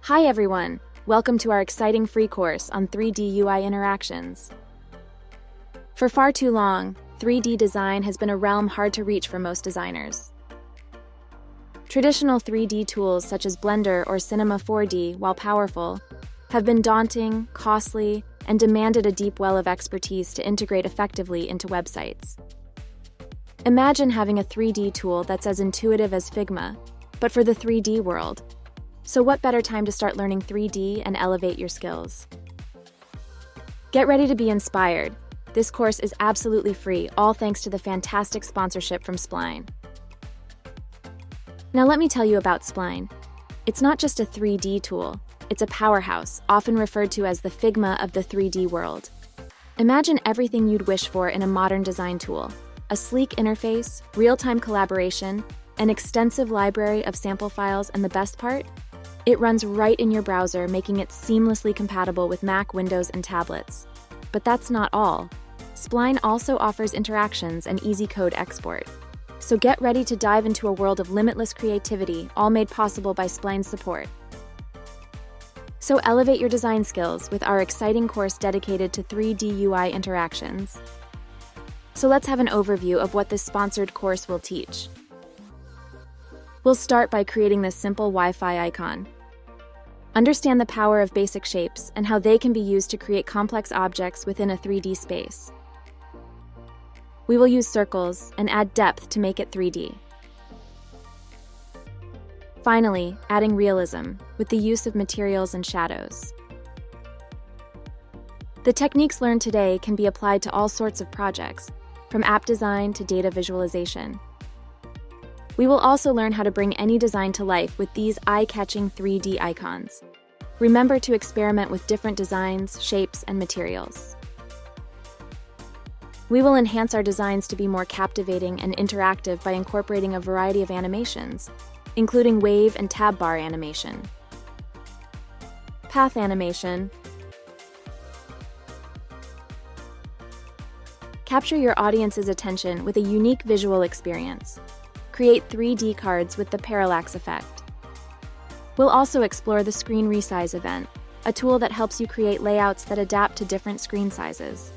Hi everyone! Welcome to our exciting free course on 3D UI interactions. For far too long, 3D design has been a realm hard to reach for most designers. Traditional 3D tools such as Blender or Cinema 4D, while powerful, have been daunting, costly, and demanded a deep well of expertise to integrate effectively into websites. Imagine having a 3D tool that's as intuitive as Figma, but for the 3D world. So what better time to start learning 3D and elevate your skills? Get ready to be inspired. This course is absolutely free, all thanks to the fantastic sponsorship from Spline. Now let me tell you about Spline. It's not just a 3D tool, it's a powerhouse, often referred to as the Figma of the 3D world. Imagine everything you'd wish for in a modern design tool: a sleek interface, real-time collaboration, an extensive library of sample files, and the best part? It runs right in your browser, making it seamlessly compatible with Mac, Windows, and tablets. But that's not all. Spline also offers interactions and easy code export. So get ready to dive into a world of limitless creativity, all made possible by Spline's support. So elevate your design skills with our exciting course dedicated to 3D UI interactions. So let's have an overview of what this sponsored course will teach. We'll start by creating this simple Wi-Fi icon. Understand the power of basic shapes and how they can be used to create complex objects within a 3D space. We will use circles and add depth to make it 3D. Finally, adding realism with the use of materials and shadows. The techniques learned today can be applied to all sorts of projects, from app design to data visualization. We will also learn how to bring any design to life with these eye-catching 3D icons. Remember to experiment with different designs, shapes, and materials. We will enhance our designs to be more captivating and interactive by incorporating a variety of animations, including wave and tab bar animation, path animation. Capture your audience's attention with a unique visual experience. Create 3D cards with the Parallax effect. We'll also explore the Screen Resize event, a tool that helps you create layouts that adapt to different screen sizes.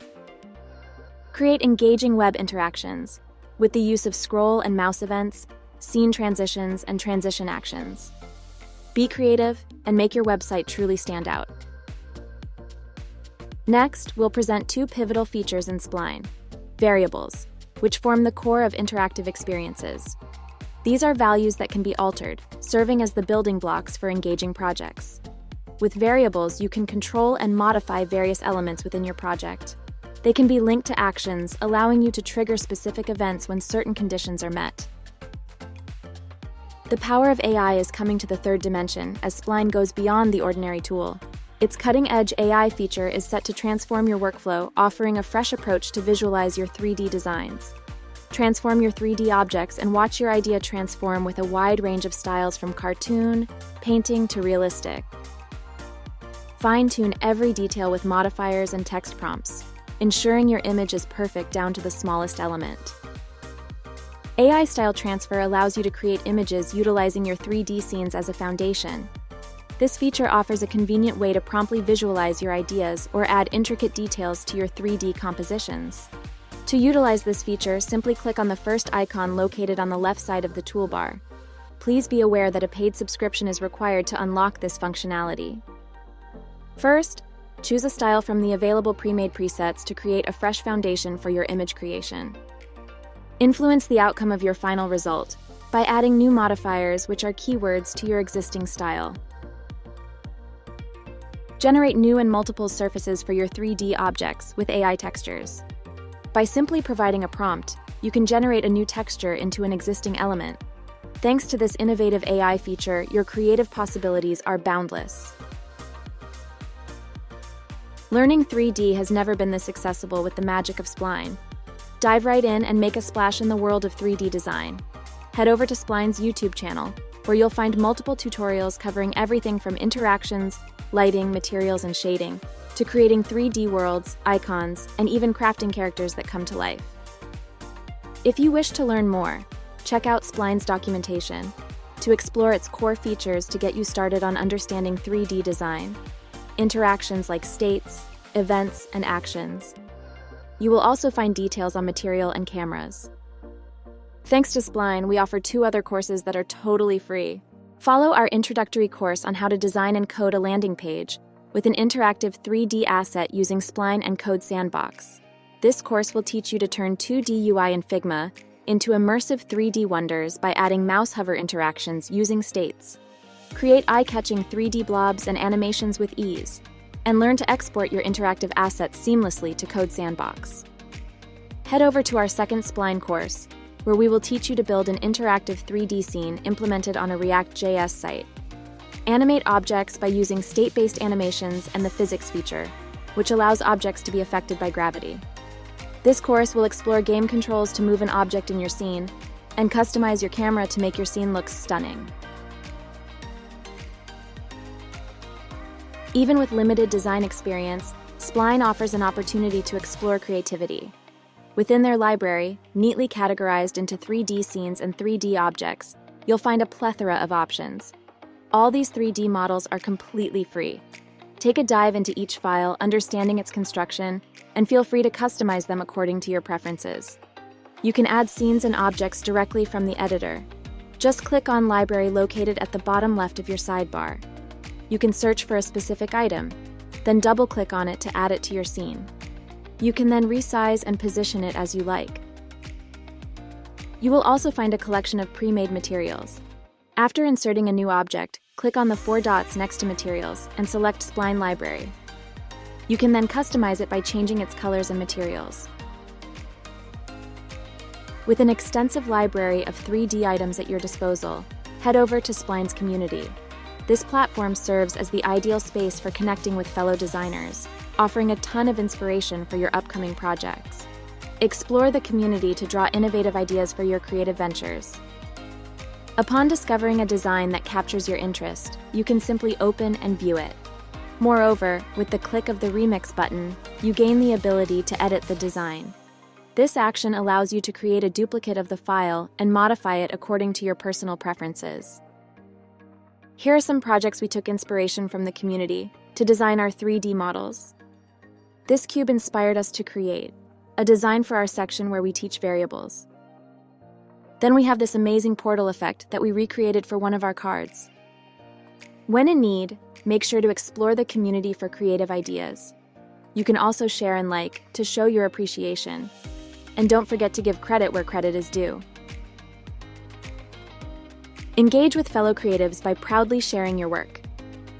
Create engaging web interactions with the use of scroll and mouse events, scene transitions, and transition actions. Be creative and make your website truly stand out. Next, we'll present two pivotal features in Spline: variables, which form the core of interactive experiences. These are values that can be altered, serving as the building blocks for engaging projects. With variables, you can control and modify various elements within your project. They can be linked to actions, allowing you to trigger specific events when certain conditions are met. The power of AI is coming to the third dimension as Spline goes beyond the ordinary tool. Its cutting-edge AI feature is set to transform your workflow, offering a fresh approach to visualize your 3D designs. Transform your 3D objects and watch your idea transform with a wide range of styles from cartoon, painting, to realistic. Fine-tune every detail with modifiers and text prompts, ensuring your image is perfect down to the smallest element. AI style transfer allows you to create images utilizing your 3D scenes as a foundation. This feature offers a convenient way to promptly visualize your ideas or add intricate details to your 3D compositions. To utilize this feature, simply click on the first icon located on the left side of the toolbar. Please be aware that a paid subscription is required to unlock this functionality. First, choose a style from the available pre-made presets to create a fresh foundation for your image creation. Influence the outcome of your final result by adding new modifiers, which are keywords, to your existing style. Generate new and multiple surfaces for your 3D objects with AI textures. By simply providing a prompt, you can generate a new texture into an existing element. Thanks to this innovative AI feature, your creative possibilities are boundless. Learning 3D has never been this accessible with the magic of Spline. Dive right in and make a splash in the world of 3D design. Head over to Spline's YouTube channel, where you'll find multiple tutorials covering everything from interactions, lighting, materials, and shading, to creating 3D worlds, icons, and even crafting characters that come to life. If you wish to learn more, check out Spline's documentation. to explore its core features to get you started on understanding 3D design, interactions like states, events, and actions. You will also find details on material and cameras. Thanks to Spline, we offer 2 other courses that are totally free. Follow our introductory course on how to design and code a landing page with an interactive 3D asset using Spline and Code Sandbox. This course will teach you to turn 2D UI in Figma into immersive 3D wonders by adding mouse hover interactions using states. Create eye-catching 3D blobs and animations with ease, and learn to export your interactive assets seamlessly to Code Sandbox. Head over to our second Spline course, where we will teach you to build an interactive 3D scene implemented on a React.js site. Animate objects by using state-based animations and the physics feature, which allows objects to be affected by gravity. This course will explore game controls to move an object in your scene and customize your camera to make your scene look stunning. Even with limited design experience, Spline offers an opportunity to explore creativity. Within their library, neatly categorized into 3D scenes and 3D objects, you'll find a plethora of options. All these 3D models are completely free. Take a dive into each file, understanding its construction, and feel free to customize them according to your preferences. You can add scenes and objects directly from the editor. Just click on Library located at the bottom left of your sidebar. You can search for a specific item, then double-click on it to add it to your scene. You can then resize and position it as you like. You will also find a collection of pre-made materials. After inserting a new object, click on the 4 dots next to Materials and select Spline Library. You can then customize it by changing its colors and materials. With an extensive library of 3D items at your disposal, head over to Spline's community. This platform serves as the ideal space for connecting with fellow designers, offering a ton of inspiration for your upcoming projects. Explore the community to draw innovative ideas for your creative ventures. Upon discovering a design that captures your interest, you can simply open and view it. Moreover, with the click of the Remix button, you gain the ability to edit the design. This action allows you to create a duplicate of the file and modify it according to your personal preferences. Here are some projects we took inspiration from the community to design our 3D models. This cube inspired us to create a design for our section where we teach variables. Then we have this amazing portal effect that we recreated for one of our cards. When in need, make sure to explore the community for creative ideas. You can also share and like to show your appreciation. And don't forget to give credit where credit is due. Engage with fellow creatives by proudly sharing your work.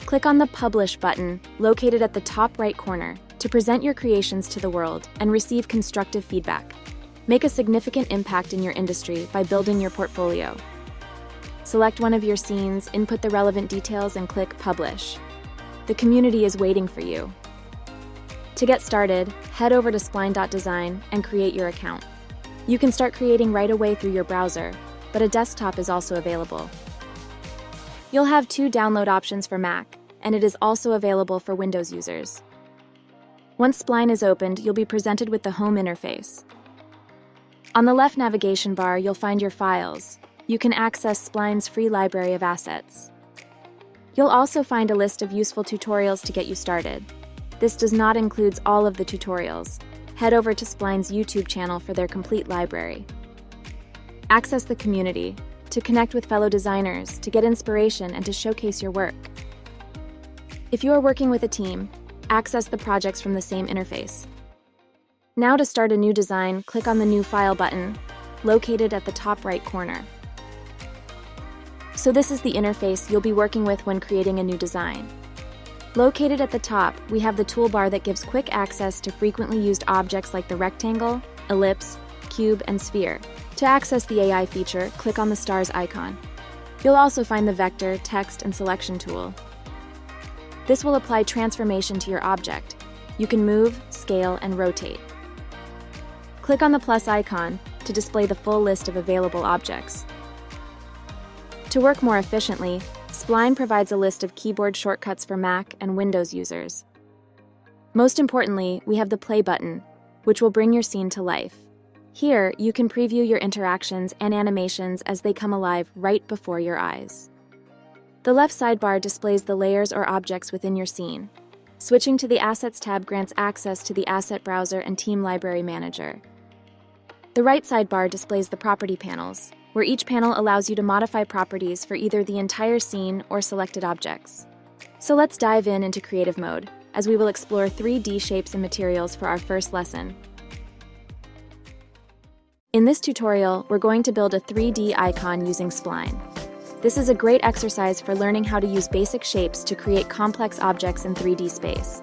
Click on the Publish button located at the top right corner to present your creations to the world and receive constructive feedback. Make a significant impact in your industry by building your portfolio. Select one of your scenes, input the relevant details, and click Publish. The community is waiting for you. To get started, head over to spline.design and create your account. You can start creating right away through your browser, but a desktop is also available. You'll have 2 download options for Mac, and it is also available for Windows users. Once Spline is opened, you'll be presented with the home interface. On the left navigation bar, you'll find your files. You can access Spline's free library of assets. You'll also find a list of useful tutorials to get you started. This does not include all of the tutorials. Head over to Spline's YouTube channel for their complete library. Access the community to connect with fellow designers, to get inspiration, and to showcase your work. If you are working with a team, access the projects from the same interface. Now to start a new design, click on the New File button, located at the top right corner. So this is the interface you'll be working with when creating a new design. Located at the top, we have the toolbar that gives quick access to frequently used objects like the rectangle, ellipse, cube, and sphere. To access the AI feature, click on the stars icon. You'll also find the vector, text, and selection tool. This will apply transformation to your object. You can move, scale, and rotate. Click on the plus icon to display the full list of available objects. To work more efficiently, Spline provides a list of keyboard shortcuts for Mac and Windows users. Most importantly, we have the play button, which will bring your scene to life. Here, you can preview your interactions and animations as they come alive right before your eyes. The left sidebar displays the layers or objects within your scene. Switching to the Assets tab grants access to the Asset Browser and Team Library Manager. The right sidebar displays the property panels, where each panel allows you to modify properties for either the entire scene or selected objects. So let's dive into creative mode, as we will explore 3D shapes and materials for our first lesson. In this tutorial, we're going to build a 3D icon using Spline. This is a great exercise for learning how to use basic shapes to create complex objects in 3D space.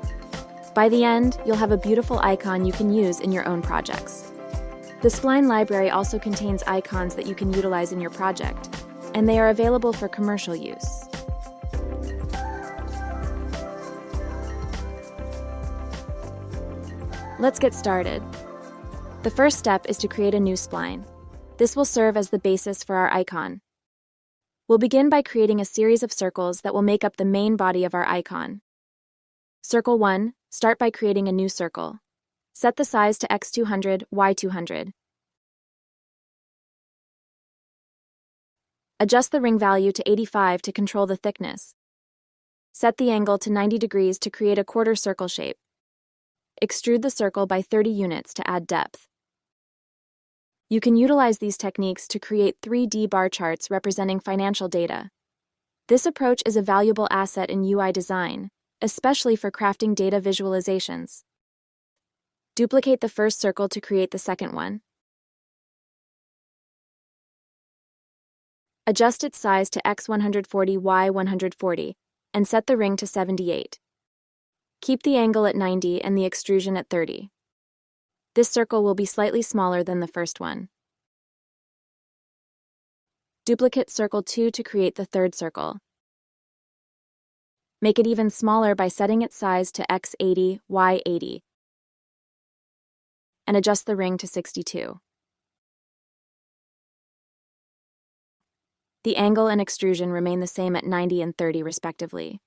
By the end, you'll have a beautiful icon you can use in your own projects. The Spline library also contains icons that you can utilize in your project, and they are available for commercial use. Let's get started. The first step is to create a new spline. This will serve as the basis for our icon. We'll begin by creating a series of circles that will make up the main body of our icon. Circle 1, start by creating a new circle. Set the size to x200, y200. Adjust the ring value to 85 to control the thickness. Set the angle to 90 degrees to create a quarter circle shape. Extrude the circle by 30 units to add depth. You can utilize these techniques to create 3D bar charts representing financial data. This approach is a valuable asset in UI design, especially for crafting data visualizations. Duplicate the first circle to create the second one. Adjust its size to x140, y140, and set the ring to 78. Keep the angle at 90 and the extrusion at 30. This circle will be slightly smaller than the first one. Duplicate circle 2 to create the third circle. Make it even smaller by setting its size to x80, y80, and adjust the ring to 62. The angle and extrusion remain the same at 90 and 30 respectively.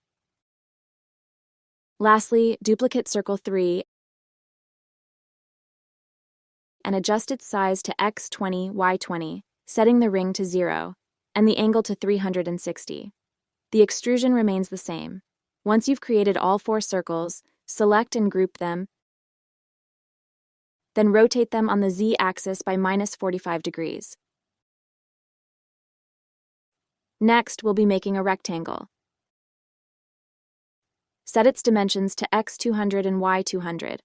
Lastly, duplicate circle 3 and adjust its size to x20, y20, setting the ring to 0, and the angle to 360. The extrusion remains the same. Once you've created all 4 circles, select and group them, then rotate them on the z-axis by -45 degrees. Next, we'll be making a rectangle. Set its dimensions to x200 and y200.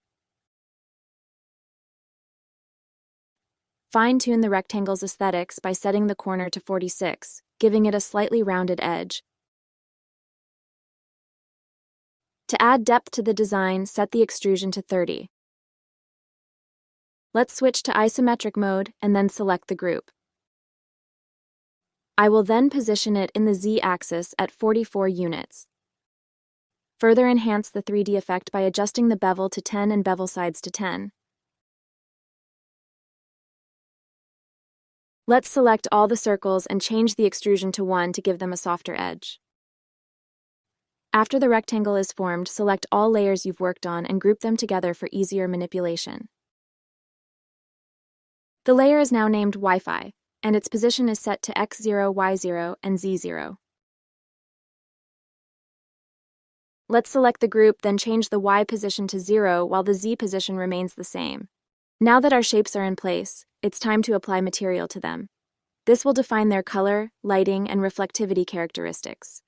Fine-tune the rectangle's aesthetics by setting the corner to 46, giving it a slightly rounded edge. To add depth to the design, set the extrusion to 30. Let's switch to isometric mode and then select the group. I will then position it in the z-axis at 44 units. Further enhance the 3D effect by adjusting the bevel to 10 and bevel sides to 10. Let's select all the circles and change the extrusion to 1 to give them a softer edge. After the rectangle is formed, select all layers you've worked on and group them together for easier manipulation. The layer is now named Wi-Fi, and its position is set to x0, y0, and z0. Let's select the group, then change the y position to 0 while the z position remains the same. Now that our shapes are in place, it's time to apply material to them. This will define their color, lighting, and reflectivity characteristics.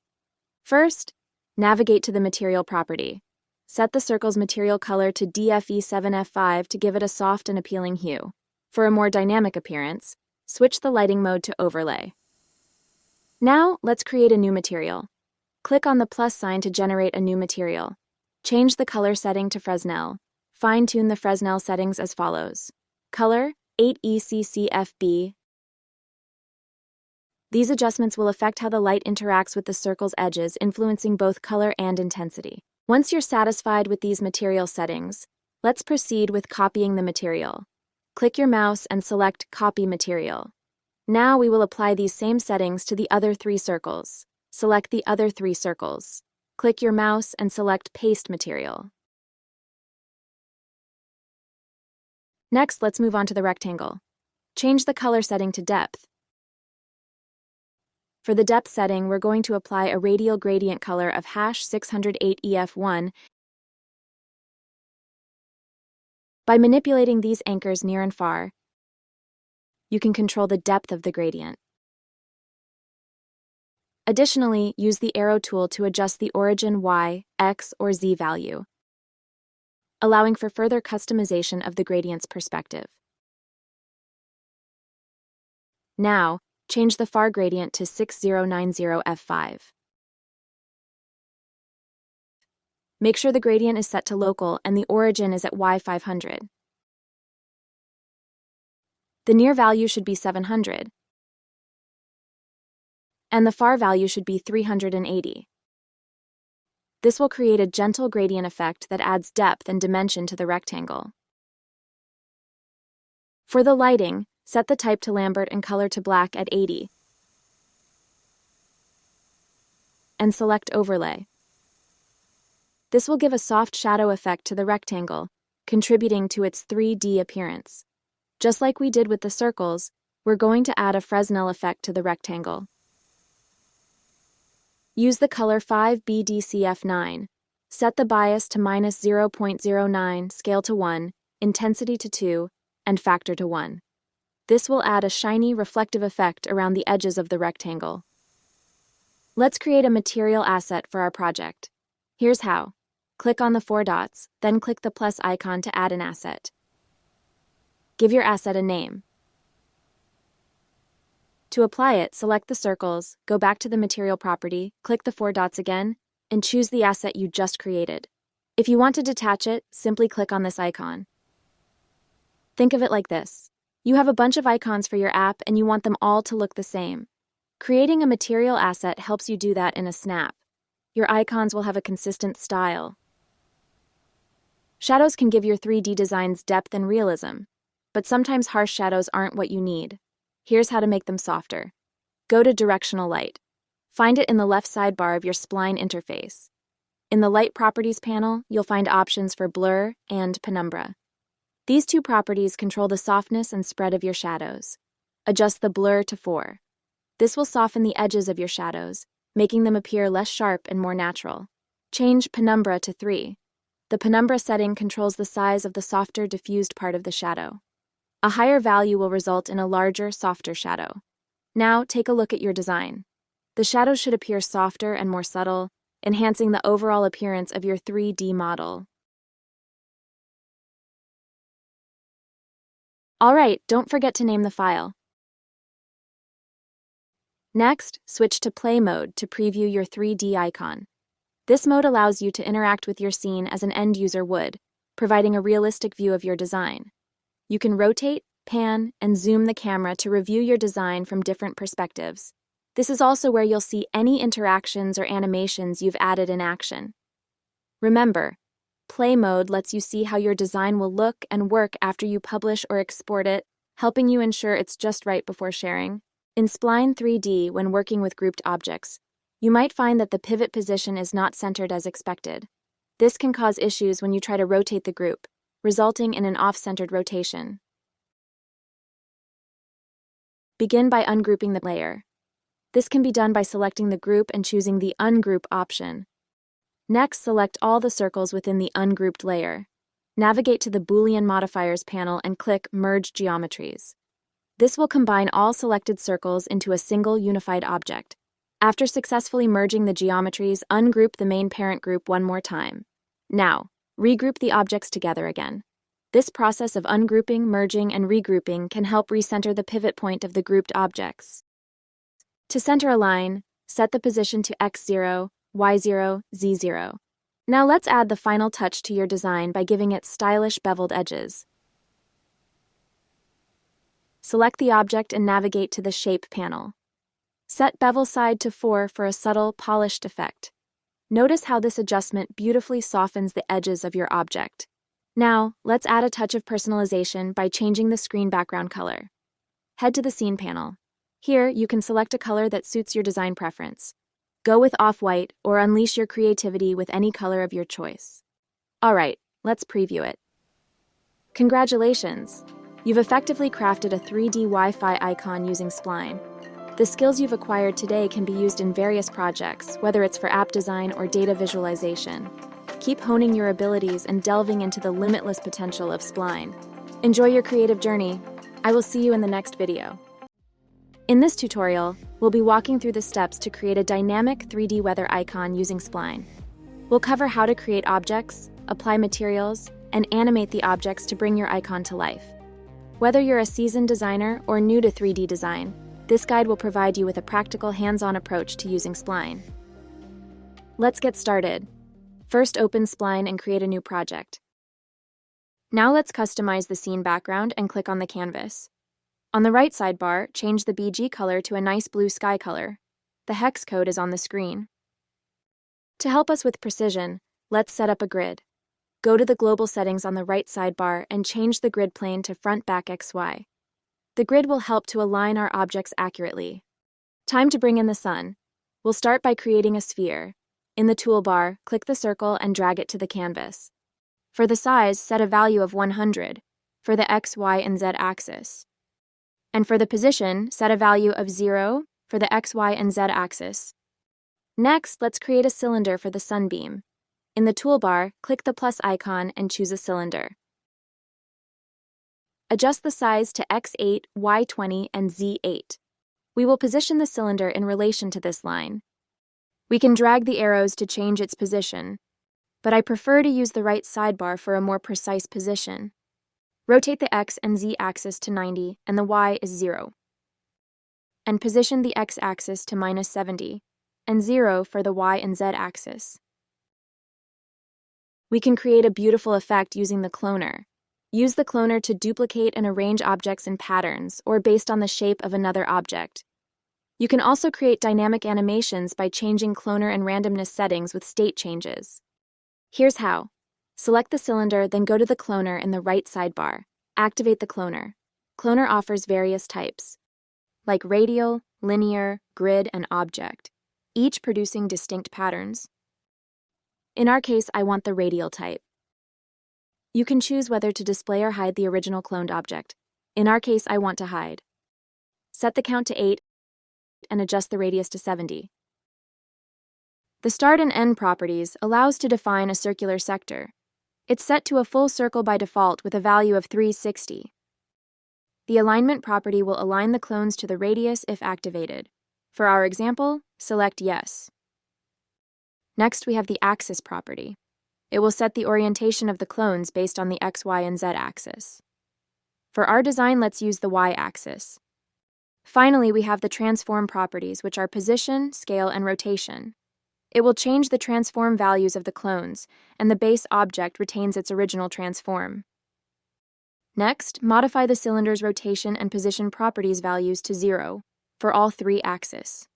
First, navigate to the material property. Set the circle's material color to DFE7F5 to give it a soft and appealing hue. For a more dynamic appearance, switch the lighting mode to overlay. Now, let's create a new material. Click on the plus sign to generate a new material. Change the color setting to Fresnel. Fine-tune the Fresnel settings as follows. Color, 8ECCFB. These adjustments will affect how the light interacts with the circle's edges, influencing both color and intensity. Once you're satisfied with these material settings, let's proceed with copying the material. Click your mouse and select Copy Material. Now we will apply these same settings to the other 3 circles. Select the other 3 circles. Click your mouse and select Paste Material. Next, let's move on to the rectangle. Change the color setting to depth. For the depth setting, we're going to apply a radial gradient color of #608EF1. By manipulating these anchors near and far, you can control the depth of the gradient. Additionally, use the arrow tool to adjust the origin Y, X, or Z value, allowing for further customization of the gradient's perspective. Now, change the far gradient to 6090F5. Make sure the gradient is set to local and the origin is at Y500. The near value should be 700, and the far value should be 380. This will create a gentle gradient effect that adds depth and dimension to the rectangle. For the lighting, set the type to Lambert and color to black at 80, and select Overlay. This will give a soft shadow effect to the rectangle, contributing to its 3D appearance. Just like we did with the circles, we're going to add a Fresnel effect to the rectangle. Use the color 5BDCF9. Set the bias to -0.09, scale to 1, intensity to 2, and factor to 1. This will add a shiny, reflective effect around the edges of the rectangle. Let's create a material asset for our project. Here's how. Click on the 4 dots, then click the plus icon to add an asset. Give your asset a name. To apply it, select the circles, go back to the material property, click the 4 dots again, and choose the asset you just created. If you want to detach it, simply click on this icon. Think of it like this. You have a bunch of icons for your app and you want them all to look the same. Creating a material asset helps you do that in a snap. Your icons will have a consistent style. Shadows can give your 3D designs depth and realism, but sometimes harsh shadows aren't what you need. Here's how to make them softer. Go to Directional Light. Find it in the left sidebar of your Spline interface. In the Light Properties panel, you'll find options for Blur and Penumbra. These two properties control the softness and spread of your shadows. Adjust the blur to 4. This will soften the edges of your shadows, making them appear less sharp and more natural. Change Penumbra to 3. The Penumbra setting controls the size of the softer, diffused part of the shadow. A higher value will result in a larger, softer shadow. Now, take a look at your design. The shadows should appear softer and more subtle, enhancing the overall appearance of your 3D model. Alright, don't forget to name the file. Next, switch to Play mode to preview your 3D icon. This mode allows you to interact with your scene as an end user would, providing a realistic view of your design. You can rotate, pan, and zoom the camera to review your design from different perspectives. This is also where you'll see any interactions or animations you've added in action. Remember, Play mode lets you see how your design will look and work after you publish or export it, helping you ensure it's just right before sharing. In Spline 3D, when working with grouped objects, you might find that the pivot position is not centered as expected. This can cause issues when you try to rotate the group, resulting in an off-centered rotation. Begin by ungrouping the layer. This can be done by selecting the group and choosing the Ungroup option. Next, select all the circles within the ungrouped layer. Navigate to the Boolean modifiers panel and click Merge Geometries. This will combine all selected circles into a single unified object. After successfully merging the geometries, ungroup the main parent group one more time. Now, regroup the objects together again. This process of ungrouping, merging, and regrouping can help recenter the pivot point of the grouped objects. To center a line, set the position to X0, Y0, Z0. Now let's add the final touch to your design by giving it stylish beveled edges. Select the object and navigate to the Shape panel. Set bevel side to 4 for a subtle, polished effect. Notice how this adjustment beautifully softens the edges of your object. Now, let's add a touch of personalization by changing the screen background color. Head to the Scene panel. Here, you can select a color that suits your design preference. Go with off-white or unleash your creativity with any color of your choice. Alright, let's preview it. Congratulations! You've effectively crafted a 3D Wi-Fi icon using Spline. The skills you've acquired today can be used in various projects, whether it's for app design or data visualization. Keep honing your abilities and delving into the limitless potential of Spline. Enjoy your creative journey. I will see you in the next video. In this tutorial, we'll be walking through the steps to create a dynamic 3D weather icon using Spline. We'll cover how to create objects, apply materials, and animate the objects to bring your icon to life. Whether you're a seasoned designer or new to 3D design, this guide will provide you with a practical hands-on approach to using Spline. Let's get started. First, open Spline and create a new project. Now let's customize the scene background and click on the canvas. On the right sidebar, change the BG color to a nice blue sky color. The hex code is on the screen. To help us with precision, let's set up a grid. Go to the global settings on the right sidebar and change the grid plane to front-back XY. The grid will help to align our objects accurately. Time to bring in the sun. We'll start by creating a sphere. In the toolbar, click the circle and drag it to the canvas. For the size, set a value of 100 for the X, Y, and Z axis. And for the position, set a value of 0 for the X, Y, and Z axis. Next, let's create a cylinder for the sunbeam. In the toolbar, click the plus icon and choose a cylinder. Adjust the size to X8, Y20, and Z8. We will position the cylinder in relation to this line. We can drag the arrows to change its position, but I prefer to use the right sidebar for a more precise position. Rotate the X and Z axis to 90 and the Y is 0. And position the X axis to -70 and 0 for the Y and Z axis. We can create a beautiful effect using the cloner. Use the cloner to duplicate and arrange objects in patterns or based on the shape of another object. You can also create dynamic animations by changing cloner and randomness settings with state changes. Here's how. Select the cylinder, then go to the cloner in the right sidebar. Activate the cloner. Cloner offers various types, like radial, linear, grid, and object, each producing distinct patterns. In our case, I want the radial type. You can choose whether to display or hide the original cloned object. In our case, I want to hide. Set the count to 8 and adjust the radius to 70. The start and end properties allows to define a circular sector. It's set to a full circle by default with a value of 360. The alignment property will align the clones to the radius if activated. For our example, select Yes. Next, we have the axis property. It will set the orientation of the clones based on the X, Y, and Z axis. For our design, let's use the Y axis. Finally, we have the transform properties, which are position, scale, and rotation. It will change the transform values of the clones, and the base object retains its original transform. Next, modify the cylinder's rotation and position properties values to 0 for all 3 axes.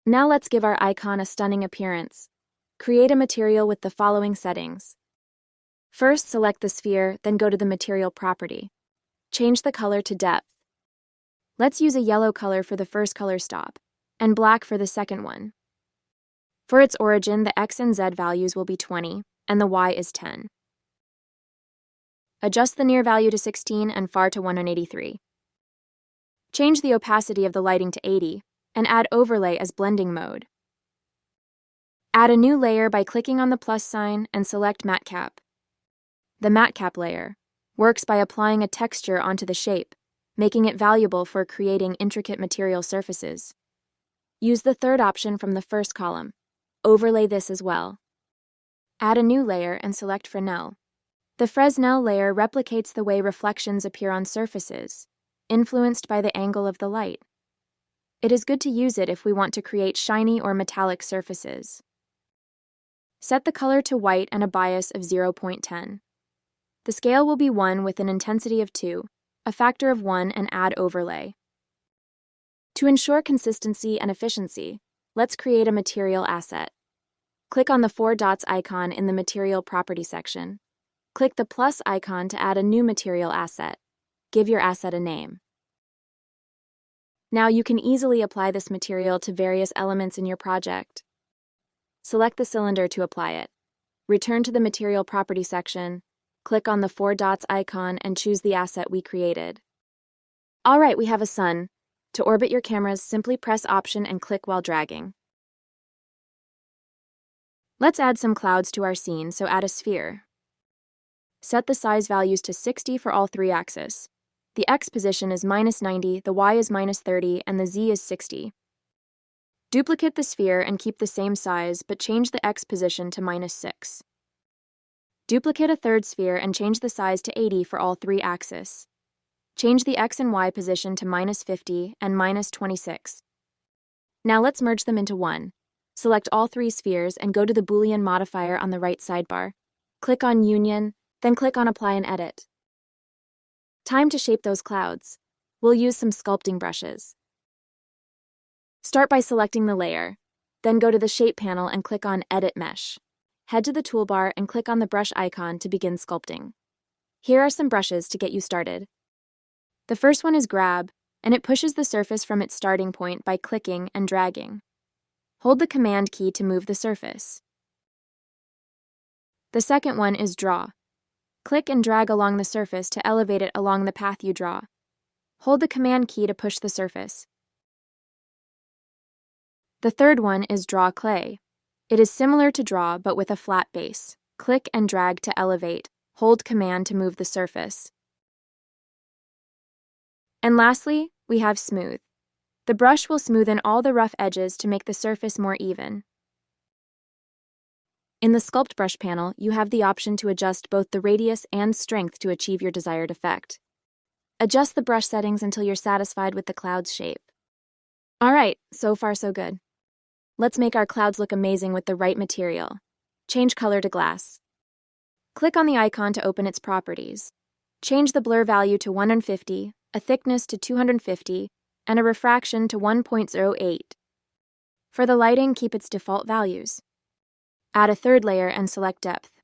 Now let's give our icon a stunning appearance. Create a material with the following settings. First, select the sphere, then go to the material property. Change the color to depth. Let's use a yellow color for the first color stop, and black for the second one. For its origin, the X and Z values will be 20, and the Y is 10. Adjust the near value to 16 and far to 183. Change the opacity of the lighting to 80, and add overlay as blending mode. Add a new layer by clicking on the plus sign and select Matte Cap. The Matte Cap layer works by applying a texture onto the shape, making it valuable for creating intricate material surfaces. Use the third option from the first column. Overlay this as well. Add a new layer and select Fresnel. The Fresnel layer replicates the way reflections appear on surfaces, influenced by the angle of the light. It is good to use it if we want to create shiny or metallic surfaces. Set the color to white and a bias of 0.10. The scale will be 1 with an intensity of 2, a factor of 1, and add overlay. To ensure consistency and efficiency, let's create a material asset. Click on the 4 dots icon in the Material Property section. Click the plus icon to add a new material asset. Give your asset a name. Now you can easily apply this material to various elements in your project. Select the cylinder to apply it. Return to the Material Property section, click on the 4 dots icon and choose the asset we created. All right, we have a sun. To orbit your cameras, simply press Option and click while dragging. Let's add some clouds to our scene, so add a sphere. Set the size values to 60 for all 3 axes. The X position is -90, the Y is -30, and the Z is 60. Duplicate the sphere and keep the same size, but change the X position to -6. Duplicate a third sphere and change the size to 80 for all 3 axes. Change the X and Y position to -50 and -26. Now let's merge them into one. Select all 3 spheres and go to the Boolean modifier on the right sidebar. Click on Union, then click on Apply and Edit. Time to shape those clouds. We'll use some sculpting brushes. Start by selecting the layer. Then go to the Shape panel and click on Edit Mesh. Head to the toolbar and click on the brush icon to begin sculpting. Here are some brushes to get you started. The first one is Grab, and it pushes the surface from its starting point by clicking and dragging. Hold the Command key to move the surface. The second one is Draw. Click and drag along the surface to elevate it along the path you draw. Hold the Command key to push the surface. The third one is Draw Clay. It is similar to Draw, but with a flat base. Click and drag to elevate. Hold Command to move the surface. And lastly, we have Smooth. The brush will smoothen all the rough edges to make the surface more even. In the Sculpt Brush panel, you have the option to adjust both the radius and strength to achieve your desired effect. Adjust the brush settings until you're satisfied with the cloud's shape. Alright, so far so good. Let's make our clouds look amazing with the right material. Change color to glass. Click on the icon to open its properties. Change the blur value to 150, a thickness to 250, and a refraction to 1.08. For the lighting, keep its default values. Add a third layer and select depth.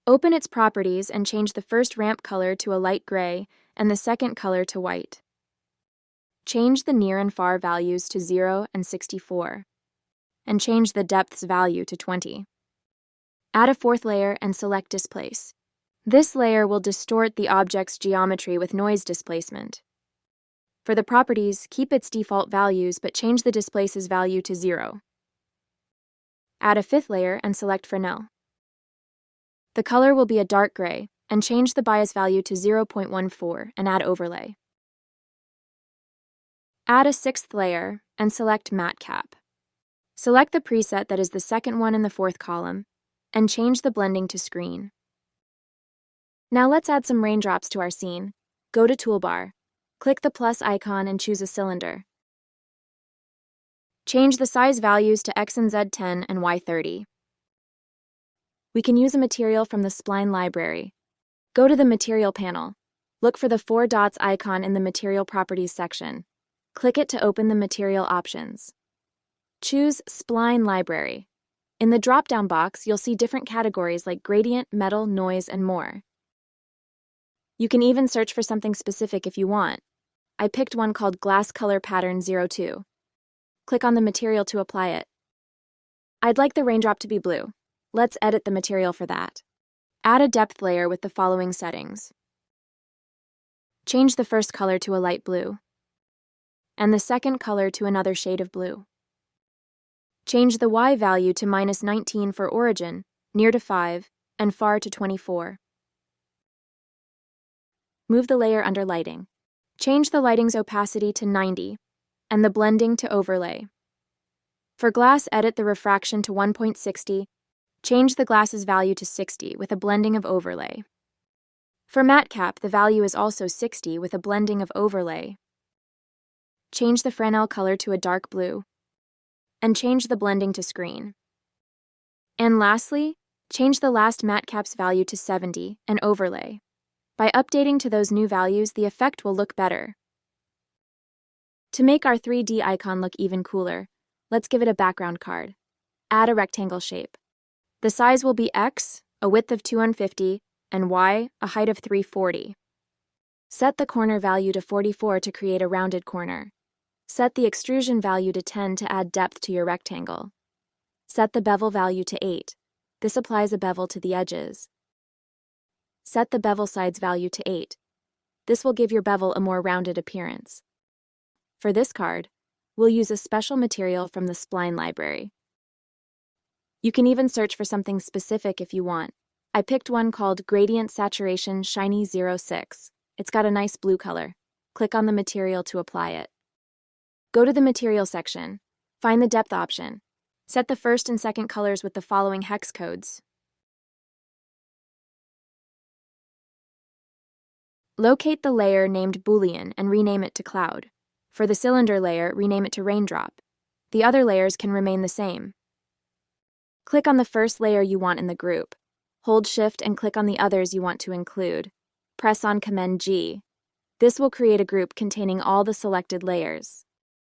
Open its properties and change the first ramp color to a light gray and the second color to white. Change the near and far values to 0 and 64, and change the depth's value to 20. Add a fourth layer and select Displace. This layer will distort the object's geometry with noise displacement. For the properties, keep its default values but change the Displace's value to 0. Add a fifth layer and select Fresnel. The color will be a dark gray, and change the bias value to 0.14 and add Overlay. Add a sixth layer and select Matte Cap. Select the preset that is the second one in the fourth column, and change the blending to Screen. Now let's add some raindrops to our scene. Go to Toolbar. Click the plus icon and choose a cylinder. Change the size values to X and Z 10 and Y 30. We can use a material from the Spline library. Go to the Material panel. Look for the 4 dots icon in the Material Properties section. Click it to open the material options. Choose Spline Library. In the drop-down box, you'll see different categories like gradient, metal, noise, and more. You can even search for something specific if you want. I picked one called Glass Color Pattern 02. Click on the material to apply it. I'd like the raindrop to be blue. Let's edit the material for that. Add a depth layer with the following settings. Change the first color to a light blue, and the second color to another shade of blue. Change the Y value to -19 for origin, near to 5, and far to 24. Move the layer under lighting. Change the lighting's opacity to 90, and the blending to Overlay. For glass, edit the refraction to 1.60, change the glass's value to 60 with a blending of Overlay. For matte cap, the value is also 60 with a blending of Overlay. Change the Fresnel color to a dark blue, and change the blending to Screen. And lastly, change the last matte cap's value to 70 and Overlay. By updating to those new values, the effect will look better. To make our 3D icon look even cooler, let's give it a background card. Add a rectangle shape. The size will be X, a width of 250, and Y, a height of 340. Set the corner value to 44 to create a rounded corner. Set the extrusion value to 10 to add depth to your rectangle. Set the bevel value to 8. This applies a bevel to the edges. set the bevel size value to 8. This will give your bevel a more rounded appearance. For this card, we'll use a special material from the Spline library. You can even search for something specific if you want. I picked one called Gradient Saturation Shiny 06. It's got a nice blue color. Click on the material to apply it. Go to the material section. Find the depth option. Set the first and second colors with the following hex codes. Locate the layer named Boolean and rename it to Cloud. For the cylinder layer, rename it to Raindrop. The other layers can remain the same. Click on the first layer you want in the group. Hold Shift and click on the others you want to include. Press on Command G. This will create a group containing all the selected layers.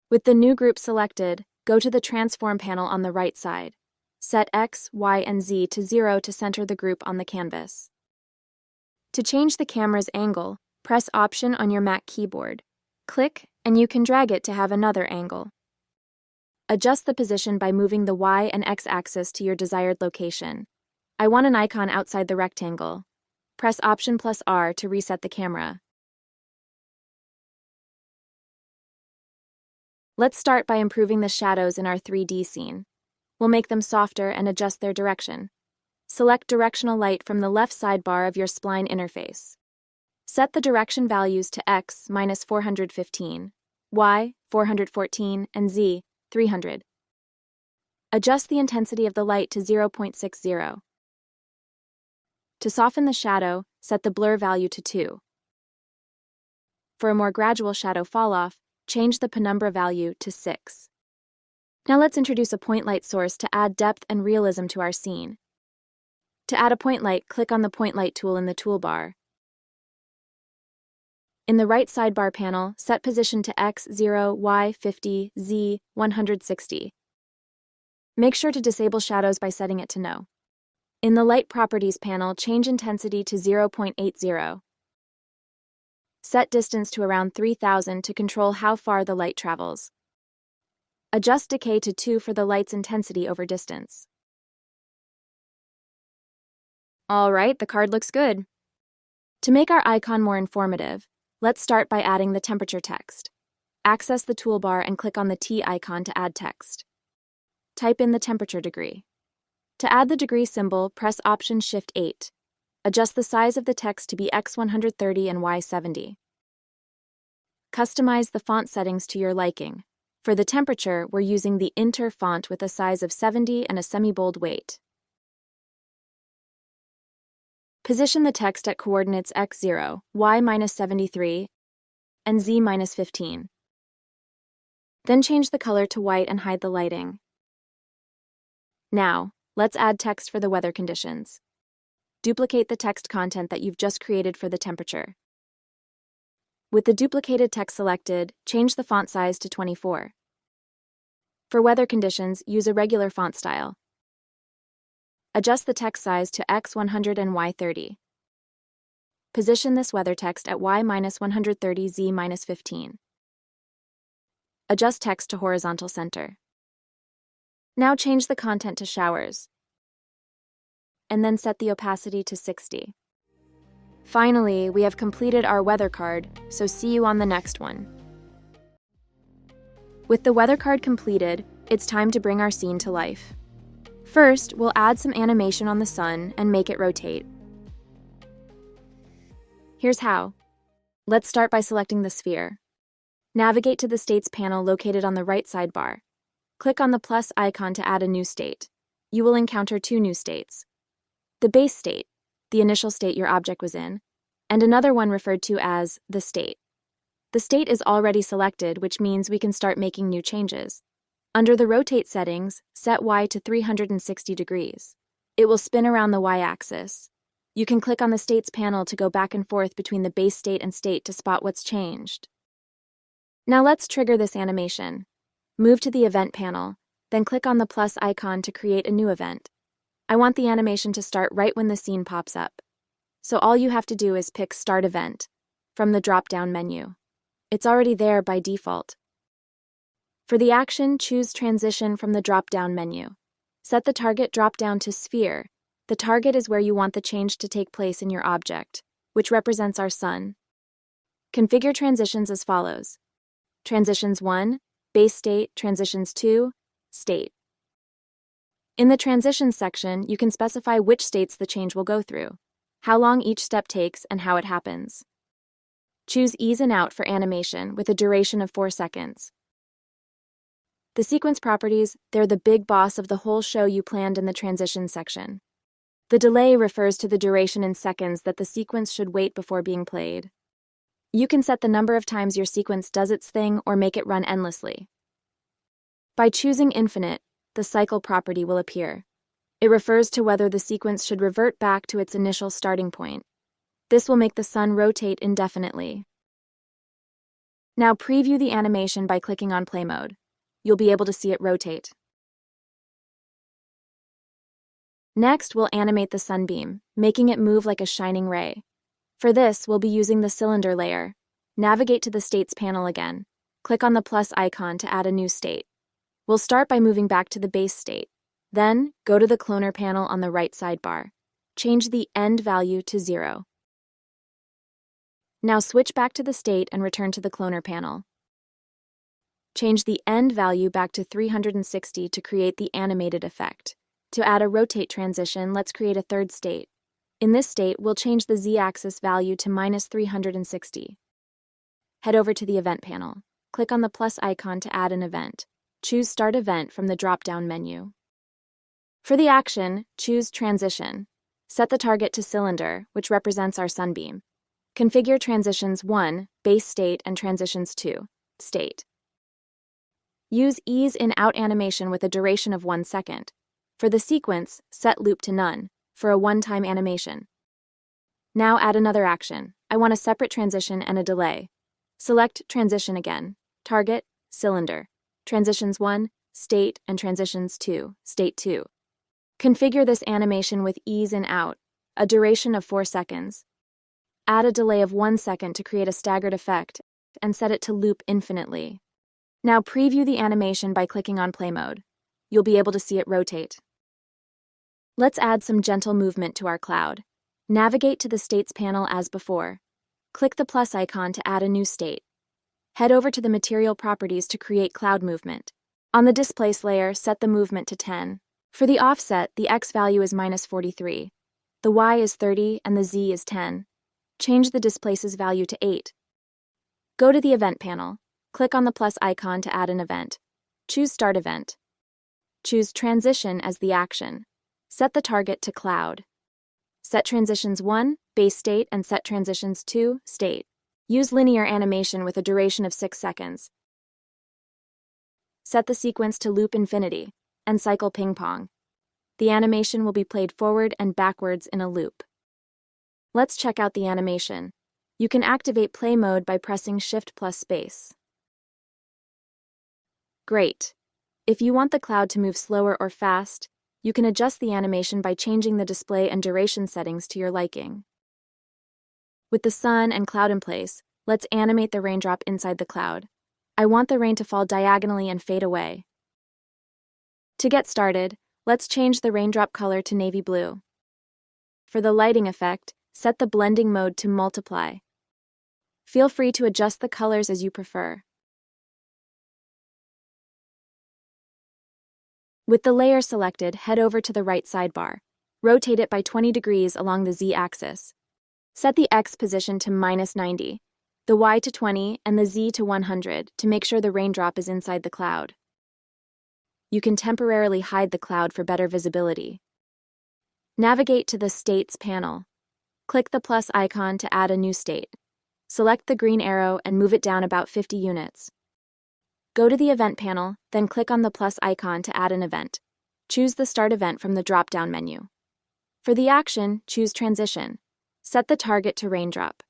With the new group selected, go to the Transform panel on the right side. Set X, Y, and Z to 0 to center the group on the canvas. To change the camera's angle, press Option on your Mac keyboard. Click, and you can drag it to have another angle. Adjust the position by moving the Y and X axis to your desired location. I want an icon outside the rectangle. Press Option plus R to reset the camera. Let's start by improving the shadows in our 3D scene. We'll make them softer and adjust their direction. Select Directional Light from the left sidebar of your Spline interface. Set the direction values to X minus 415, Y 414, and Z 300. Adjust the intensity of the light to 0.60. To soften the shadow, set the blur value to 2. For a more gradual shadow falloff, change the penumbra value to 6. Now let's introduce a point light source to add depth and realism to our scene. To add a point light, click on the point light tool in the toolbar. In the right sidebar panel, set position to X 0, Y 50, Z 160. Make sure to disable shadows by setting it to No. In the Light Properties panel, change intensity to 0.80. Set distance to around 3000 to control how far the light travels. Adjust decay to 2 for the light's intensity over distance. All right, the card looks good. To make our icon more informative, let's start by adding the temperature text. Access the toolbar and click on the T icon to add text. Type in the temperature degree. To add the degree symbol, press Option Shift 8. Adjust the size of the text to be X 130 and Y 70. Customize the font settings to your liking. For the temperature, we're using the Inter font with a size of 70 and a semi-bold weight. Position the text at coordinates X0, Y-73, and Z-15. Then change the color to white and hide the lighting. Now, let's add text for the weather conditions. Duplicate the text content that you've just created for the temperature. With the duplicated text selected, change the font size to 24. For weather conditions, use a regular font style. Adjust the text size to X100 and Y30. Position this weather text at Y-130, Z-15. Adjust text to horizontal center. Now change the content to showers, and then set the opacity to 60. Finally, we have completed our weather card, so see you on the next one. With the weather card completed, it's time to bring our scene to life. First, we'll add some animation on the sun and make it rotate. Here's how. Let's start by selecting the sphere. Navigate to the States panel located on the right sidebar. Click on the plus icon to add a new state. You will encounter 2 new states. The base state, the initial state your object was in, and another one referred to as the state. The state is already selected, which means we can start making new changes. Under the rotate settings, set Y to 360 degrees. It will spin around the Y-axis. You can click on the states panel to go back and forth between the base state and state to spot what's changed. Now let's trigger this animation. Move to the event panel, then click on the plus icon to create a new event. I want the animation to start right when the scene pops up. So all you have to do is pick Start Event from the drop-down menu. It's already there by default. For the action, choose Transition from the drop-down menu. Set the target drop-down to Sphere, The target is where you want the change to take place in your object, which represents our sun. Configure transitions as follows. Transitions 1, base state, transitions 2, state. In the transitions section, you can specify which states the change will go through, how long each step takes, and how it happens. Choose ease in out for animation with a duration of 4 seconds. The sequence properties, they're the big boss of the whole show you planned in the transition section. The delay refers to the duration in seconds that the sequence should wait before being played. You can set the number of times your sequence does its thing or make it run endlessly. By choosing infinite, the cycle property will appear. It refers to whether the sequence should revert back to its initial starting point. This will make the sun rotate indefinitely. Now preview the animation by clicking on play mode. You'll be able to see it rotate. Next, we'll animate the sunbeam, making it move like a shining ray. For this, we'll be using the cylinder layer. Navigate to the States panel again. Click on the plus icon to add a new state. We'll start by moving back to the base state. Then, go to the cloner panel on the right sidebar. Change the end value to 0. Now switch back to the state and return to the cloner panel. Change the end value back to 360 to create the animated effect. To add a rotate transition, let's create a third state. In this state, we'll change the z-axis value to -360. Head over to the event panel. Click on the plus icon to add an event. Choose Start Event from the drop-down menu. For the action, choose Transition. Set the target to Cylinder, which represents our sunbeam. Configure Transitions 1, Base State, and Transitions 2, State. Use ease in out animation with a duration of 1 second. For the sequence, set loop to none, for a one-time animation. Now add another action. I want a separate transition and a delay. Select Transition again. Target, Cylinder. Transitions 1, State, and Transitions 2, State 2. Configure this animation with ease in out, a duration of 4 seconds. Add a delay of 1 second to create a staggered effect, and set it to loop infinitely. Now preview the animation by clicking on play mode. You'll be able to see it rotate. Let's add some gentle movement to our cloud. Navigate to the States panel as before. Click the plus icon to add a new state. Head over to the material properties to create cloud movement. On the displace layer, set the movement to 10. For the offset, the X value is -43. The Y is 30 and the Z is 10. Change the displace's value to 8. Go to the event panel. Click on the plus icon to add an event. Choose Start Event. Choose Transition as the action. Set the target to Cloud. Set Transitions 1, Base State, and set Transitions 2, State. Use linear animation with a duration of 6 seconds. Set the sequence to loop infinity, and cycle ping-pong. The animation will be played forward and backwards in a loop. Let's check out the animation. You can activate play mode by pressing Shift plus space. Great. If you want the cloud to move slower or fast, you can adjust the animation by changing the display and duration settings to your liking. With the sun and cloud in place, let's animate the raindrop inside the cloud. I want the rain to fall diagonally and fade away. To get started, let's change the raindrop color to navy blue. For the lighting effect, set the blending mode to multiply. Feel free to adjust the colors as you prefer. With the layer selected, head over to the right sidebar. Rotate it by 20 degrees along the Z-axis. Set the X position to -90, the Y to 20, and the Z to 100 to make sure the raindrop is inside the cloud. You can temporarily hide the cloud for better visibility. Navigate to the States panel. Click the plus icon to add a new state. Select the green arrow and move it down about 50 units. Go to the event panel, then click on the plus icon to add an event. Choose the Start Event from the drop-down menu. For the action, choose Transition. Set the target to raindrop.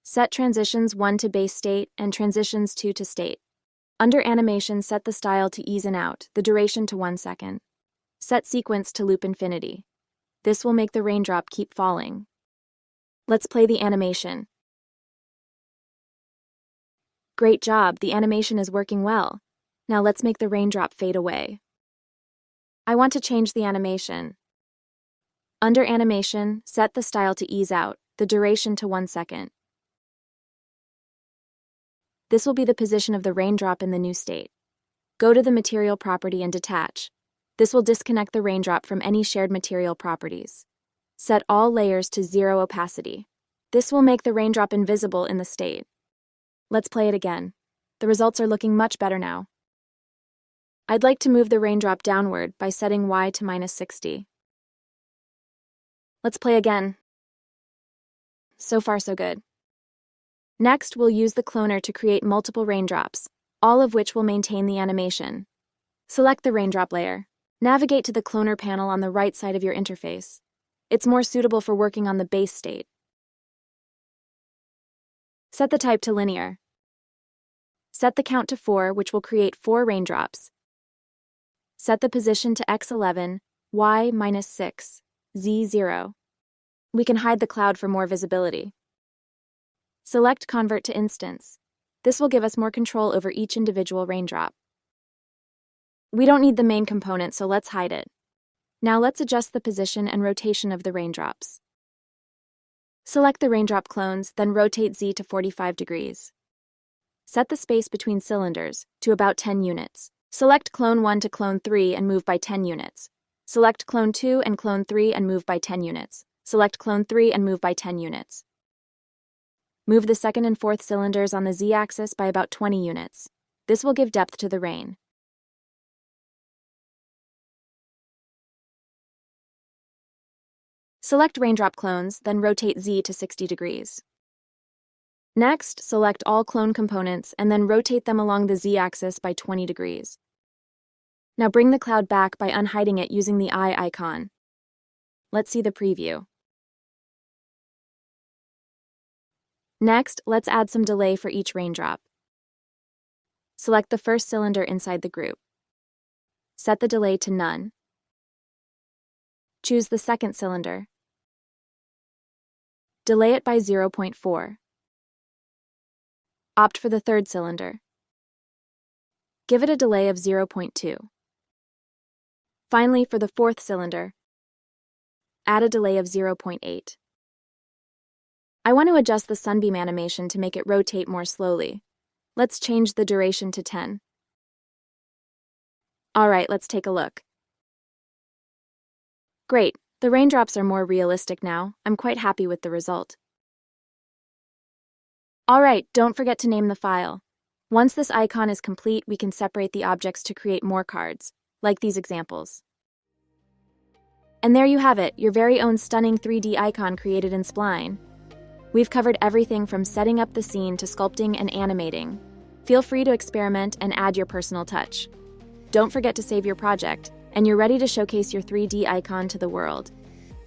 Set Transitions 1 to Base State and Transitions 2 to State. Under Animation, set the style to ease in out, the duration to 1 second. Set Sequence to loop infinity. This will make the raindrop keep falling. Let's play the animation. Great job, the animation is working well. Now let's make the raindrop fade away. I want to change the animation. Under Animation, set the style to ease out, the duration to 1 second. This will be the position of the raindrop in the new state. Go to the material property and detach. This will disconnect the raindrop from any shared material properties. Set all layers to 0 opacity. This will make the raindrop invisible in the state. Let's play it again. The results are looking much better now. I'd like to move the raindrop downward by setting Y to -60. Let's play again. So far, so good. Next, we'll use the cloner to create multiple raindrops, all of which will maintain the animation. Select the raindrop layer. Navigate to the cloner panel on the right side of your interface. It's more suitable for working on the base state. Set the type to linear. Set the count to 4, which will create 4 raindrops. Set the position to X11, Y -6, Z 0. We can hide the cloud for more visibility. Select Convert to Instance. This will give us more control over each individual raindrop. We don't need the main component, so let's hide it. Now let's adjust the position and rotation of the raindrops. Select the raindrop clones, then rotate Z to 45 degrees. Set the space between cylinders to about 10 units. Select Clone 1 to Clone 3 and move by 10 units. Select Clone 2 and Clone 3 and move by 10 units. Select Clone 3 and move by 10 units. Move the second and fourth cylinders on the Z-axis by about 20 units. This will give depth to the rain. Select raindrop clones, then rotate Z to 60 degrees. Next, select all clone components and then rotate them along the Z-axis by 20 degrees. Now bring the cloud back by unhiding it using the eye icon. Let's see the preview. Next, let's add some delay for each raindrop. Select the first cylinder inside the group. Set the delay to none. Choose the second cylinder. Delay it by 0.4. Opt for the third cylinder. Give it a delay of 0.2. Finally, for the fourth cylinder, add a delay of 0.8. I want to adjust the sunbeam animation to make it rotate more slowly. Let's change the duration to 10. Alright, let's take a look. Great, the raindrops are more realistic now. I'm quite happy with the result. Alright, don't forget to name the file. Once this icon is complete, we can separate the objects to create more cards, like these examples. And there you have it, your very own stunning 3D icon created in Spline. We've covered everything from setting up the scene to sculpting and animating. Feel free to experiment and add your personal touch. Don't forget to save your project, and you're ready to showcase your 3D icon to the world.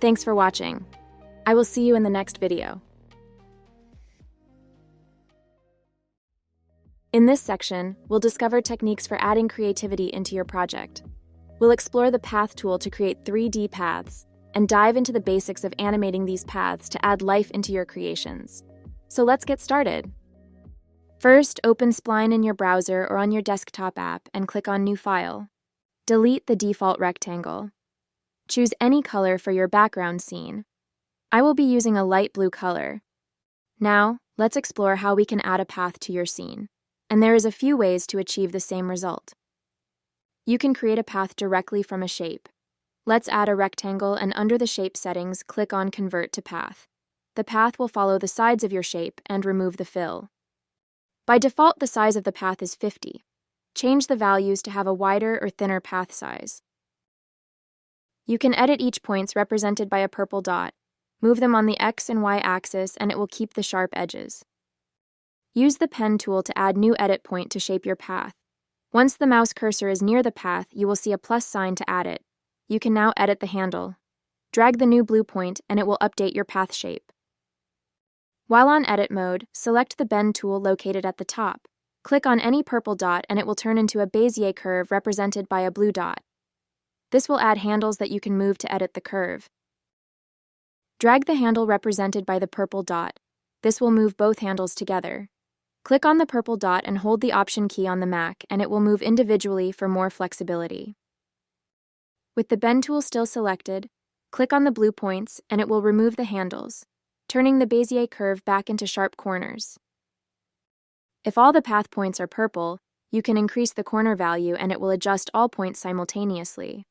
Thanks for watching. I will see you in the next video. In this section, we'll discover techniques for adding creativity into your project. We'll explore the Path tool to create 3D paths, and dive into the basics of animating these paths to add life into your creations. So let's get started. First, open Spline in your browser or on your desktop app and click on New File. Delete the default rectangle. Choose any color for your background scene. I will be using a light blue color. Now, let's explore how we can add a path to your scene. And there is a few ways to achieve the same result. You can create a path directly from a shape. Let's add a rectangle, and under the shape settings, click on Convert to Path. The path will follow the sides of your shape and remove the fill. By default, the size of the path is 50. Change the values to have a wider or thinner path size. You can edit each points represented by a purple dot. Move them on the X and Y axis and it will keep the sharp edges. Use the pen tool to add new edit point to shape your path. Once the mouse cursor is near the path, you will see a plus sign to add it. You can now edit the handle. Drag the new blue point and it will update your path shape. While on edit mode, select the bend tool located at the top. Click on any purple dot and it will turn into a Bezier curve represented by a blue dot. This will add handles that you can move to edit the curve. Drag the handle represented by the purple dot. This will move both handles together. Click on the purple dot and hold the Option key on the Mac and it will move individually for more flexibility. With the bend tool still selected, Click on the blue points and it will remove the handles, turning the Bezier curve back into sharp corners. If all the path points are purple, you can increase the corner value and it will adjust all points simultaneously.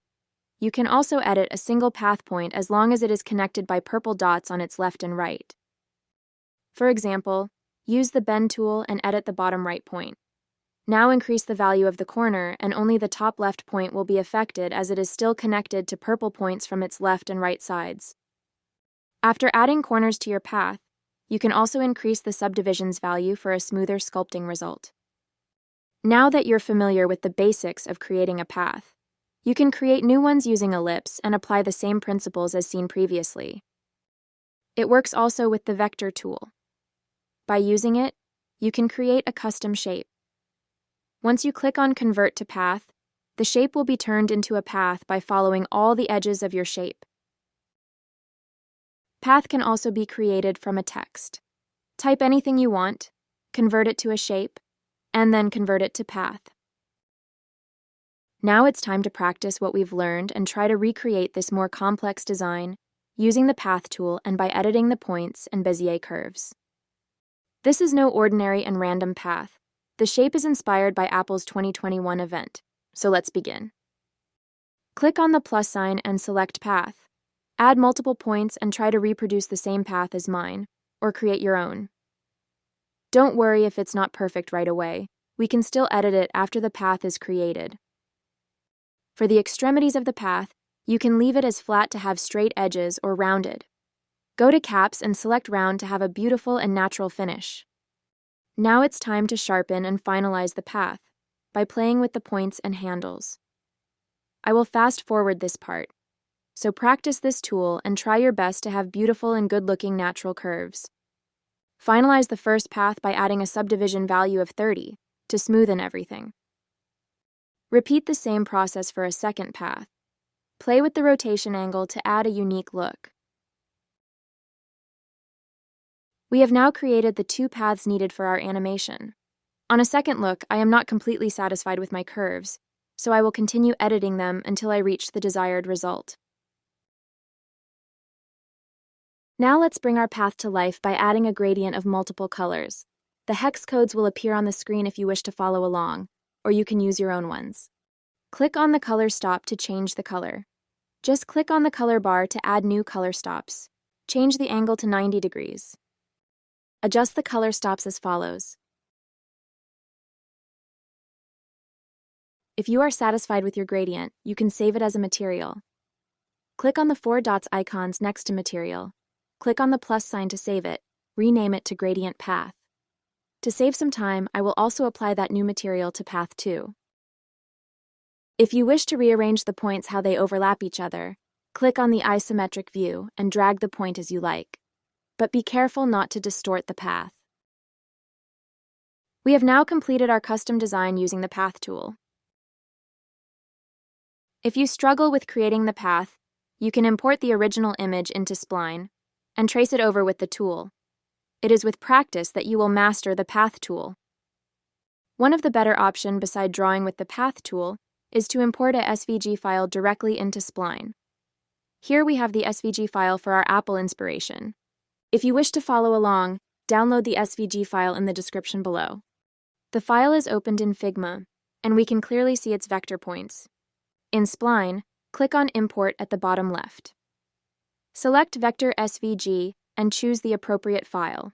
You can also edit a single path point as long as it is connected by purple dots on its left and right. For example, use the Bend tool and edit the bottom right point. Now increase the value of the corner and only the top left point will be affected as it is still connected to purple points from its left and right sides. After adding corners to your path, you can also increase the subdivisions value for a smoother sculpting result. Now that you're familiar with the basics of creating a path, you can create new ones using ellipse and apply the same principles as seen previously. It works also with the vector tool. By using it, you can create a custom shape. Once you click on Convert to Path, the shape will be turned into a path by following all the edges of your shape. Path can also be created from a text. Type anything you want, convert it to a shape, and then convert it to path. Now it's time to practice what we've learned and try to recreate this more complex design using the Path tool and by editing the points and Bezier curves. This is no ordinary and random path. The shape is inspired by Apple's 2021 event, so let's begin. Click on the plus sign and select Path. Add multiple points and try to reproduce the same path as mine, or create your own. Don't worry if it's not perfect right away. We can still edit it after the path is created. For the extremities of the path, you can leave it as flat to have straight edges or rounded. Go to Caps and select Round to have a beautiful and natural finish. Now it's time to sharpen and finalize the path by playing with the points and handles. I will fast forward this part, so practice this tool and try your best to have beautiful and good-looking natural curves. Finalize the first path by adding a subdivision value of 30 to smoothen everything. Repeat the same process for a second path. Play with the rotation angle to add a unique look. We have now created the two paths needed for our animation. On a second look, I am not completely satisfied with my curves, so I will continue editing them until I reach the desired result. Now let's bring our path to life by adding a gradient of multiple colors. The hex codes will appear on the screen if you wish to follow along, or you can use your own ones. Click on the color stop to change the color. Just click on the color bar to add new color stops. Change the angle to 90 degrees. Adjust the color stops as follows. If you are satisfied with your gradient, you can save it as a material. Click on the 4 dots icons next to material. Click on the plus sign to save it. Rename it to Gradient Path. To save some time, I will also apply that new material to Path 2. If you wish to rearrange the points how they overlap each other, click on the isometric view and drag the point as you like. But be careful not to distort the path. We have now completed our custom design using the Path tool. If you struggle with creating the path, you can import the original image into Spline and trace it over with the tool. It is with practice that you will master the Path tool. One of the better options beside drawing with the Path tool is to import a SVG file directly into Spline. Here we have the SVG file for our Apple inspiration. If you wish to follow along, download the SVG file in the description below. The file is opened in Figma, and we can clearly see its vector points. In Spline, click on Import at the bottom left. Select Vector SVG and choose the appropriate file.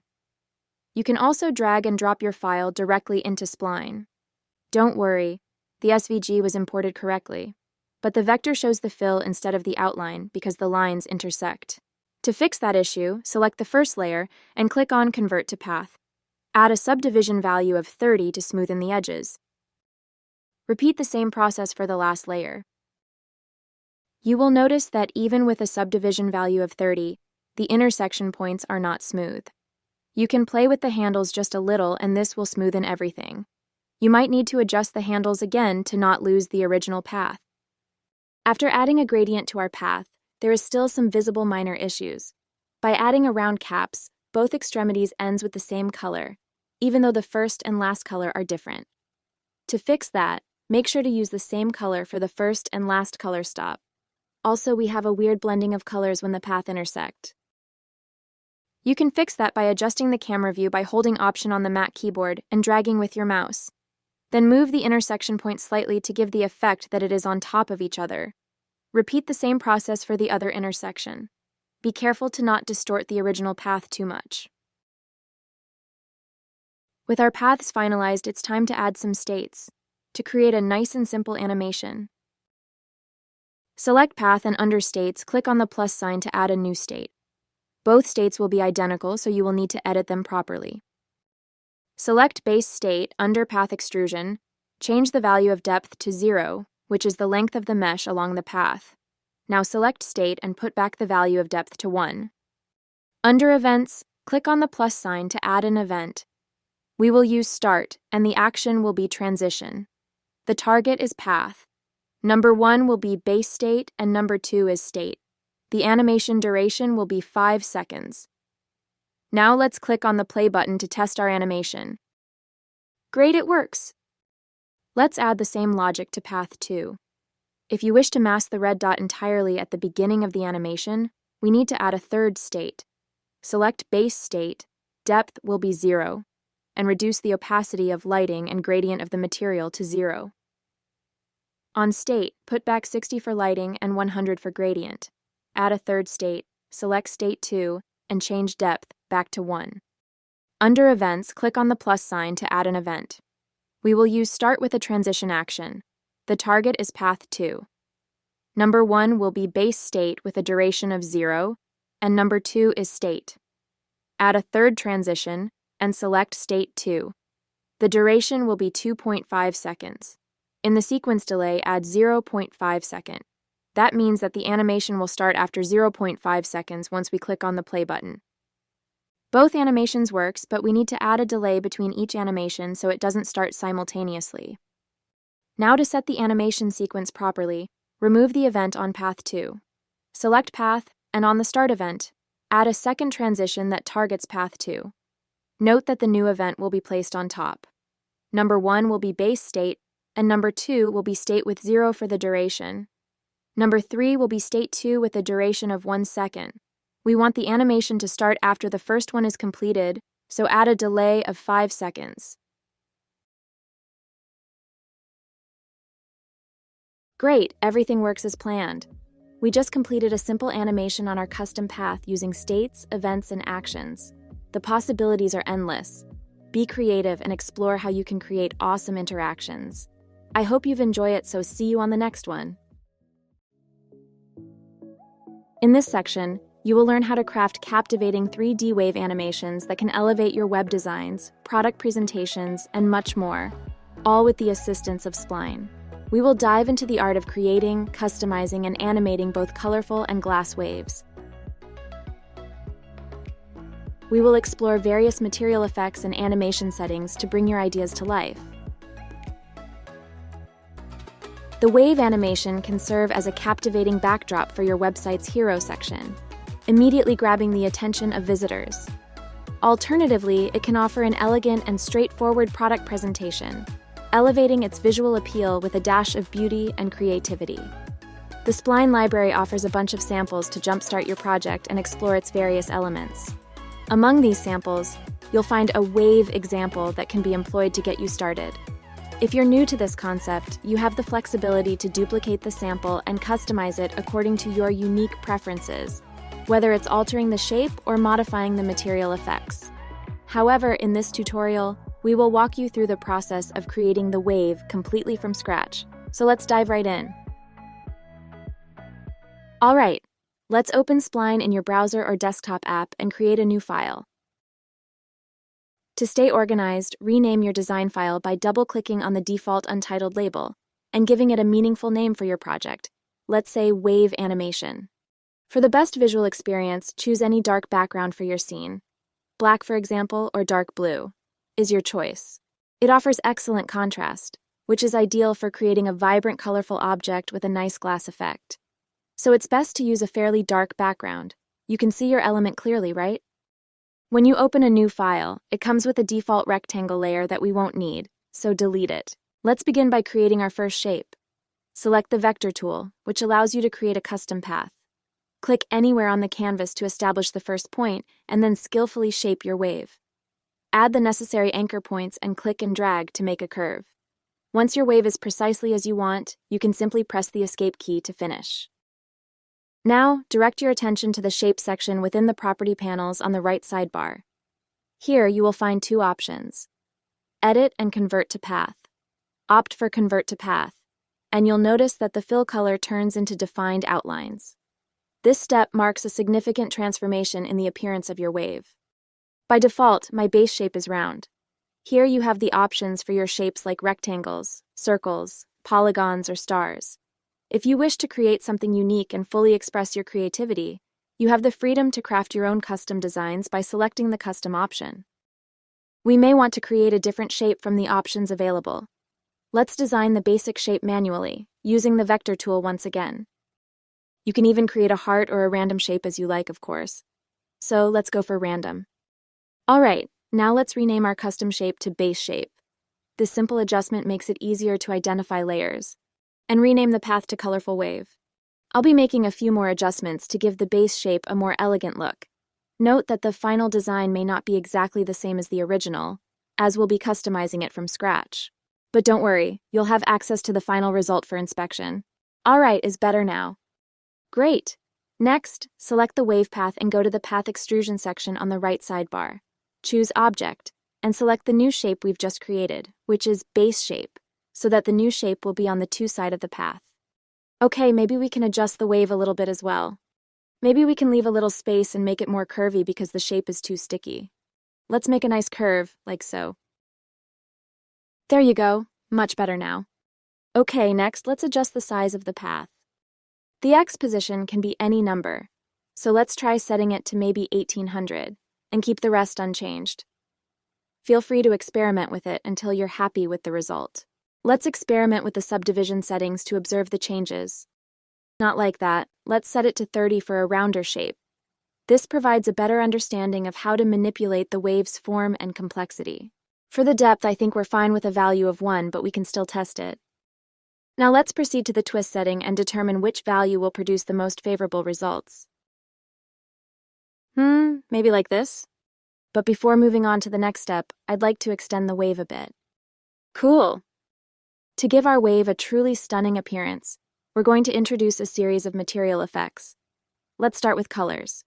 You can also drag and drop your file directly into Spline. Don't worry, the SVG was imported correctly, but the vector shows the fill instead of the outline because the lines intersect. To fix that issue, select the first layer and click on Convert to Path. Add a subdivision value of 30 to smoothen the edges. Repeat the same process for the last layer. You will notice that even with a subdivision value of 30, the intersection points are not smooth. You can play with the handles just a little and this will smoothen everything. You might need to adjust the handles again to not lose the original path. After adding a gradient to our path, there is still some visible minor issues. By adding a round caps, both extremities ends with the same color, even though the first and last color are different. To fix that, make sure to use the same color for the first and last color stop. Also, we have a weird blending of colors when the paths intersect. You can fix that by adjusting the camera view by holding Option on the Mac keyboard and dragging with your mouse. Then move the intersection point slightly to give the effect that it is on top of each other. Repeat the same process for the other intersection. Be careful to not distort the original path too much. With our paths finalized, it's time to add some states to create a nice and simple animation. Select Path, and under States, click on the plus sign to add a new state. Both states will be identical, so you will need to edit them properly. Select Base State under Path Extrusion. Change the value of depth to 0, which is the length of the mesh along the path. Now select State and put back the value of depth to 1. Under Events, click on the plus sign to add an event. We will use Start, and the action will be Transition. The target is Path. Number 1 will be Base State, and number 2 is State. The animation duration will be 5 seconds. Now let's click on the play button to test our animation. Great, it works! Let's add the same logic to Path 2. If you wish to mask the red dot entirely at the beginning of the animation, we need to add a third state. Select Base State, depth will be 0, and reduce the opacity of lighting and gradient of the material to 0. On State, put back 60 for lighting and 100 for gradient. Add a third state, select State 2, and change depth back to 1. Under Events, click on the plus sign to add an event. We will use Start with a transition action. The target is Path 2. Number 1 will be Base State with a duration of 0, and number 2 is State. Add a third transition, and select State 2. The duration will be 2.5 seconds. In the sequence delay, add 0.5 second. That means that the animation will start after 0.5 seconds once we click on the play button. Both animations works, but we need to add a delay between each animation so it doesn't start simultaneously. Now to set the animation sequence properly, remove the event on Path 2. Select Path, and on the Start event, add a second transition that targets Path 2. Note that the new event will be placed on top. Number 1 will be Base State, and number 2 will be State with 0 for the duration. Number 3 will be State 2 with a duration of 1 second. We want the animation to start after the first one is completed, so add a delay of 5 seconds. Great, everything works as planned. We just completed a simple animation on our custom path using states, events, and actions. The possibilities are endless. Be creative and explore how you can create awesome interactions. I hope you've enjoyed it, so see you on the next one. In this section, you will learn how to craft captivating 3D wave animations that can elevate your web designs, product presentations, and much more, all with the assistance of Spline. We will dive into the art of creating, customizing, and animating both colorful and glass waves. We will explore various material effects and animation settings to bring your ideas to life. The wave animation can serve as a captivating backdrop for your website's hero section, immediately grabbing the attention of visitors. Alternatively, it can offer an elegant and straightforward product presentation, elevating its visual appeal with a dash of beauty and creativity. The Spline library offers a bunch of samples to jumpstart your project and explore its various elements. Among these samples, you'll find a wave example that can be employed to get you started. If you're new to this concept, you have the flexibility to duplicate the sample and customize it according to your unique preferences, whether it's altering the shape or modifying the material effects. However, in this tutorial, we will walk you through the process of creating the wave completely from scratch. So let's dive right in. All right, let's open Spline in your browser or desktop app and create a new file. To stay organized, rename your design file by double-clicking on the default untitled label and giving it a meaningful name for your project. Let's say Wave Animation. For the best visual experience, choose any dark background for your scene. Black, for example, or dark blue is your choice. It offers excellent contrast, which is ideal for creating a vibrant, colorful object with a nice glass effect. So it's best to use a fairly dark background. You can see your element clearly, right? When you open a new file, it comes with a default rectangle layer that we won't need, so delete it. Let's begin by creating our first shape. select the Vector tool, which allows you to create a custom path. Click anywhere on the canvas to establish the first point, and then skillfully shape your wave. Add the necessary anchor points and click and drag to make a curve. Once your wave is precisely as you want, you can simply press the Escape key to finish. Now, direct your attention to the Shape section within the property panels on the right sidebar. Here, you will find two options: Edit and Convert to Path. Opt for Convert to Path, and you'll notice that the fill color turns into defined outlines. This step marks a significant transformation in the appearance of your wave. By default, my base shape is round. Here you have the options for your shapes like rectangles, circles, polygons, or stars. If you wish to create something unique and fully express your creativity, you have the freedom to craft your own custom designs by selecting the custom option. We may want to create a different shape from the options available. Let's design the basic shape manually, using the Vector tool once again. You can even create a heart or a random shape as you like, of course. So let's go for random. Alright, now let's rename our custom shape to base shape. This simple adjustment makes it easier to identify layers. And rename the path to colorful wave. I'll be making a few more adjustments to give the base shape a more elegant look. Note that the final design may not be exactly the same as the original, as we'll be customizing it from scratch. But don't worry, you'll have access to the final result for inspection. Alright is better now. Great! Next, select the wave path and go to the Path Extrusion section on the right sidebar. Choose Object, and select the new shape we've just created, which is Base Shape, so that the new shape will be on the to side of the path. Okay, maybe we can adjust the wave a little bit as well. Maybe we can leave a little space and make it more curvy because the shape is too sticky. Let's make a nice curve, like so. There you go, much better now. Okay, next let's adjust the size of the path. The X position can be any number, so let's try setting it to maybe 1800, and keep the rest unchanged. Feel free to experiment with it until you're happy with the result. Let's experiment with the subdivision settings to observe the changes. Not like that, let's set it to 30 for a rounder shape. This provides a better understanding of how to manipulate the wave's form and complexity. For the depth, I think we're fine with a value of 1, but we can still test it. Now let's proceed to the twist setting and determine which value will produce the most favorable results. Maybe like this? But before moving on to the next step, I'd like to extend the wave a bit. Cool! To give our wave a truly stunning appearance, we're going to introduce a series of material effects. Let's start with colors.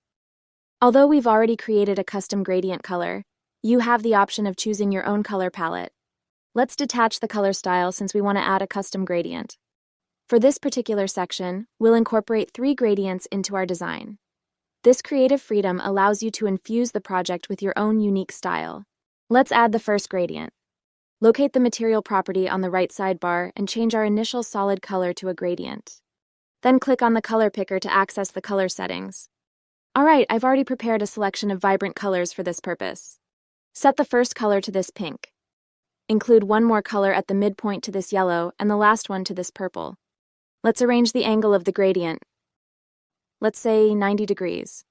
Although we've already created a custom gradient color, you have the option of choosing your own color palette. Let's detach the color style since we want to add a custom gradient. For this particular section, we'll incorporate 3 gradients into our design. This creative freedom allows you to infuse the project with your own unique style. Let's add the first gradient. Locate the material property on the right sidebar and change our initial solid color to a gradient. Then click on the color picker to access the color settings. Alright, I've already prepared a selection of vibrant colors for this purpose. Set the first color to this pink. Include one more color at the midpoint to this yellow and the last one to this purple. Let's arrange the angle of the gradient. Let's say 90 degrees.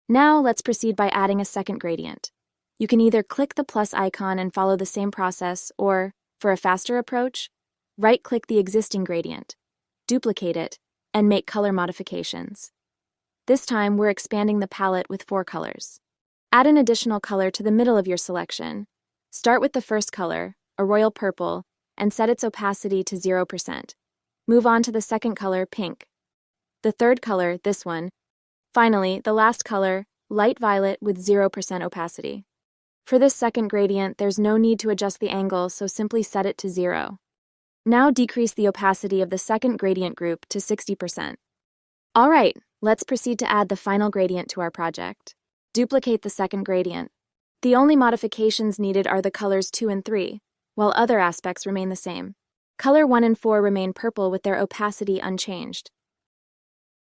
Now let's proceed by adding a second gradient. You can either click the plus icon and follow the same process, or, for a faster approach, right-click the existing gradient, duplicate it, and make color modifications. This time, we're expanding the palette with 4 colors. Add an additional color to the middle of your selection. Start with the first color, a royal purple, and set its opacity to 0%. Move on to the second color, pink. The third color, this one. Finally, the last color, light violet with 0% opacity. For this second gradient, there's no need to adjust the angle, so simply set it to 0. Now decrease the opacity of the second gradient group to 60%. Alright, let's proceed to add the final gradient to our project. Duplicate the second gradient. The only modifications needed are the colors 2 and 3, while other aspects remain the same. Color 1 and 4 remain purple with their opacity unchanged.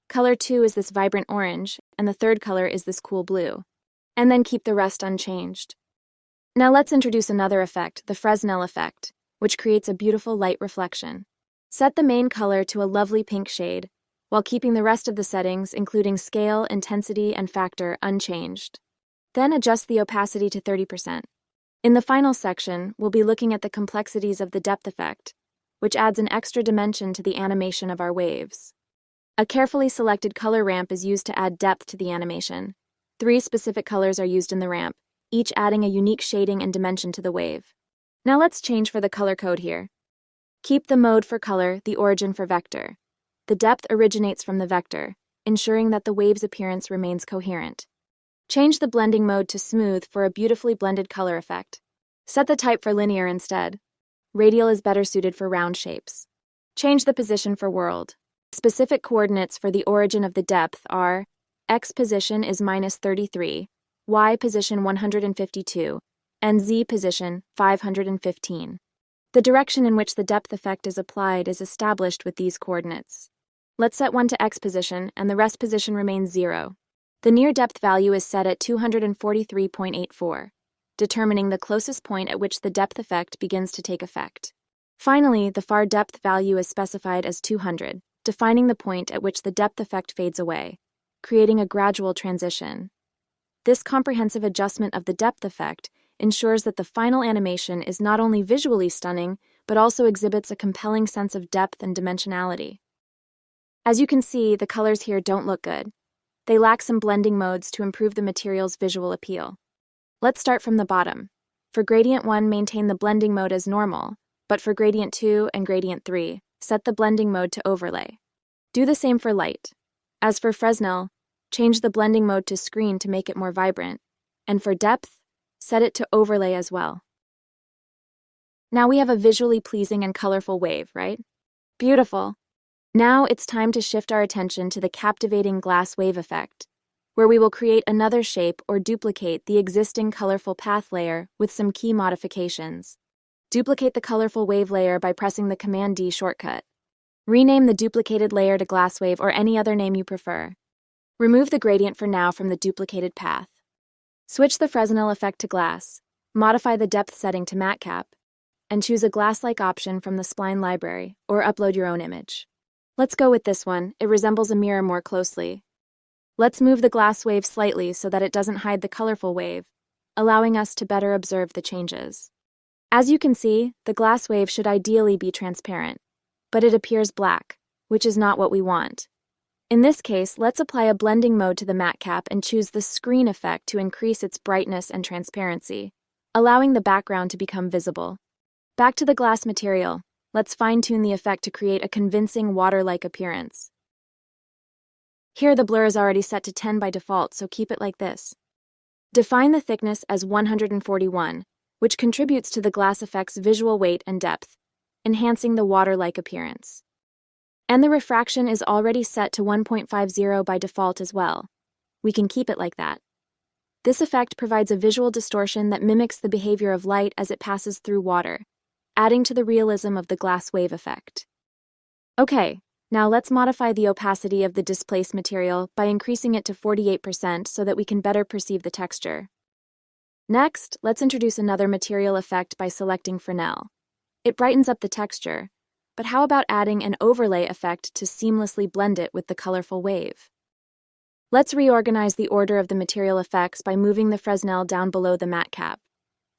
Color 2 is this vibrant orange, and the third color is this cool blue. And then keep the rest unchanged. Now let's introduce another effect, the Fresnel effect, which creates a beautiful light reflection. Set the main color to a lovely pink shade, while keeping the rest of the settings, including scale, intensity, and factor, unchanged. Then adjust the opacity to 30%. In the final section, we'll be looking at the complexities of the depth effect. which adds an extra dimension to the animation of our waves. A carefully selected color ramp is used to add depth to the animation. 3 specific colors are used in the ramp, each adding a unique shading and dimension to the wave. Now let's change for the color code here. Keep the mode for color, the origin for vector. The depth originates from the vector, ensuring that the wave's appearance remains coherent. Change the blending mode to smooth for a beautifully blended color effect. Set the type for linear instead. Radial is better suited for round shapes. Change the position for world. Specific coordinates for the origin of the depth are X position is -33, Y position 152, and Z position 515. The direction in which the depth effect is applied is established with these coordinates. Let's set 1 to X position, and the rest position remains 0. The near depth value is set at 243.84, determining the closest point at which the depth effect begins to take effect. Finally, the far depth value is specified as 200, defining the point at which the depth effect fades away, creating a gradual transition. This comprehensive adjustment of the depth effect ensures that the final animation is not only visually stunning, but also exhibits a compelling sense of depth and dimensionality. As you can see, the colors here don't look good. They lack some blending modes to improve the material's visual appeal. Let's start from the bottom. For gradient 1, maintain the blending mode as normal, but for gradient 2 and gradient 3, set the blending mode to overlay. Do the same for light. As for Fresnel, change the blending mode to screen to make it more vibrant, and for depth, set it to overlay as well. Now we have a visually pleasing and colorful wave, right? Beautiful. Now it's time to shift our attention to the captivating glass wave effect, where we will create another shape or duplicate the existing colorful path layer with some key modifications. Duplicate the colorful wave layer by pressing the Command D shortcut. Rename the duplicated layer to glass wave or any other name you prefer. Remove the gradient for now from the duplicated path. Switch the Fresnel effect to glass, modify the depth setting to matte cap, and choose a glass-like option from the Spline library, or upload your own image. Let's go with this one. It resembles a mirror more closely. Let's move the glass wave slightly so that it doesn't hide the colorful wave, allowing us to better observe the changes. As you can see, the glass wave should ideally be transparent, but it appears black, which is not what we want. In this case, let's apply a blending mode to the matte cap and choose the screen effect to increase its brightness and transparency, allowing the background to become visible. Back to the glass material, let's fine-tune the effect to create a convincing water-like appearance. Here the blur is already set to 10 by default, so keep it like this. Define the thickness as 141, which contributes to the glass effect's visual weight and depth, enhancing the water-like appearance. And the refraction is already set to 1.50 by default as well. We can keep it like that. This effect provides a visual distortion that mimics the behavior of light as it passes through water, adding to the realism of the glass wave effect. Okay, now let's modify the opacity of the displaced material by increasing it to 48% so that we can better perceive the texture. Next, let's introduce another material effect by selecting Fresnel. It brightens up the texture, but how about adding an overlay effect to seamlessly blend it with the colorful wave? Let's reorganize the order of the material effects by moving the Fresnel down below the matte cap.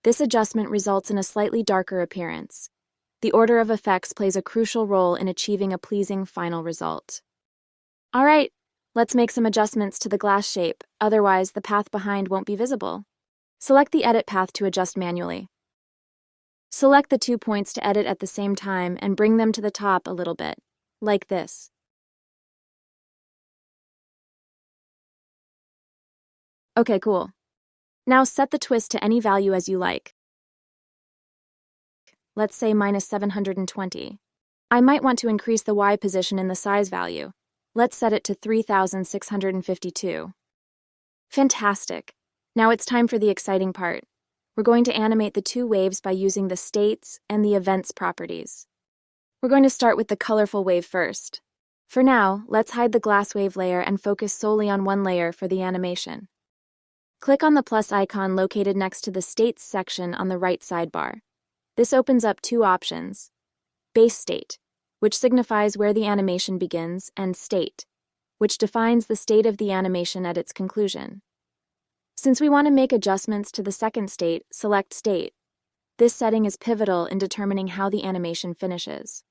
This adjustment results in a slightly darker appearance. The order of effects plays a crucial role in achieving a pleasing final result. All right, let's make some adjustments to the glass shape, otherwise the path behind won't be visible. Select the edit path to adjust manually. Select the 2 points to edit at the same time and bring them to the top a little bit, like this. Okay, cool. Now set the twist to any value as you like. Let's say -720. I might want to increase the Y position in the size value. Let's set it to 3652. Fantastic. Now it's time for the exciting part. We're going to animate the 2 waves by using the states and the events properties. We're going to start with the colorful wave first. For now, let's hide the glass wave layer and focus solely on one layer for the animation. Click on the plus icon located next to the States section on the right sidebar. This opens up 2 options: Base State, which signifies where the animation begins, and State, which defines the state of the animation at its conclusion. Since we want to make adjustments to the second state, select State. This setting is pivotal in determining how the animation finishes.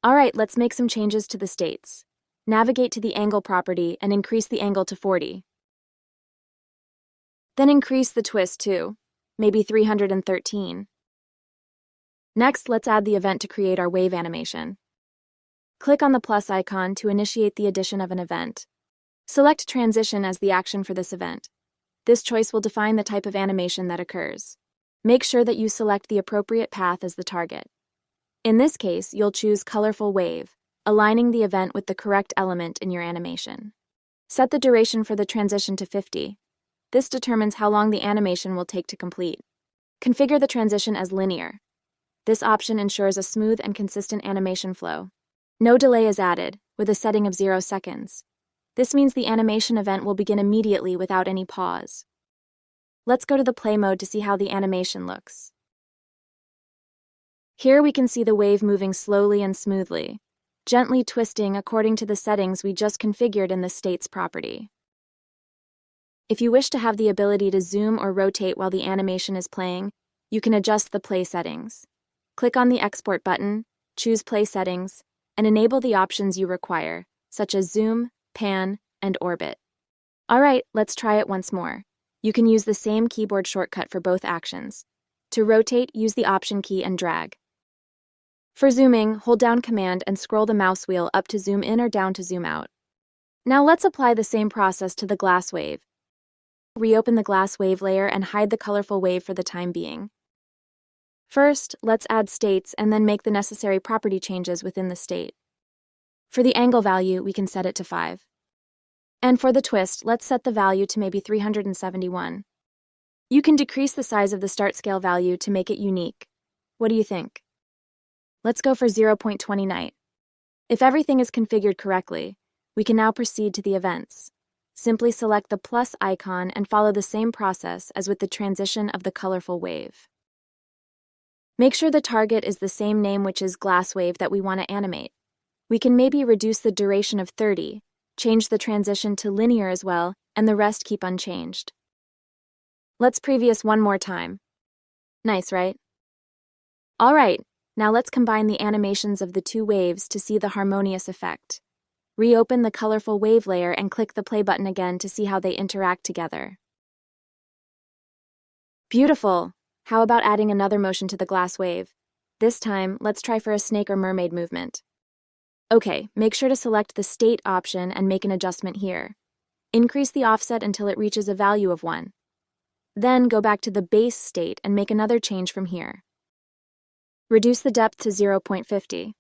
All right, let's make some changes to the states. Navigate to the angle property and increase the angle to 40. Then increase the twist to maybe 313. Next, let's add the event to create our wave animation. Click on the plus icon to initiate the addition of an event. Select Transition as the action for this event. This choice will define the type of animation that occurs. Make sure that you select the appropriate path as the target. In this case, you'll choose Colorful Wave, aligning the event with the correct element in your animation. Set the duration for the transition to 50. This determines how long the animation will take to complete. Configure the transition as linear. This option ensures a smooth and consistent animation flow. No delay is added, with a setting of 0 seconds. This means the animation event will begin immediately without any pause. Let's go to the play mode to see how the animation looks. Here we can see the wave moving slowly and smoothly, gently twisting according to the settings we just configured in the states property. If you wish to have the ability to zoom or rotate while the animation is playing, you can adjust the play settings. Click on the Export button, choose Play Settings, and enable the options you require, such as Zoom, Pan, and Orbit. All right, let's try it once more. You can use the same keyboard shortcut for both actions. To rotate, use the Option key and drag. For zooming, hold down Command and scroll the mouse wheel up to zoom in or down to zoom out. Now let's apply the same process to the glass wave. Reopen the glass wave layer and hide the colorful wave for the time being. First, let's add states and then make the necessary property changes within the state. For the angle value, we can set it to 5. And for the twist, let's set the value to maybe 371. You can decrease the size of the start scale value to make it unique. What do you think? Let's go for 0.29. If everything is configured correctly, we can now proceed to the events. Simply select the plus icon and follow the same process as with the transition of the colorful wave. Make sure the target is the same name, which is glass wave, that we want to animate. We can maybe reduce the duration of 30, change the transition to linear as well, and the rest keep unchanged. Let's preview this one more time. Nice, right? All right, now let's combine the animations of the two waves to see the harmonious effect. Reopen the colorful wave layer and click the play button again to see how they interact together. Beautiful! How about adding another motion to the glass wave? This time, let's try for a snake or mermaid movement. Okay, make sure to select the state option and make an adjustment here. Increase the offset until it reaches a value of 1. Then go back to the base state and make another change from here. Reduce the depth to 0.50.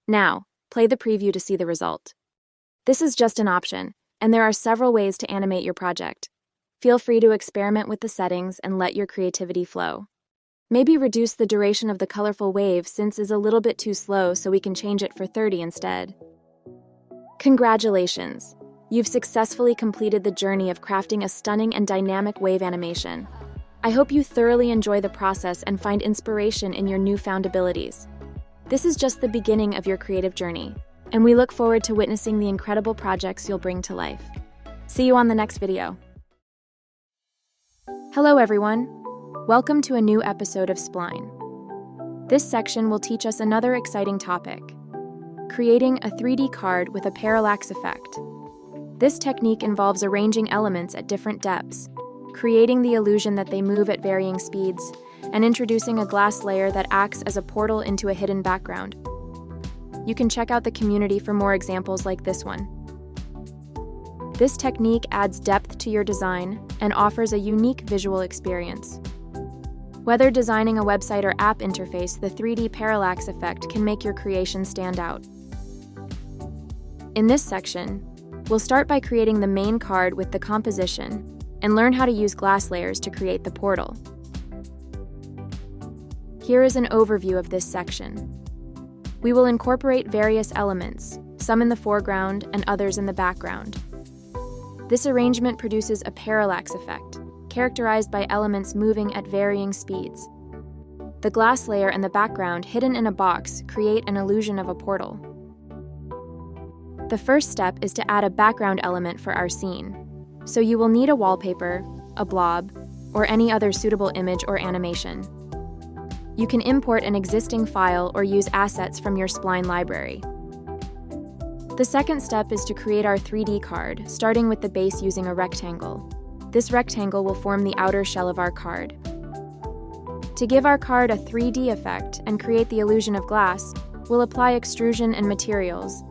Now, play the preview to see the result. This is just an option, and there are several ways to animate your project. Feel free to experiment with the settings and let your creativity flow. Maybe reduce the duration of the colorful wave since it's a little bit too slow, so we can change it for 30 instead. Congratulations! You've successfully completed the journey of crafting a stunning and dynamic wave animation. I hope you thoroughly enjoy the process and find inspiration in your newfound abilities. This is just the beginning of your creative journey, and we look forward to witnessing the incredible projects you'll bring to life. See you on the next video. Hello everyone! Welcome to a new episode of Spline. This section will teach us another exciting topic: creating a 3D card with a parallax effect. This technique involves arranging elements at different depths, creating the illusion that they move at varying speeds, and introducing a glass layer that acts as a portal into a hidden background. You can check out the community for more examples like this one. This technique adds depth to your design and offers a unique visual experience. Whether designing a website or app interface, the 3D parallax effect can make your creation stand out. In this section, we'll start by creating the main card with the composition and learn how to use glass layers to create the portal. Here is an overview of this section. We will incorporate various elements, some in the foreground and others in the background. This arrangement produces a parallax effect, characterized by elements moving at varying speeds. The glass layer and the background, hidden in a box, create an illusion of a portal. The first step is to add a background element for our scene, so you will need a wallpaper, a blob, or any other suitable image or animation. You can import an existing file or use assets from your Spline library. The second step is to create our 3D card, starting with the base using a rectangle. This rectangle will form the outer shell of our card. To give our card a 3D effect and create the illusion of glass, we'll apply extrusion and materials,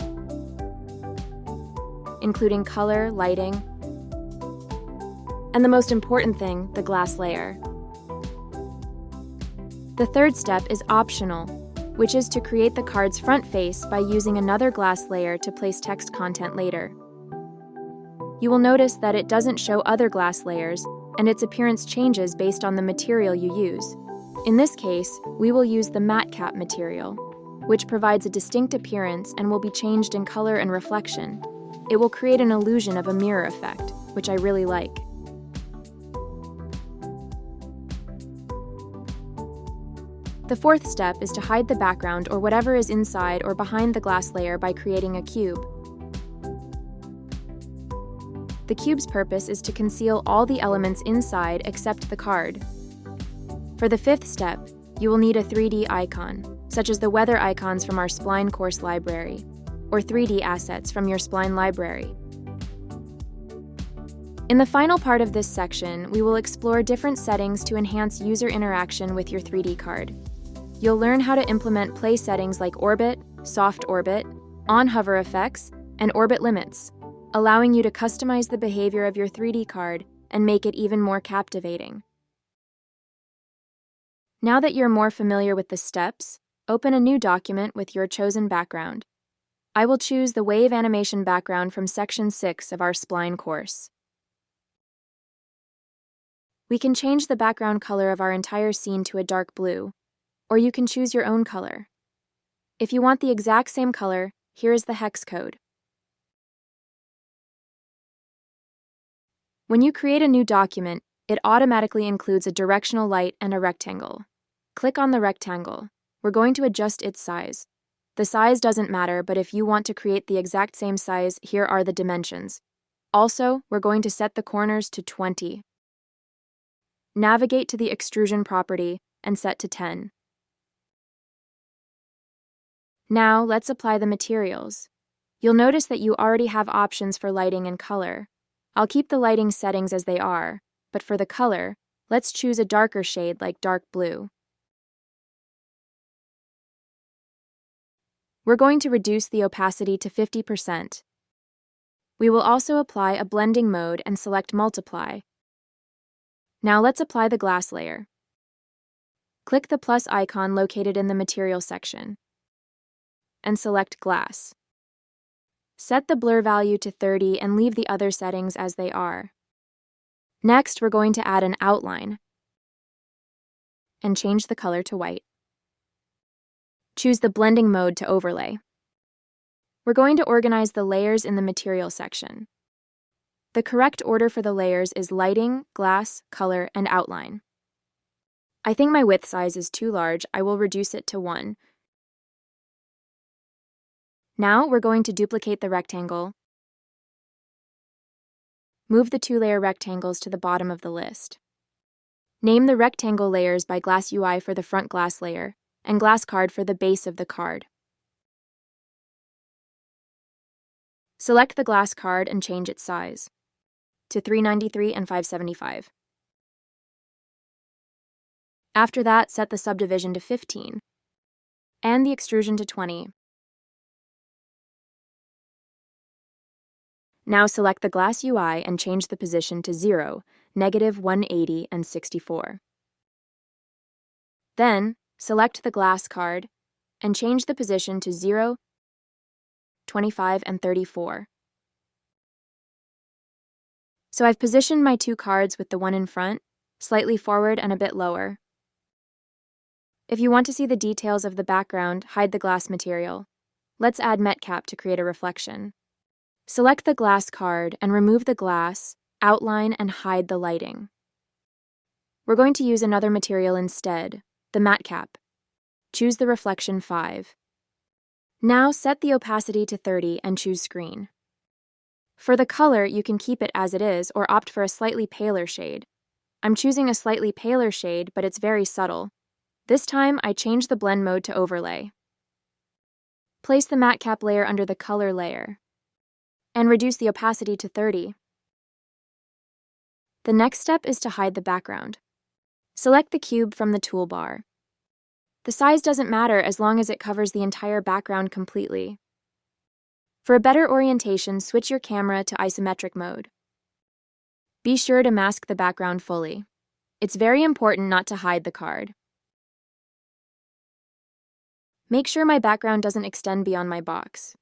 including color, lighting, and the most important thing, the glass layer. The third step is optional, which is to create the card's front face by using another glass layer to place text content later. You will notice that it doesn't show other glass layers, and its appearance changes based on the material you use. In this case, we will use the matte cap material, which provides a distinct appearance and will be changed in color and reflection. It will create an illusion of a mirror effect, which I really like. The fourth step is to hide the background or whatever is inside or behind the glass layer by creating a cube. The cube's purpose is to conceal all the elements inside except the card. For the fifth step, you will need a 3D icon, such as the weather icons from our Spline course library, or 3D assets from your Spline library. In the final part of this section, we will explore different settings to enhance user interaction with your 3D card. You'll learn how to implement play settings like orbit, soft orbit, on-hover effects, and orbit limits, allowing you to customize the behavior of your 3D card and make it even more captivating. Now that you're more familiar with the steps, open a new document with your chosen background. I will choose the wave animation background from Section 6 of our Spline course. We can change the background color of our entire scene to a dark blue, or you can choose your own color. If you want the exact same color, here is the hex code. When you create a new document, it automatically includes a directional light and a rectangle. Click on the rectangle. We're going to adjust its size. The size doesn't matter, but if you want to create the exact same size, here are the dimensions. Also, we're going to set the corners to 20. Navigate to the extrusion property and set to 10. Now, let's apply the materials. You'll notice that you already have options for lighting and color. I'll keep the lighting settings as they are, but for the color, let's choose a darker shade like dark blue. We're going to reduce the opacity to 50%. We will also apply a blending mode and select multiply. Now let's apply the glass layer. Click the plus icon located in the material section and select glass. Set the blur value to 30 and leave the other settings as they are. Next, we're going to add an outline and change the color to white. Choose the blending mode to overlay. We're going to organize the layers in the material section. The correct order for the layers is lighting, glass, color, and outline. I think my width size is too large. I will reduce it to 1. Now we're going to duplicate the rectangle. Move the 2-layer rectangles to the bottom of the list. Name the rectangle layers by Glass UI for the front glass layer and Glass Card for the base of the card. Select the glass card and change its size to 393 and 575. After that, set the subdivision to 15 and the extrusion to 20. Now select the Glass UI and change the position to 0, -180 and 64. Then, select the glass card and change the position to 0, 25 and 34. So I've positioned my 2 cards with the one in front, slightly forward and a bit lower. If you want to see the details of the background, hide the glass material. Let's add metcap to create a reflection. Select the glass card and remove the glass, outline, and hide the lighting. We're going to use another material instead, the matte cap. Choose the reflection 5. Now set the opacity to 30 and choose screen. For the color, you can keep it as it is or opt for a slightly paler shade. I'm choosing a slightly paler shade, but it's very subtle. This time, I change the blend mode to overlay. Place the matte cap layer under the color layer, and reduce the opacity to 30. The next step is to hide the background. Select the cube from the toolbar. The size doesn't matter as long as it covers the entire background completely. For a better orientation, switch your camera to isometric mode. Be sure to mask the background fully. It's very important not to hide the card. Make sure my background doesn't extend beyond my box.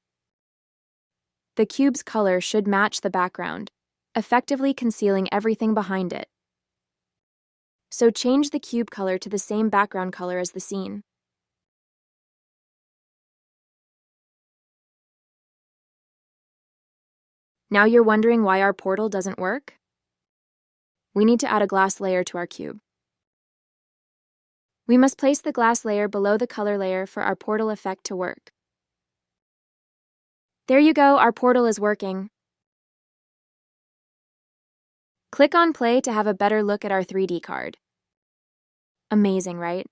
The cube's color should match the background, effectively concealing everything behind it. So change the cube color to the same background color as the scene. Now you're wondering why our portal doesn't work? We need to add a glass layer to our cube. We must place the glass layer below the color layer for our portal effect to work. There you go, our portal is working. Click on play to have a better look at our 3D card. Amazing, right?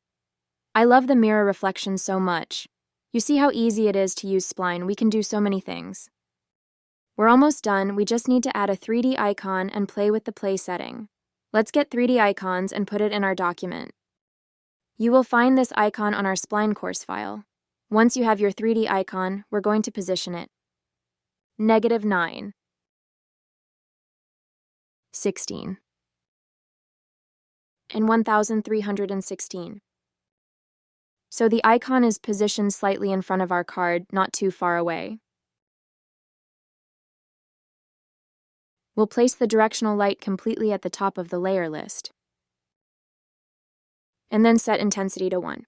I love the mirror reflection so much. You see how easy it is to use Spline. We can do so many things. We're almost done. We just need to add a 3D icon and play with the play setting. Let's get 3D icons and put it in our document. You will find this icon on our Spline course file. Once you have your 3D icon, we're going to position it. -9. 16. And 1316. So the icon is positioned slightly in front of our card, not too far away. We'll place the directional light completely at the top of the layer list. And then set intensity to 1.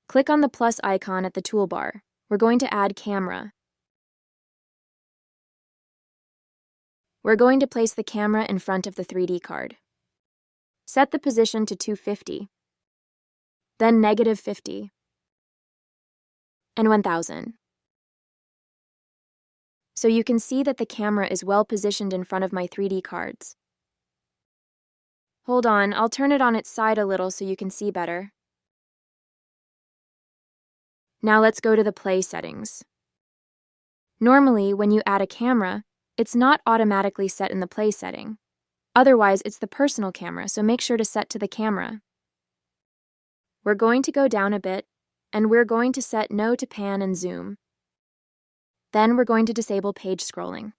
Click on the plus icon at the toolbar. We're going to add camera. We're going to place the camera in front of the 3D card. Set the position to 250, then -50, and 1000. So you can see that the camera is well positioned in front of my 3D cards. Hold on, I'll turn it on its side a little so you can see better. Now let's go to the play settings. Normally, when you add a camera, it's not automatically set in the play setting. Otherwise, it's the personal camera, so make sure to set to the camera. We're going to go down a bit, and we're going to set no to pan and zoom. Then we're going to disable page scrolling.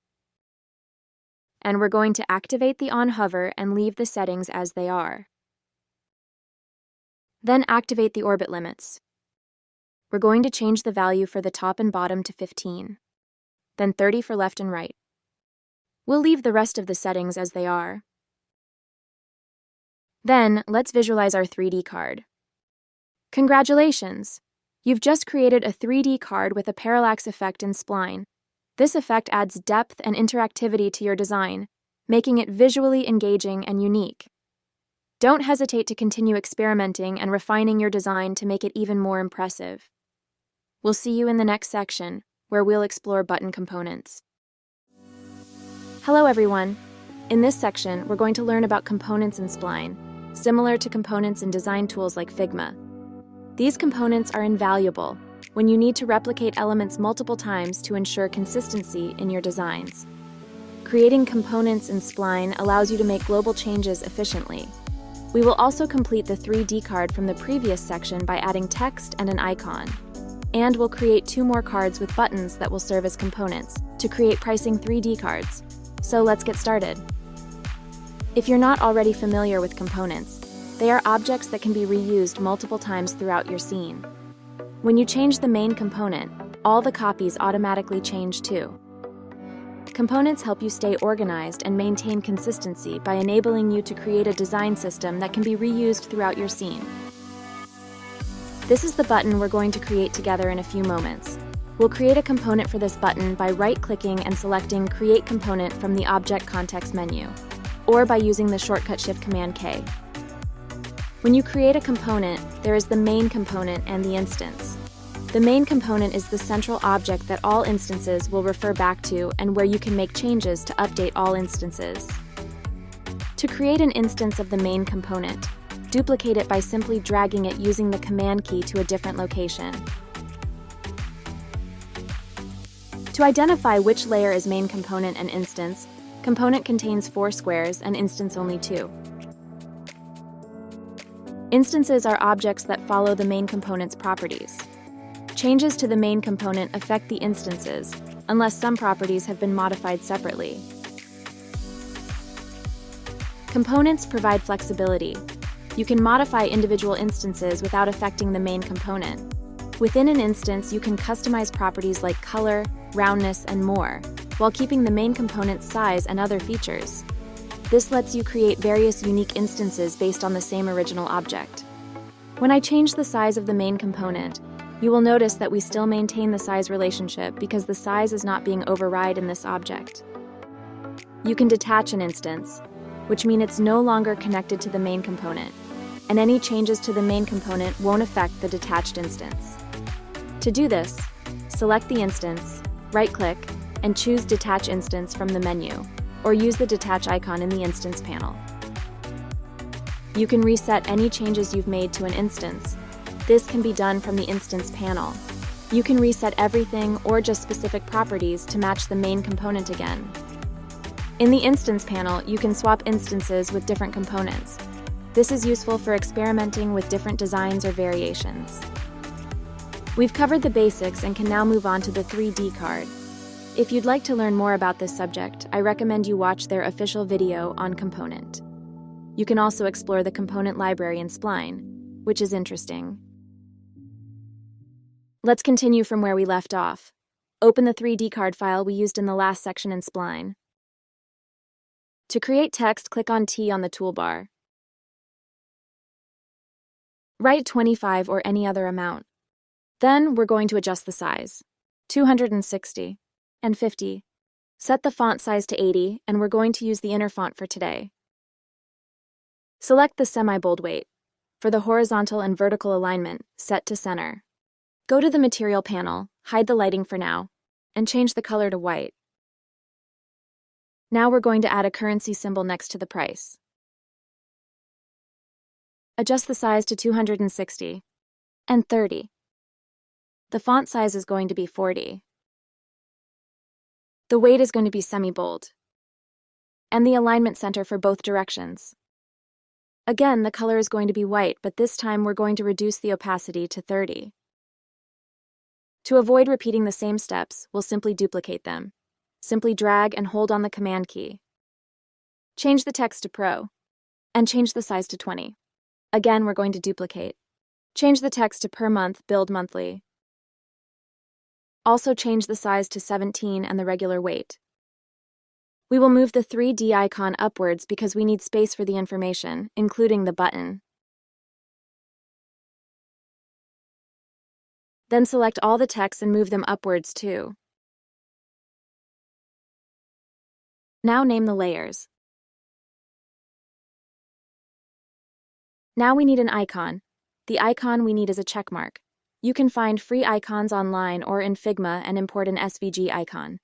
And we're going to activate the on hover and leave the settings as they are. Then activate the orbit limits. We're going to change the value for the top and bottom to 15, then 30 for left and right. We'll leave the rest of the settings as they are. Then, let's visualize our 3D card. Congratulations! You've just created a 3D card with a parallax effect in Spline. This effect adds depth and interactivity to your design, making it visually engaging and unique. Don't hesitate to continue experimenting and refining your design to make it even more impressive. We'll see you in the next section, where we'll explore button components. Hello everyone! In this section, we're going to learn about components in Spline, similar to components in design tools like Figma. These components are invaluable when you need to replicate elements multiple times to ensure consistency in your designs. Creating components in Spline allows you to make global changes efficiently. We will also complete the 3D card from the previous section by adding text and an icon. And we'll create 2 more cards with buttons that will serve as components to create pricing 3D cards. So let's get started. If you're not already familiar with components, they are objects that can be reused multiple times throughout your scene. When you change the main component, all the copies automatically change too. Components help you stay organized and maintain consistency by enabling you to create a design system that can be reused throughout your scene. This is the button we're going to create together in a few moments. We'll create a component for this button by right-clicking and selecting Create Component from the Object Context menu, or by using the shortcut Shift Command K. When you create a component, there is the main component and the instance. The main component is the central object that all instances will refer back to and where you can make changes to update all instances. To create an instance of the main component, Duplicate it by simply dragging it using the Command key to a different location. To identify which layer is main component and instance, component contains 4 squares and instance only 2. Instances are objects that follow the main component's properties. Changes to the main component affect the instances, unless some properties have been modified separately. Components provide flexibility. You can modify individual instances without affecting the main component. Within an instance, you can customize properties like color, roundness, and more, while keeping the main component's size and other features. This lets you create various unique instances based on the same original object. When I change the size of the main component, you will notice that we still maintain the size relationship because the size is not being overriden in this object. You can detach an instance, which means it's no longer connected to the main component, and any changes to the main component won't affect the detached instance. To do this, select the instance, right-click, and choose Detach Instance from the menu, or use the Detach icon in the Instance panel. You can reset any changes you've made to an instance. This can be done from the Instance panel. You can reset everything or just specific properties to match the main component again. In the Instance panel, you can swap instances with different components. This is useful for experimenting with different designs or variations. We've covered the basics and can now move on to the 3D card. If you'd like to learn more about this subject, I recommend you watch their official video on component. You can also explore the component library in Spline, which is interesting. Let's continue from where we left off. Open the 3D card file we used in the last section in Spline. To create text, click on T on the toolbar. Write 25 or any other amount. Then we're going to adjust the size, 260 and 50. Set the font size to 80, and we're going to use the inner font for today. Select the semi-bold weight. For the horizontal and vertical alignment, set to center. Go to the material panel, hide the lighting for now, and change the color to white. Now we're going to add a currency symbol next to the price. Adjust the size to 260 and 30. The font size is going to be 40. The weight is going to be semi-bold. And the alignment center for both directions. Again, the color is going to be white, but this time we're going to reduce the opacity to 30. To avoid repeating the same steps, we'll simply duplicate them. Simply drag and hold on the Command key. Change the text to Pro, and change the size to 20. Again, we're going to duplicate. Change the text to Per Month, Billed Monthly. Also change the size to 17 and the regular weight. We will move the 3D icon upwards because we need space for the information, including the button. Then select all the text and move them upwards too. Now name the layers. Now we need an icon. The icon we need is a checkmark. You can find free icons online or in Figma and import an SVG icon.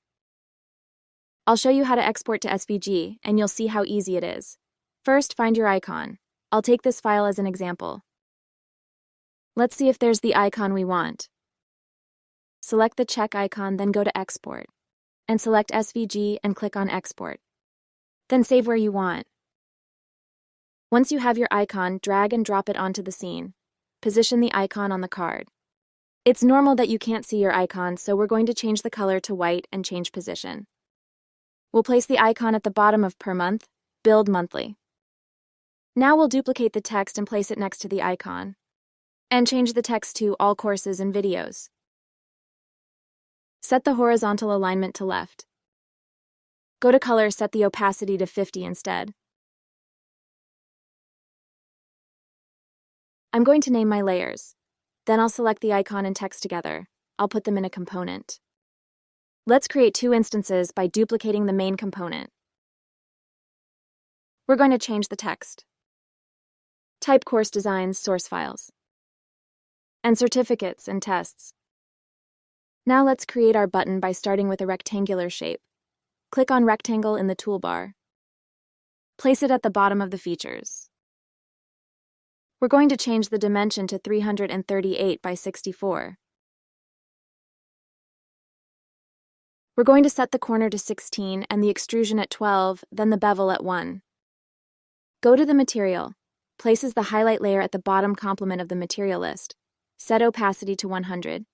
I'll show you how to export to SVG, and you'll see how easy it is. First, find your icon. I'll take this file as an example. Let's see if there's the icon we want. Select the check icon, then go to Export. And select SVG and click on Export. Then save where you want. Once you have your icon, drag and drop it onto the scene. Position the icon on the card. It's normal that you can't see your icon, so we're going to change the color to white and change position. We'll place the icon at the bottom of Per Month, Billed Monthly. Now we'll duplicate the text and place it next to the icon. And change the text to All Courses and Videos. Set the horizontal alignment to left. Go to Color, set the opacity to 50 instead. I'm going to name my layers. Then I'll select the icon and text together. I'll put them in a component. Let's create 2 instances by duplicating the main component. We're going to change the text. Type Course Designs Source Files. And Certificates and Tests. Now let's create our button by starting with a rectangular shape. Click on Rectangle in the toolbar. Place it at the bottom of the features. We're going to change the dimension to 338 by 64. We're going to set the corner to 16 and the extrusion at 12, then the bevel at 1. Go to the material. Places the highlight layer at the bottom complement of the material list. Set opacity to 100.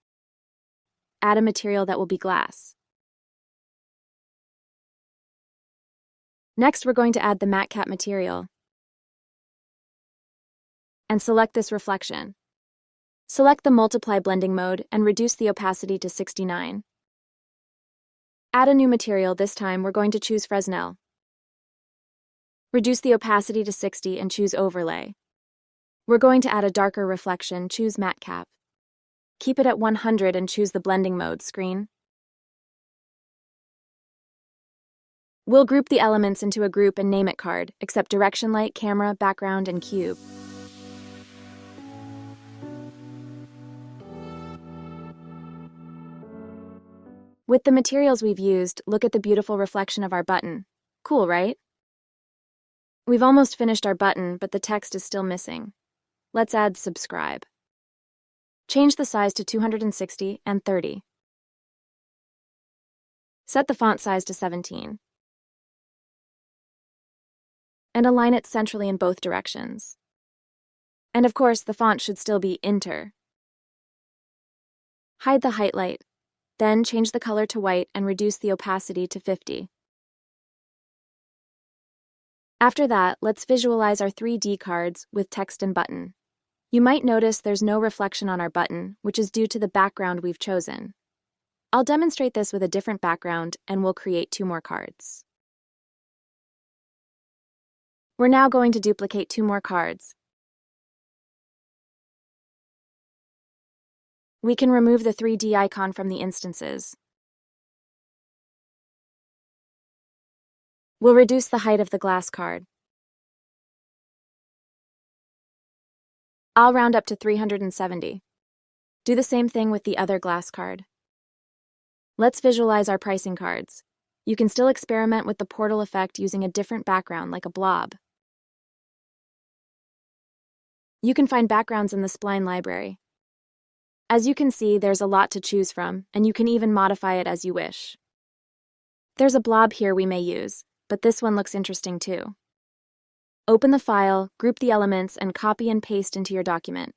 Add a material that will be glass. Next, we're going to add the matte cap material. And select this reflection. Select the multiply blending mode and reduce the opacity to 69. Add a new material. This time we're going to choose Fresnel. Reduce the opacity to 60 and choose overlay. We're going to add a darker reflection. Choose matte cap. Keep it at 100 and choose the blending mode screen. We'll group the elements into a group and name it card, except direction light, camera, background, and cube. With the materials we've used, look at the beautiful reflection of our button. Cool, right? We've almost finished our button, but the text is still missing. Let's add subscribe. Change the size to 260 and 30. Set the font size to 17. And align it centrally in both directions. And of course, the font should still be Inter. Hide the highlight. Then change the color to white and reduce the opacity to 50. After that, let's visualize our 3D cards with text and button. You might notice there's no reflection on our button, which is due to the background we've chosen. I'll demonstrate this with a different background and we'll create 2 more cards. We're now going to duplicate 2 more cards. We can remove the 3D icon from the instances. We'll reduce the height of the glass card. I'll round up to 370. Do the same thing with the other glass card. Let's visualize our pricing cards. You can still experiment with the portal effect using a different background like a blob. You can find backgrounds in the Spline library. As you can see, there's a lot to choose from, and you can even modify it as you wish. There's a blob here we may use, but this one looks interesting too. Open the file, group the elements, and copy and paste into your document.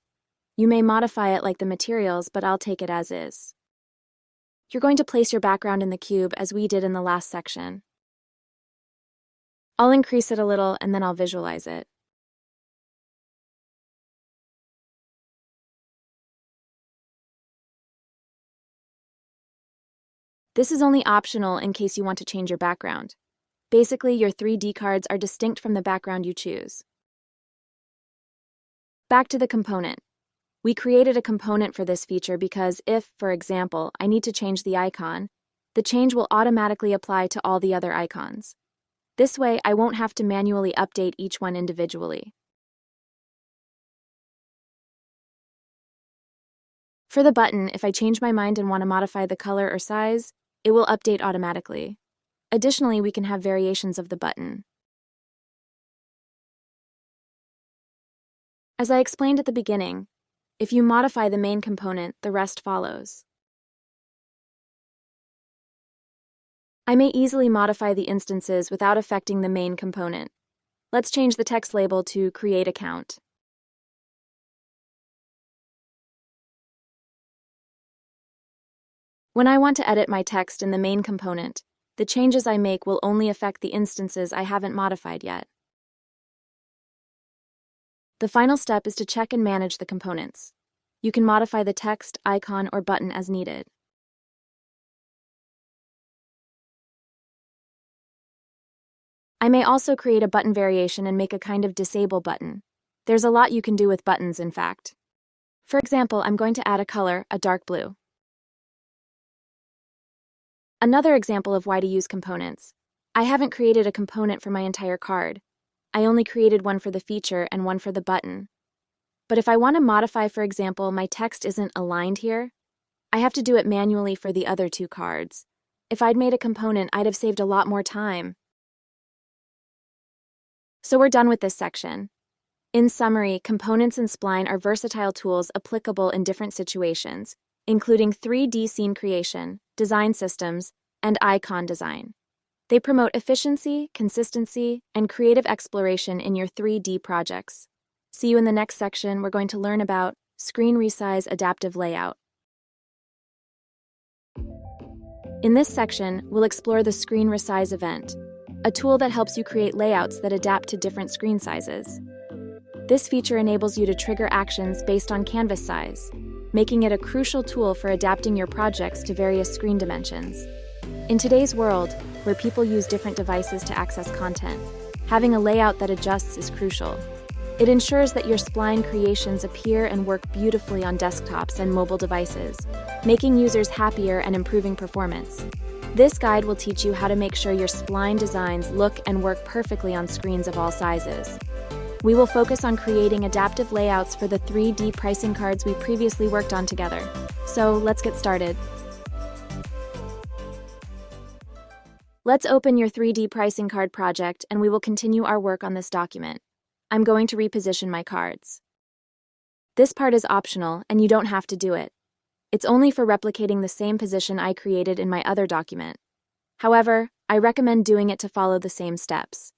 You may modify it like the materials, but I'll take it as is. You're going to place your background in the cube as we did in the last section. I'll increase it a little and then I'll visualize it. This is only optional in case you want to change your background. Basically, your 3D cards are distinct from the background you choose. Back to the component. We created a component for this feature because if, for example, I need to change the icon, the change will automatically apply to all the other icons. This way, I won't have to manually update each one individually. For the button, if I change my mind and want to modify the color or size, it will update automatically. Additionally, we can have variations of the button. As I explained at the beginning, if you modify the main component, the rest follows. I may easily modify the instances without affecting the main component. Let's change the text label to Create Account. When I want to edit my text in the main component, the changes I make will only affect the instances I haven't modified yet. The final step is to check and manage the components. You can modify the text, icon, or button as needed. I may also create a button variation and make a kind of disable button. There's a lot you can do with buttons, in fact. For example, I'm going to add a color, a dark blue. Another example of why to use components. I haven't created a component for my entire card. I only created one for the feature and one for the button. But if I want to modify, for example, my text isn't aligned here, I have to do it manually for the other 2 cards. If I'd made a component, I'd have saved a lot more time. So we're done with this section. In summary, components in Spline are versatile tools applicable in different situations, including 3D scene creation, design systems, and icon design. They promote efficiency, consistency, and creative exploration in your 3D projects. See you in the next section. We're going to learn about Screen Resize Adaptive Layout. In this section, we'll explore the Screen Resize event, a tool that helps you create layouts that adapt to different screen sizes. This feature enables you to trigger actions based on canvas size, making it a crucial tool for adapting your projects to various screen dimensions. In today's world, where people use different devices to access content, having a layout that adjusts is crucial. It ensures that your Spline creations appear and work beautifully on desktops and mobile devices, making users happier and improving performance. This guide will teach you how to make sure your Spline designs look and work perfectly on screens of all sizes. We will focus on creating adaptive layouts for the 3D pricing cards we previously worked on together. So let's get started. Let's open your 3D pricing card project and we will continue our work on this document. I'm going to reposition my cards. This part is optional and you don't have to do it. It's only for replicating the same position I created in my other document. However, I recommend doing it to follow the same steps.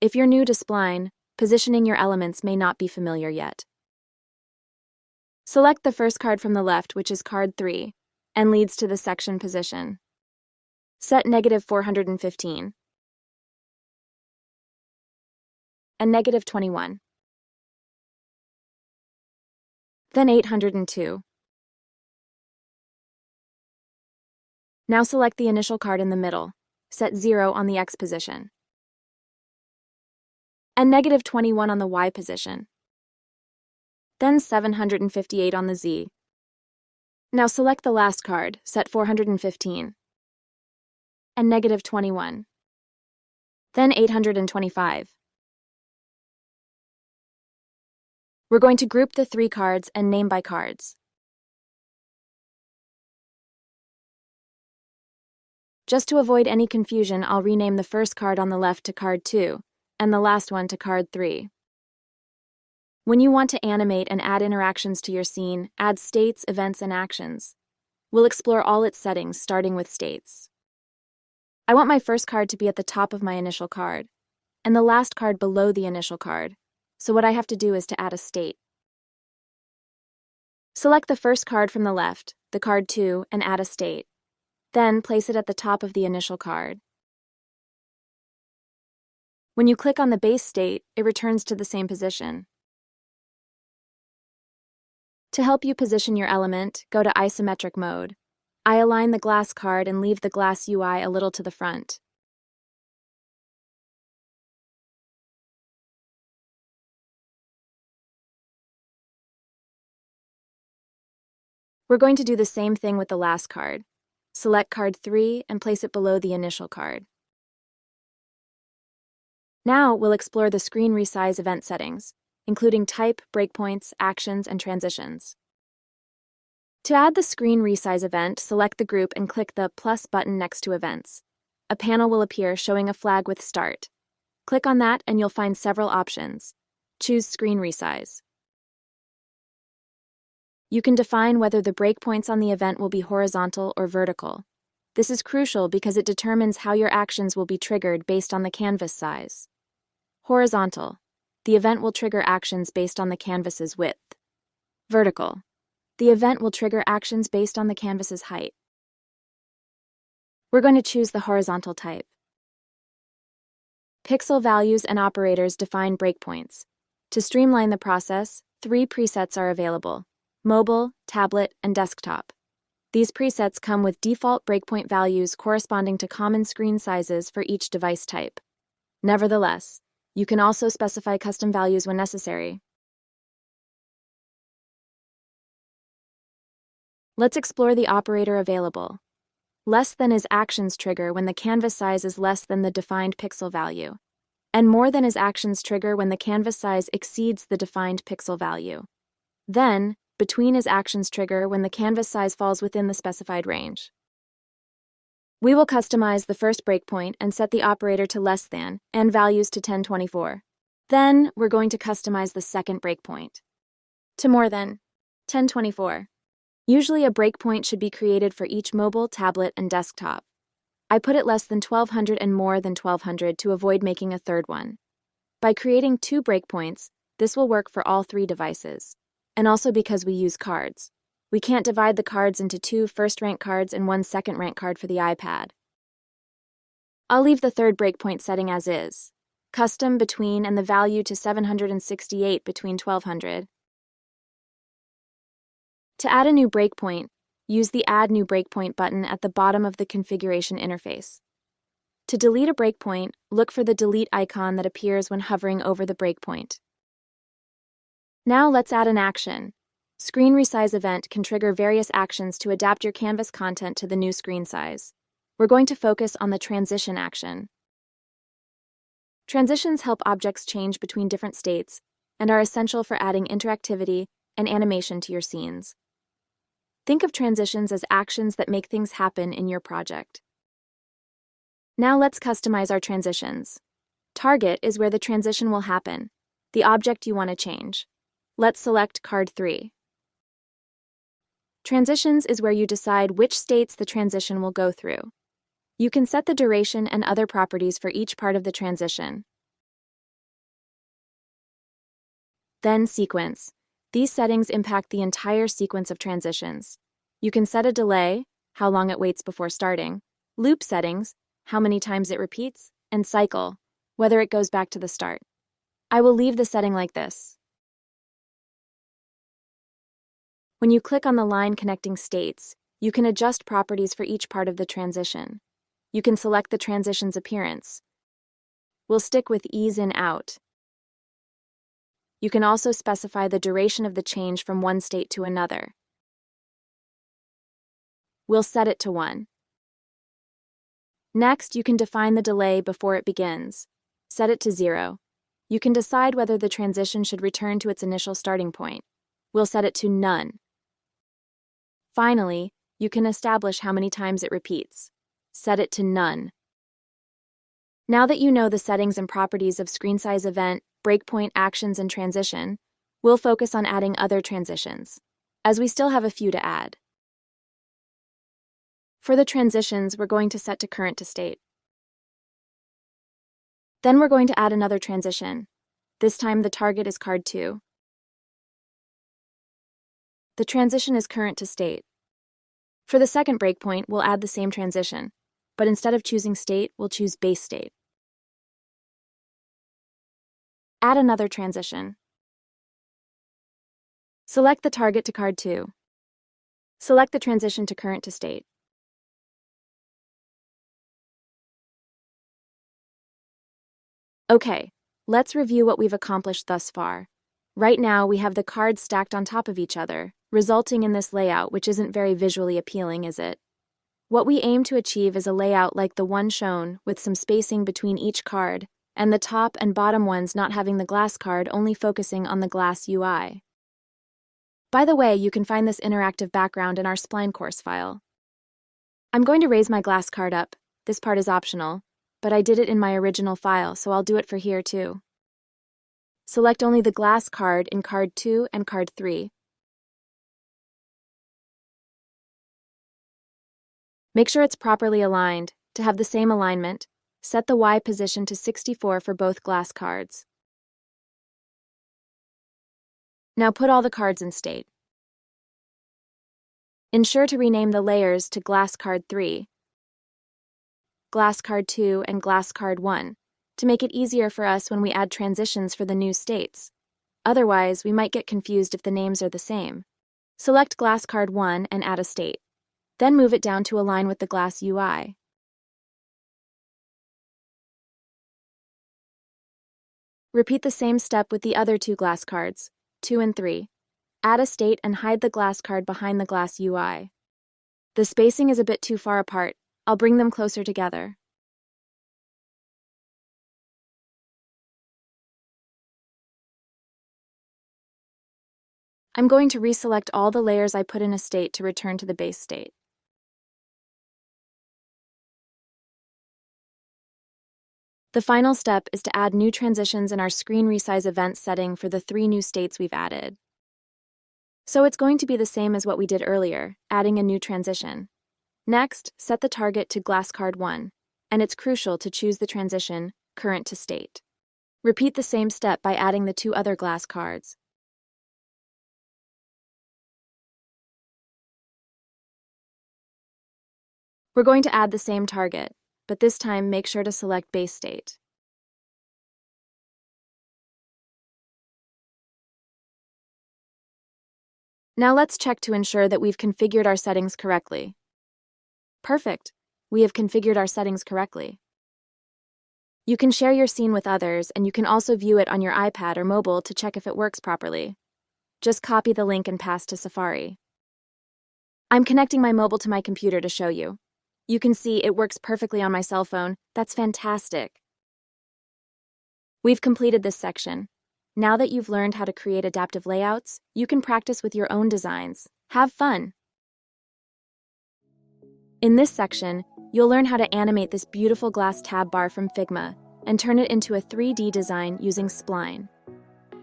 If you're new to Spline, positioning your elements may not be familiar yet. Select the first card from the left, which is card 3, and leads to the section position. Set -415 and -21. Then 802. Now select the initial card in the middle, set 0 on the X position, and -21 on the Y position. Then 758 on the Z. Now select the last card, set 415, and -21. Then 825. We're going to group the 3 cards and name by cards. Just to avoid any confusion, I'll rename the first card on the left to card 2, and the last one to card 3. When you want to animate and add interactions to your scene, add states, events, and actions. We'll explore all its settings, starting with states. I want my first card to be at the top of my initial card, and the last card below the initial card, so what I have to do is to add a state. Select the first card from the left, the card 2, and add a state. Then place it at the top of the initial card. When you click on the base state, it returns to the same position. To help you position your element, go to isometric mode. I align the glass card and leave the glass UI a little to the front. We're going to do the same thing with the last card. Select card 3 and place it below the initial card. Now we'll explore the Screen Resize event settings, including type, breakpoints, actions, and transitions. To add the Screen Resize event, select the group and click the plus button next to Events. A panel will appear showing a flag with Start. Click on that and you'll find several options. Choose Screen Resize. You can define whether the breakpoints on the event will be horizontal or vertical. This is crucial because it determines how your actions will be triggered based on the canvas size. Horizontal. The event will trigger actions based on the canvas's width. Vertical. The event will trigger actions based on the canvas's height. We're going to choose the horizontal type. Pixel values and operators define breakpoints. To streamline the process, 3 presets are available: mobile, tablet, and desktop. These presets come with default breakpoint values corresponding to common screen sizes for each device type. Nevertheless, you can also specify custom values when necessary. Let's explore the operator available. Less than is actions trigger when the canvas size is less than the defined pixel value, and more than is actions trigger when the canvas size exceeds the defined pixel value. Then, between is actions trigger when the canvas size falls within the specified range. We will customize the first breakpoint and set the operator to less than and values to 1024. Then, we're going to customize the second breakpoint. To more than 1024. Usually a breakpoint should be created for each mobile, tablet, and desktop. I put it less than 1200 and more than 1200 to avoid making a third one. By creating 2 breakpoints, this will work for all 3 devices. And also because we use cards. We can't divide the cards into 2 first-rank cards and 1 second-rank card for the iPad. I'll leave the third breakpoint setting as is. Custom between and the value to 768 between 1200. To add a new breakpoint, use the Add New Breakpoint button at the bottom of the configuration interface. To delete a breakpoint, look for the delete icon that appears when hovering over the breakpoint. Now let's add an action. Screen Resize event can trigger various actions to adapt your canvas content to the new screen size. We're going to focus on the transition action. Transitions help objects change between different states and are essential for adding interactivity and animation to your scenes. Think of transitions as actions that make things happen in your project. Now let's customize our transitions. Target is where the transition will happen, the object you want to change. Let's select card 3. Transitions is where you decide which states the transition will go through. You can set the duration and other properties for each part of the transition. Then sequence. These settings impact the entire sequence of transitions. You can set a delay, how long it waits before starting, loop settings, how many times it repeats, and cycle, whether it goes back to the start. I will leave the setting like this. When you click on the line connecting states, you can adjust properties for each part of the transition. You can select the transition's appearance. We'll stick with ease in-out. You can also specify the duration of the change from one state to another. We'll set it to 1. Next, you can define the delay before it begins. Set it to 0. You can decide whether the transition should return to its initial starting point. We'll set it to none. Finally, you can establish how many times it repeats. Set it to none. Now that you know the settings and properties of screen size event, breakpoint actions, and transition, we'll focus on adding other transitions, as we still have a few to add. For the transitions, we're going to set to current to state. Then we're going to add another transition. This time the target is card 2. The transition is current to state. For the second breakpoint, we'll add the same transition, but instead of choosing state, we'll choose base state. Add another transition. Select the target to card 2. Select the transition to current to state. Okay, let's review what we've accomplished thus far. Right now, we have the cards stacked on top of each other, resulting in this layout which isn't very visually appealing, is it? What we aim to achieve is a layout like the one shown, with some spacing between each card, and the top and bottom ones not having the glass card, only focusing on the glass UI. By the way, you can find this interactive background in our Spline course file. I'm going to raise my glass card up. This part is optional, but I did it in my original file, so I'll do it for here too. Select only the glass card in card 2 and card 3. Make sure it's properly aligned. To have the same alignment, set the Y position to 64 for both glass cards. Now put all the cards in state. Ensure to rename the layers to Glass Card 3, Glass Card 2, and Glass Card 1 to make it easier for us when we add transitions for the new states. Otherwise, we might get confused if the names are the same. Select Glass Card 1 and add a state. Then move it down to align with the glass UI. Repeat the same step with the other 2 glass cards, 2 and 3. Add a state and hide the glass card behind the glass UI. The spacing is a bit too far apart. I'll bring them closer together. I'm going to reselect all the layers I put in a state to return to the base state. The final step is to add new transitions in our screen resize event setting for the 3 new states we've added. So it's going to be the same as what we did earlier, adding a new transition. Next, set the target to glass card 1, and it's crucial to choose the transition current to state. Repeat the same step by adding the 2 other glass cards. We're going to add the same target, but this time make sure to select base state. Now let's check to ensure that we've configured our settings correctly. Perfect. We have configured our settings correctly. You can share your scene with others, and you can also view it on your iPad or mobile to check if it works properly. Just copy the link and pass to Safari. I'm connecting my mobile to my computer to show you. You can see it works perfectly on my cell phone. That's fantastic. We've completed this section. Now that you've learned how to create adaptive layouts, you can practice with your own designs. Have fun! In this section, you'll learn how to animate this beautiful glass tab bar from Figma and turn it into a 3D design using Spline.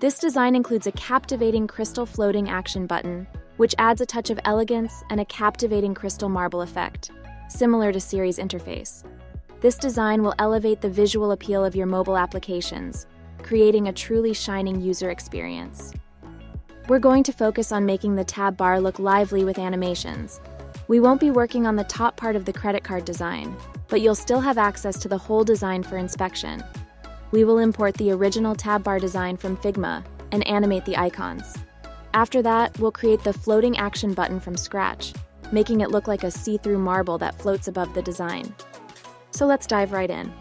This design includes a captivating crystal floating action button, which adds a touch of elegance and a captivating crystal marble effect, similar to Siri's interface. This design will elevate the visual appeal of your mobile applications, creating a truly shining user experience. We're going to focus on making the tab bar look lively with animations. We won't be working on the top part of the credit card design, but you'll still have access to the whole design for inspection. We will import the original tab bar design from Figma and animate the icons. After that, we'll create the floating action button from scratch, making it look like a see-through marble that floats above the design. So let's dive right in.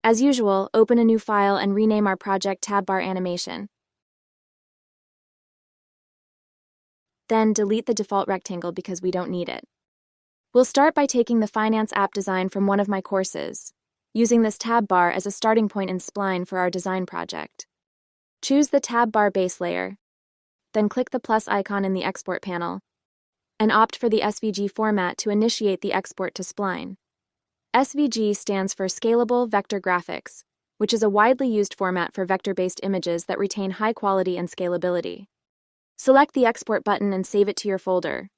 As usual, open a new file and rename our project Tab Bar Animation. Then delete the default rectangle because we don't need it. We'll start by taking the finance app design from one of my courses, using this tab bar as a starting point in Spline for our design project. Choose the tab bar base layer, then click the plus icon in the export panel, and opt for the SVG format to initiate the export to Spline. SVG stands for Scalable Vector Graphics, which is a widely used format for vector-based images that retain high quality and scalability. Select the export button and save it to your folder.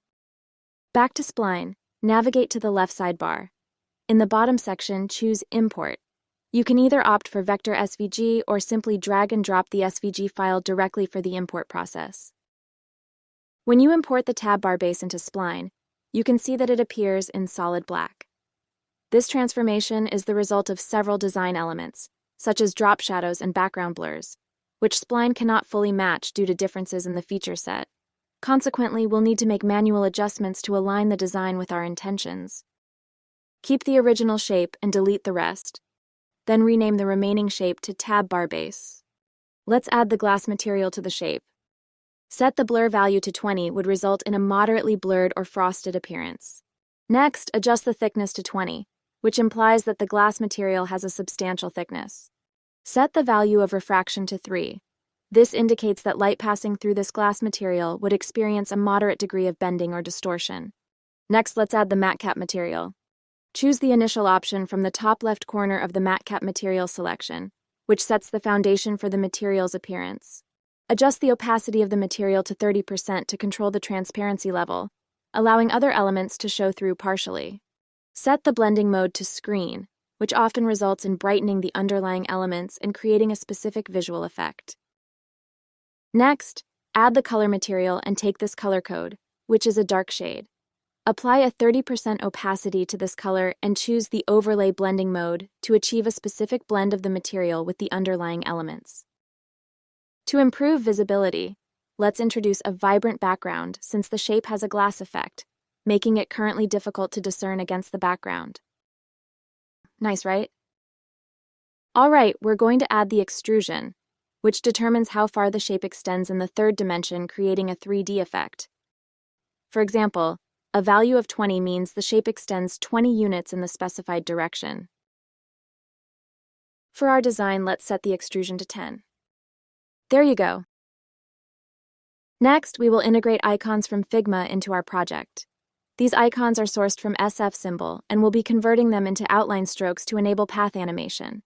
Back to Spline, navigate to the left sidebar. In the bottom section, choose Import. You can either opt for Vector SVG or simply drag and drop the SVG file directly for the import process. When you import the tab bar base into Spline, you can see that it appears in solid black. This transformation is the result of several design elements, such as drop shadows and background blurs, which Spline cannot fully match due to differences in the feature set. Consequently, we'll need to make manual adjustments to align the design with our intentions. Keep the original shape and delete the rest. Then rename the remaining shape to Tab Bar Base. Let's add the glass material to the shape. Set the blur value to 20 would result in a moderately blurred or frosted appearance. Next, adjust the thickness to 20, which implies that the glass material has a substantial thickness. Set the value of refraction to 3. This indicates that light passing through this glass material would experience a moderate degree of bending or distortion. Next, let's add the matte cap material. Choose the initial option from the top left corner of the matte cap material selection, which sets the foundation for the material's appearance. Adjust the opacity of the material to 30% to control the transparency level, allowing other elements to show through partially. Set the blending mode to Screen, which often results in brightening the underlying elements and creating a specific visual effect. Next, add the color material and take this color code, which is a dark shade. Apply a 30% opacity to this color and choose the Overlay Blending mode to achieve a specific blend of the material with the underlying elements. To improve visibility, let's introduce a vibrant background since the shape has a glass effect, making it currently difficult to discern against the background. Nice, right? All right, we're going to add the extrusion, which determines how far the shape extends in the third dimension, creating a 3D effect. For example, a value of 20 means the shape extends 20 units in the specified direction. For our design, let's set the extrusion to 10. There you go. Next, we will integrate icons from Figma into our project. These icons are sourced from SF Symbol and will be converting them into outline strokes to enable path animation.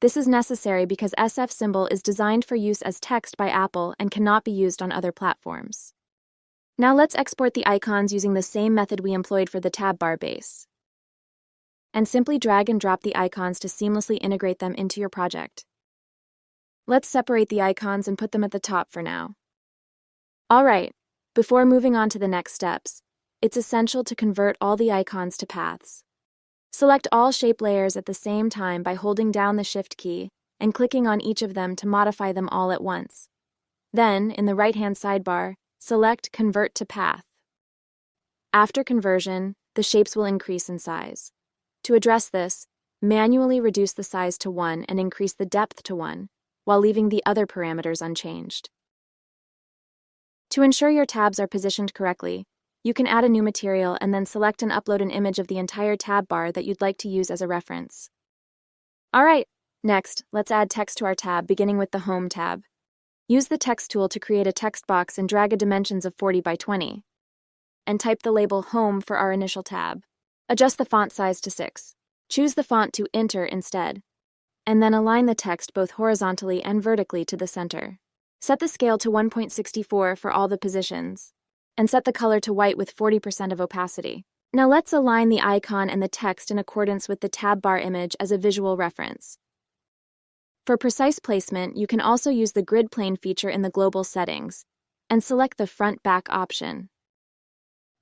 This is necessary because SF Symbol is designed for use as text by Apple and cannot be used on other platforms. Now let's export the icons using the same method we employed for the tab bar base. And simply drag and drop the icons to seamlessly integrate them into your project. Let's separate the icons and put them at the top for now. Alright, before moving on to the next steps, it's essential to convert all the icons to paths. Select all shape layers at the same time by holding down the Shift key and clicking on each of them to modify them all at once. Then, in the right-hand sidebar, select Convert to Path. After conversion, the shapes will increase in size. To address this, manually reduce the size to 1 and increase the depth to 1, while leaving the other parameters unchanged. To ensure your tabs are positioned correctly, you can add a new material and then select and upload an image of the entire tab bar that you'd like to use as a reference. Alright, next, let's add text to our tab, beginning with the Home tab. Use the Text tool to create a text box and drag a dimensions of 40 by 20. And type the label Home for our initial tab. Adjust the font size to 6. Choose the font to Enter instead. And then align the text both horizontally and vertically to the center. Set the scale to 1.64 for all the positions. And set the color to white with 40% of opacity. Now let's align the icon and the text in accordance with the tab bar image as a visual reference. For precise placement, you can also use the grid plane feature in the global settings, and select the front-back option.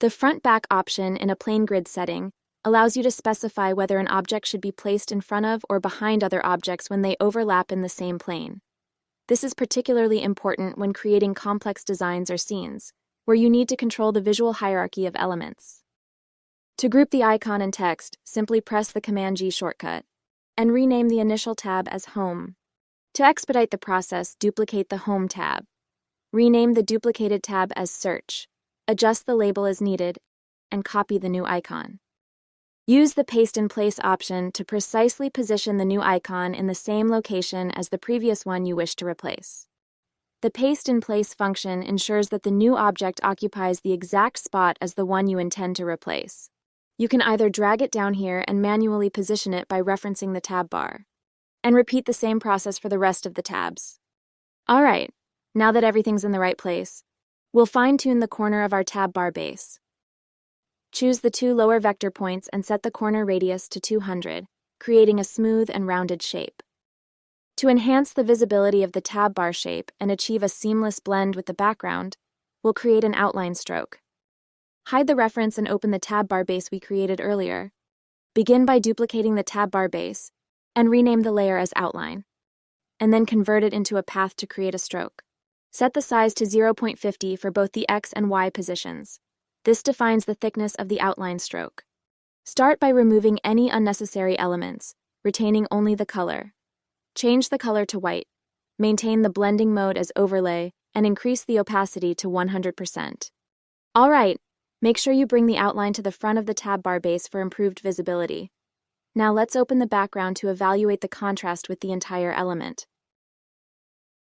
The front-back option in a plane grid setting allows you to specify whether an object should be placed in front of or behind other objects when they overlap in the same plane. This is particularly important when creating complex designs or scenes, where you need to control the visual hierarchy of elements. To group the icon and text, simply press the Command-G shortcut, and rename the initial tab as Home. To expedite the process, duplicate the Home tab. Rename the duplicated tab as Search. Adjust the label as needed, and copy the new icon. Use the Paste in Place option to precisely position the new icon in the same location as the previous one you wish to replace. The Paste in Place function ensures that the new object occupies the exact spot as the one you intend to replace. You can either drag it down here and manually position it by referencing the tab bar, and repeat the same process for the rest of the tabs. Alright, now that everything's in the right place, we'll fine-tune the corner of our tab bar base. Choose the 2 lower vector points and set the corner radius to 200, creating a smooth and rounded shape. To enhance the visibility of the tab bar shape and achieve a seamless blend with the background, we'll create an outline stroke. Hide the reference and open the tab bar base we created earlier. Begin by duplicating the tab bar base and rename the layer as Outline, and then convert it into a path to create a stroke. Set the size to 0.50 for both the X and Y positions. This defines the thickness of the outline stroke. Start by removing any unnecessary elements, retaining only the color. Change the color to white, maintain the blending mode as overlay, and increase the opacity to 100%. Alright, make sure you bring the outline to the front of the tab bar base for improved visibility. Now let's open the background to evaluate the contrast with the entire element.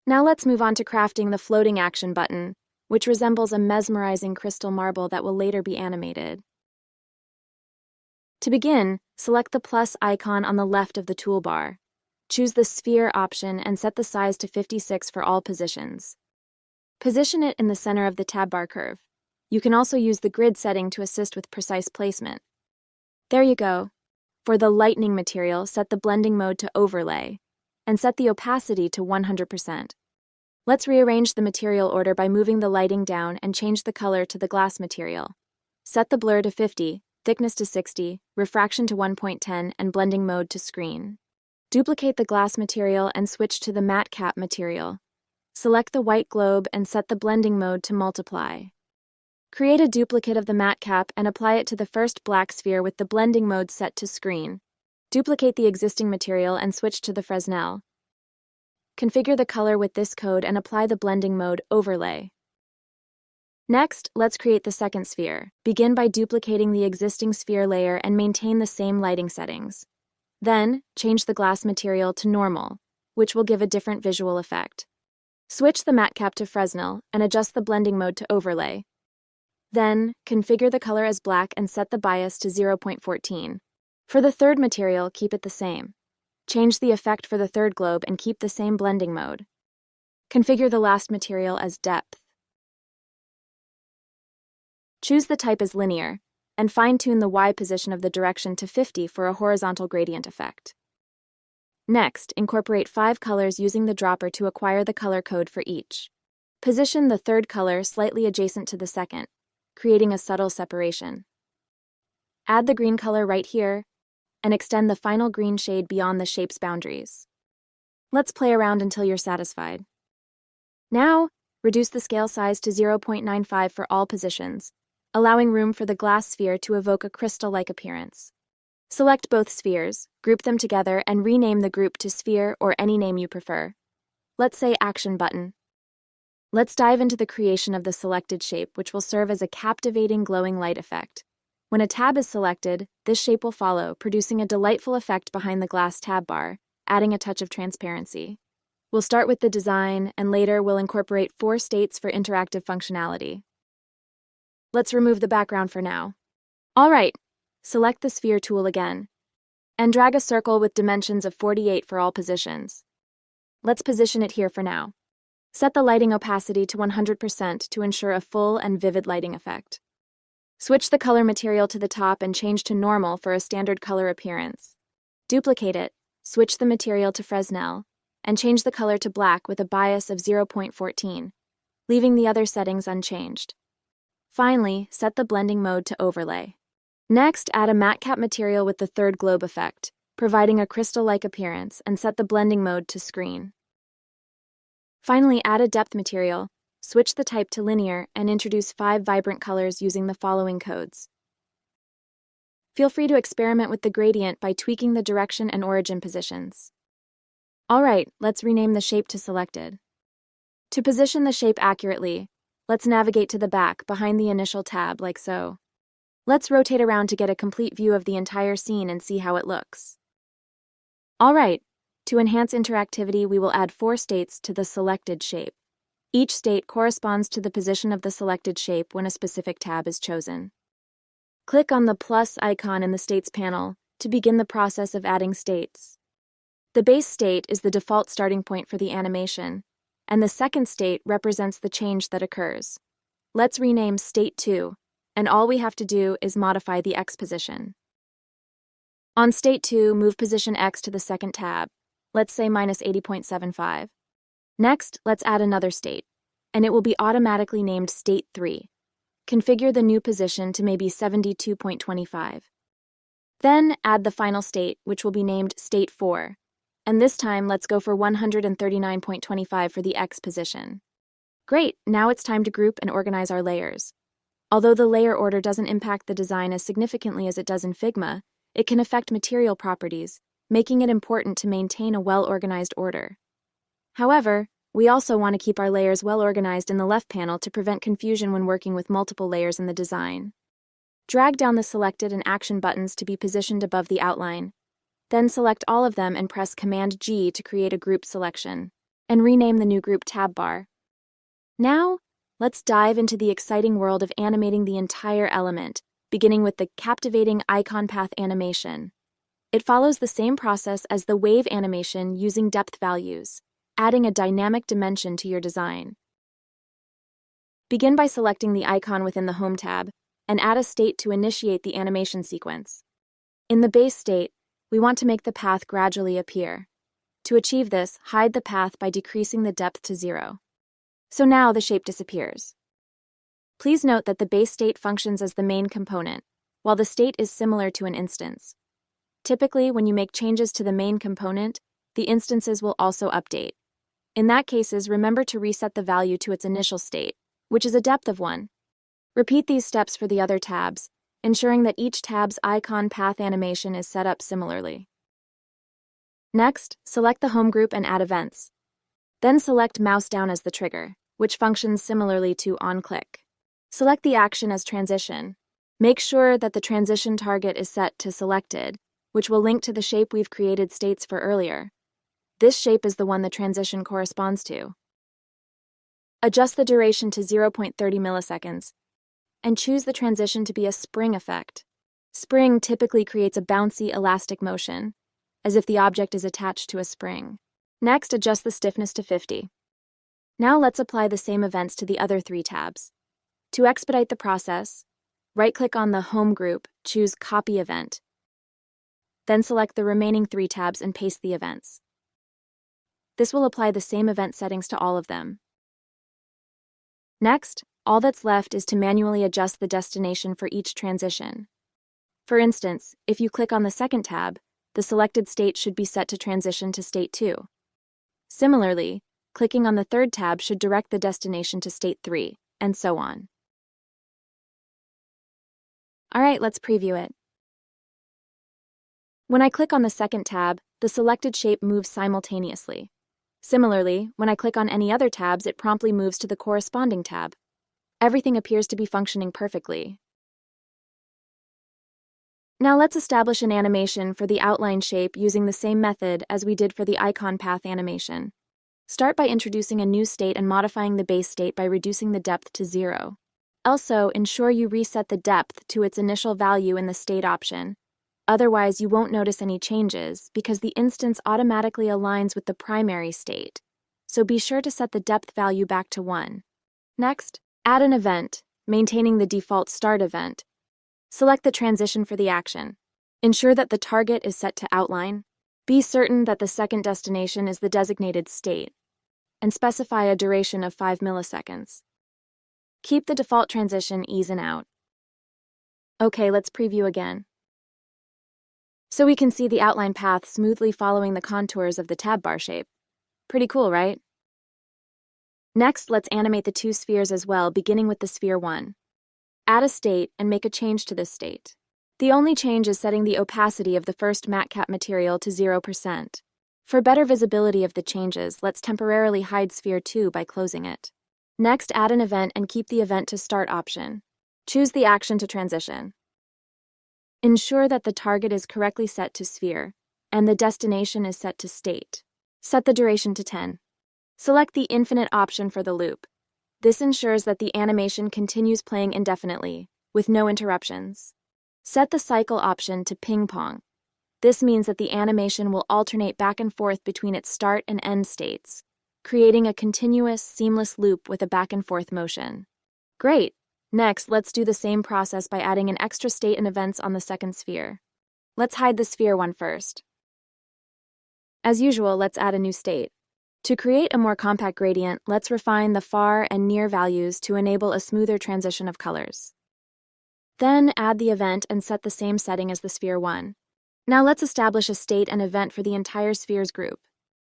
Now let's move on to crafting the floating action button, which resembles a mesmerizing crystal marble that will later be animated. To begin, select the plus icon on the left of the toolbar. Choose the Sphere option and set the size to 56 for all positions. Position it in the center of the tab bar curve. You can also use the grid setting to assist with precise placement. There you go. For the lightning material, set the blending mode to overlay, and set the opacity to 100%. Let's rearrange the material order by moving the lighting down and change the color to the glass material. Set the blur to 50, thickness to 60, refraction to 1.10, and blending mode to screen. Duplicate the glass material and switch to the matte cap material. Select the white globe and set the blending mode to multiply. Create a duplicate of the matte cap and apply it to the first black sphere with the blending mode set to screen. Duplicate the existing material and switch to the Fresnel. Configure the color with this code and apply the blending mode overlay. Next, let's create the second sphere. Begin by duplicating the existing sphere layer and maintain the same lighting settings. Then, change the glass material to normal, which will give a different visual effect. Switch the matte cap to Fresnel and adjust the blending mode to overlay. Then, configure the color as black and set the bias to 0.14. For the third material, keep it the same. Change the effect for the third globe and keep the same blending mode. Configure the last material as depth. Choose the type as linear, and fine-tune the Y position of the direction to 50 for a horizontal gradient effect. Next, incorporate 5 colors using the dropper to acquire the color code for each. Position the third color slightly adjacent to the second, creating a subtle separation. Add the green color right here, and extend the final green shade beyond the shape's boundaries. Let's play around until you're satisfied. Now, reduce the scale size to 0.95 for all positions, allowing room for the glass sphere to evoke a crystal-like appearance. Select both spheres, group them together, and rename the group to sphere or any name you prefer. Let's say Action Button. Let's dive into the creation of the selected shape, which will serve as a captivating glowing light effect. When a tab is selected, this shape will follow, producing a delightful effect behind the glass tab bar, adding a touch of transparency. We'll start with the design, and later we'll incorporate 4 states for interactive functionality. Let's remove the background for now. All right, select the sphere tool again, and drag a circle with dimensions of 48 for all positions. Let's position it here for now. Set the lighting opacity to 100% to ensure a full and vivid lighting effect. Switch the color material to the top and change to normal for a standard color appearance. Duplicate it, switch the material to Fresnel, and change the color to black with a bias of 0.14, leaving the other settings unchanged. Finally, set the blending mode to overlay. Next, add a matte cap material with the third globe effect, providing a crystal-like appearance, and set the blending mode to screen. Finally, add a depth material, switch the type to linear, and introduce 5 vibrant colors using the following codes. Feel free to experiment with the gradient by tweaking the direction and origin positions. All right, let's rename the shape to selected. To position the shape accurately, let's navigate to the back behind the initial tab like so. Let's rotate around to get a complete view of the entire scene and see how it looks. All right, to enhance interactivity, we will add 4 states to the selected shape. Each state corresponds to the position of the selected shape when a specific tab is chosen. Click on the plus icon in the States panel to begin the process of adding states. The base state is the default starting point for the animation, and the second state represents the change that occurs. Let's rename State 2, and all we have to do is modify the X position. On State 2, move position X to the second tab, let's say -80.75. Next, let's add another state, and it will be automatically named State 3. Configure the new position to maybe 72.25. Then add the final state, which will be named State 4. And this time, let's go for 139.25 for the X position. Great, now it's time to group and organize our layers. Although the layer order doesn't impact the design as significantly as it does in Figma, it can affect material properties, making it important to maintain a well-organized order. However, we also want to keep our layers well organized in the left panel to prevent confusion when working with multiple layers in the design. Drag down the selected and action buttons to be positioned above the outline. Then select all of them and press Command-G to create a group selection, and rename the new group tab bar. Now, let's dive into the exciting world of animating the entire element, beginning with the captivating icon path animation. It follows the same process as the wave animation using depth values, adding a dynamic dimension to your design. Begin by selecting the icon within the Home tab, and add a state to initiate the animation sequence. In the base state, we want to make the path gradually appear. To achieve this, hide the path by decreasing the depth to 0. So now the shape disappears. Please note that the base state functions as the main component, while the state is similar to an instance. Typically, when you make changes to the main component, the instances will also update. In that cases, remember to reset the value to its initial state, which is a depth of 1. Repeat these steps for the other tabs, ensuring that each tab's icon path animation is set up similarly. Next, select the home group and add events. Then select mouse down as the trigger, which functions similarly to on-click. Select the action as transition. Make sure that the transition target is set to selected, which will link to the shape we've created states for earlier. This shape is the one the transition corresponds to. Adjust the duration to 0.30 milliseconds, and choose the transition to be a spring effect. Spring typically creates a bouncy, elastic motion, as if the object is attached to a spring. Next, adjust the stiffness to 50. Now let's apply the same events to the other 3 tabs. To expedite the process, right-click on the Home group, choose Copy Event. Then select the remaining 3 tabs and paste the events. This will apply the same event settings to all of them. Next, all that's left is to manually adjust the destination for each transition. For instance, if you click on the second tab, the selected state should be set to transition to state 2. Similarly, clicking on the third tab should direct the destination to state 3, and so on. All right, let's preview it. When I click on the second tab, the selected shape moves simultaneously. Similarly, when I click on any other tabs, it promptly moves to the corresponding tab. Everything appears to be functioning perfectly. Now let's establish an animation for the outline shape using the same method as we did for the icon path animation. Start by introducing a new state and modifying the base state by reducing the depth to 0. Also, ensure you reset the depth to its initial value in the state option. Otherwise, you won't notice any changes because the instance automatically aligns with the primary state. So be sure to set the depth value back to 1. Next, add an event, maintaining the default start event. Select the transition for the action. Ensure that the target is set to outline. Be certain that the second destination is the designated state, and specify a duration of 5 milliseconds. Keep the default transition ease in out. Okay, let's preview again. So we can see the outline path smoothly following the contours of the tab bar shape. Pretty cool, right? Next, let's animate the 2 spheres as well, beginning with the sphere 1. Add a state and make a change to this state. The only change is setting the opacity of the first matte cap material to 0%. For better visibility of the changes, let's temporarily hide sphere 2 by closing it. Next, add an event and keep the event to start option. Choose the action to transition. Ensure that the target is correctly set to sphere, and the destination is set to state. Set the duration to 10. Select the infinite option for the loop. This ensures that the animation continues playing indefinitely, with no interruptions. Set the cycle option to ping pong. This means that the animation will alternate back and forth between its start and end states, creating a continuous, seamless loop with a back and forth motion. Great! Next, let's do the same process by adding an extra state and events on the second sphere. Let's hide the sphere 1 first. As usual, let's add a new state. To create a more compact gradient, let's refine the far and near values to enable a smoother transition of colors. Then add the event and set the same setting as the sphere 1. Now let's establish a state and event for the entire spheres group.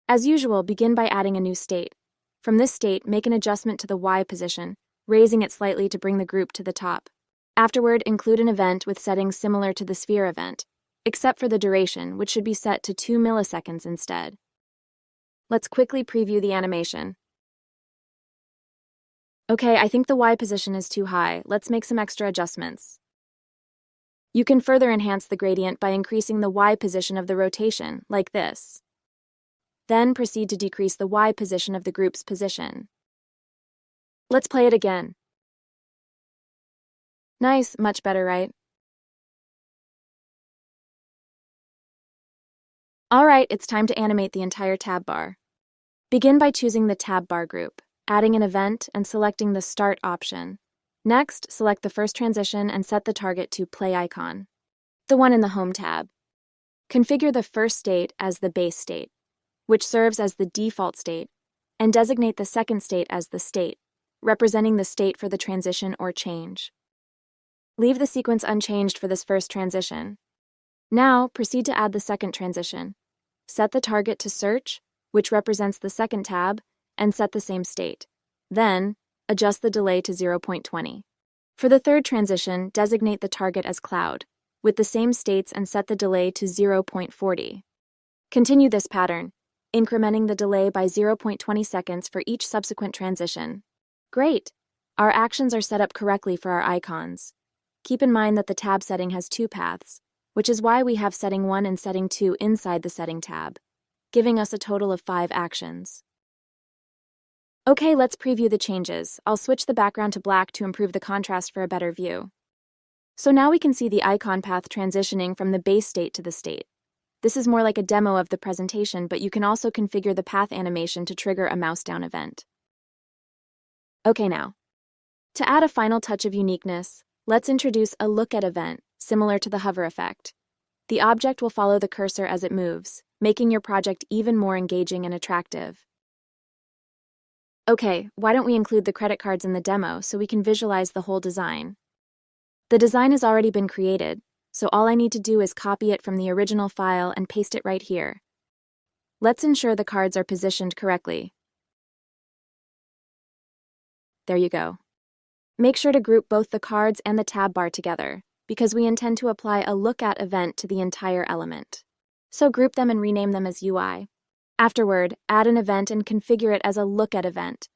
As usual, begin by adding a new state. From this state, make an adjustment to the Y position, raising it slightly to bring the group to the top. Afterward, include an event with settings similar to the sphere event, except for the duration, which should be set to 2 milliseconds instead. Let's quickly preview the animation. Okay, I think the Y position is too high. Let's make some extra adjustments. You can further enhance the gradient by increasing the Y position of the rotation, like this. Then proceed to decrease the Y position of the group's position. Let's play it again. Nice, much better, right? Alright, it's time to animate the entire tab bar. Begin by choosing the tab bar group, adding an event and selecting the Start option. Next, select the first transition and set the target to Play icon, the one in the Home tab. Configure the first state as the base state, which serves as the default state, and designate the second state as the state, representing the state for the transition or change. Leave the sequence unchanged for this first transition. Now, proceed to add the second transition. Set the target to Search, which represents the second tab, and set the same state. Then, adjust the delay to 0.20. For the third transition, designate the target as Cloud, with the same states and set the delay to 0.40. Continue this pattern, incrementing the delay by 0.20 seconds for each subsequent transition. Great! Our actions are set up correctly for our icons. Keep in mind that the tab setting has 2 paths, which is why we have setting 1 and setting 2 inside the setting tab, giving us a total of 5 actions. Okay, let's preview the changes. I'll switch the background to black to improve the contrast for a better view. So now we can see the icon path transitioning from the base state to the state. This is more like a demo of the presentation, but you can also configure the path animation to trigger a mouse down event. Okay, now, to add a final touch of uniqueness, let's introduce a look at event, similar to the hover effect. The object will follow the cursor as it moves, making your project even more engaging and attractive. Okay, why don't we include the credit cards in the demo so we can visualize the whole design? The design has already been created, so all I need to do is copy it from the original file and paste it right here. Let's ensure the cards are positioned correctly. There you go. Make sure to group both the cards and the tab bar together, because we intend to apply a look at event to the entire element. So group them and rename them as UI. Afterward, add an event and configure it as a look at event.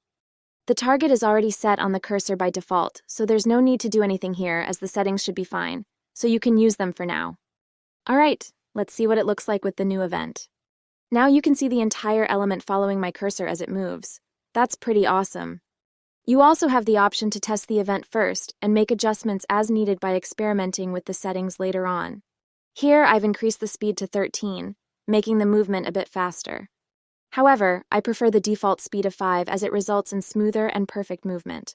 The target is already set on the cursor by default, so there's no need to do anything here as the settings should be fine, so you can use them for now. Alright, let's see what it looks like with the new event. Now you can see the entire element following my cursor as it moves. That's pretty awesome. You also have the option to test the event first and make adjustments as needed by experimenting with the settings later on. Here, I've increased the speed to 13, making the movement a bit faster. However, I prefer the default speed of 5 as it results in smoother and perfect movement.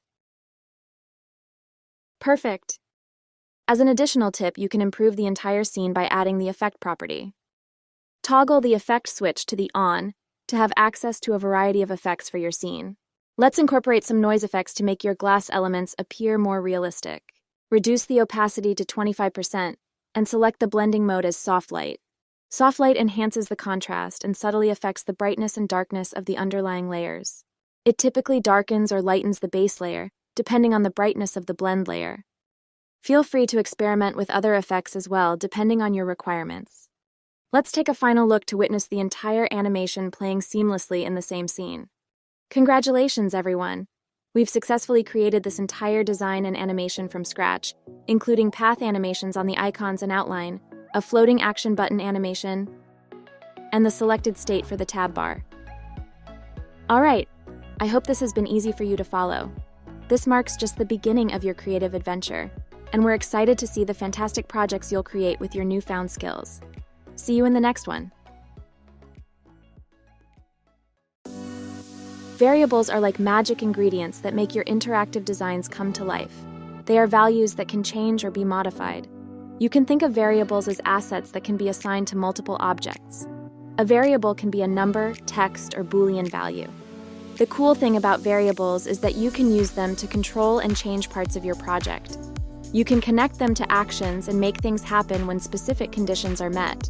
Perfect! As an additional tip, you can improve the entire scene by adding the effect property. Toggle the effect switch to the on to have access to a variety of effects for your scene. Let's incorporate some noise effects to make your glass elements appear more realistic. Reduce the opacity to 25% and select the blending mode as soft light. Soft light enhances the contrast and subtly affects the brightness and darkness of the underlying layers. It typically darkens or lightens the base layer, depending on the brightness of the blend layer. Feel free to experiment with other effects as well, depending on your requirements. Let's take a final look to witness the entire animation playing seamlessly in the same scene. Congratulations, everyone! We've successfully created this entire design and animation from scratch, including path animations on the icons and outline, a floating action button animation, and the selected state for the tab bar. Alright, I hope this has been easy for you to follow. This marks just the beginning of your creative adventure, and we're excited to see the fantastic projects you'll create with your newfound skills. See you in the next one. Variables are like magic ingredients that make your interactive designs come to life. They are values that can change or be modified. You can think of variables as assets that can be assigned to multiple objects. A variable can be a number, text, or Boolean value. The cool thing about variables is that you can use them to control and change parts of your project. You can connect them to actions and make things happen when specific conditions are met.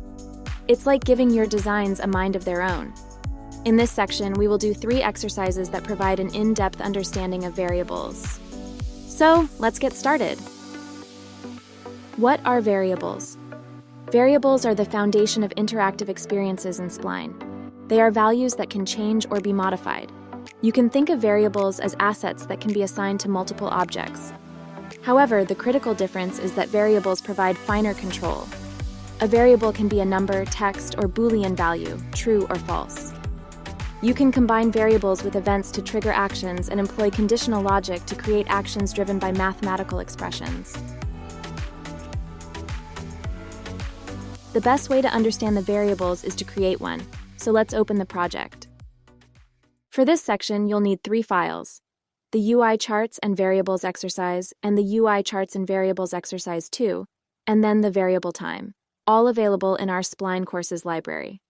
It's like giving your designs a mind of their own. In this section, we will do 3 exercises that provide an in-depth understanding of variables. So, let's get started. What are variables? Variables are the foundation of interactive experiences in Spline. They are values that can change or be modified. You can think of variables as assets that can be assigned to multiple objects. However, the critical difference is that variables provide finer control. A variable can be a number, text, or Boolean value, true or false. You can combine variables with events to trigger actions and employ conditional logic to create actions driven by mathematical expressions. The best way to understand the variables is to create one, so let's open the project. For this section, you'll need 3 files: the UI charts and variables exercise, and the UI charts and variables exercise 2, and then the variable time, all available in our Spline courses library.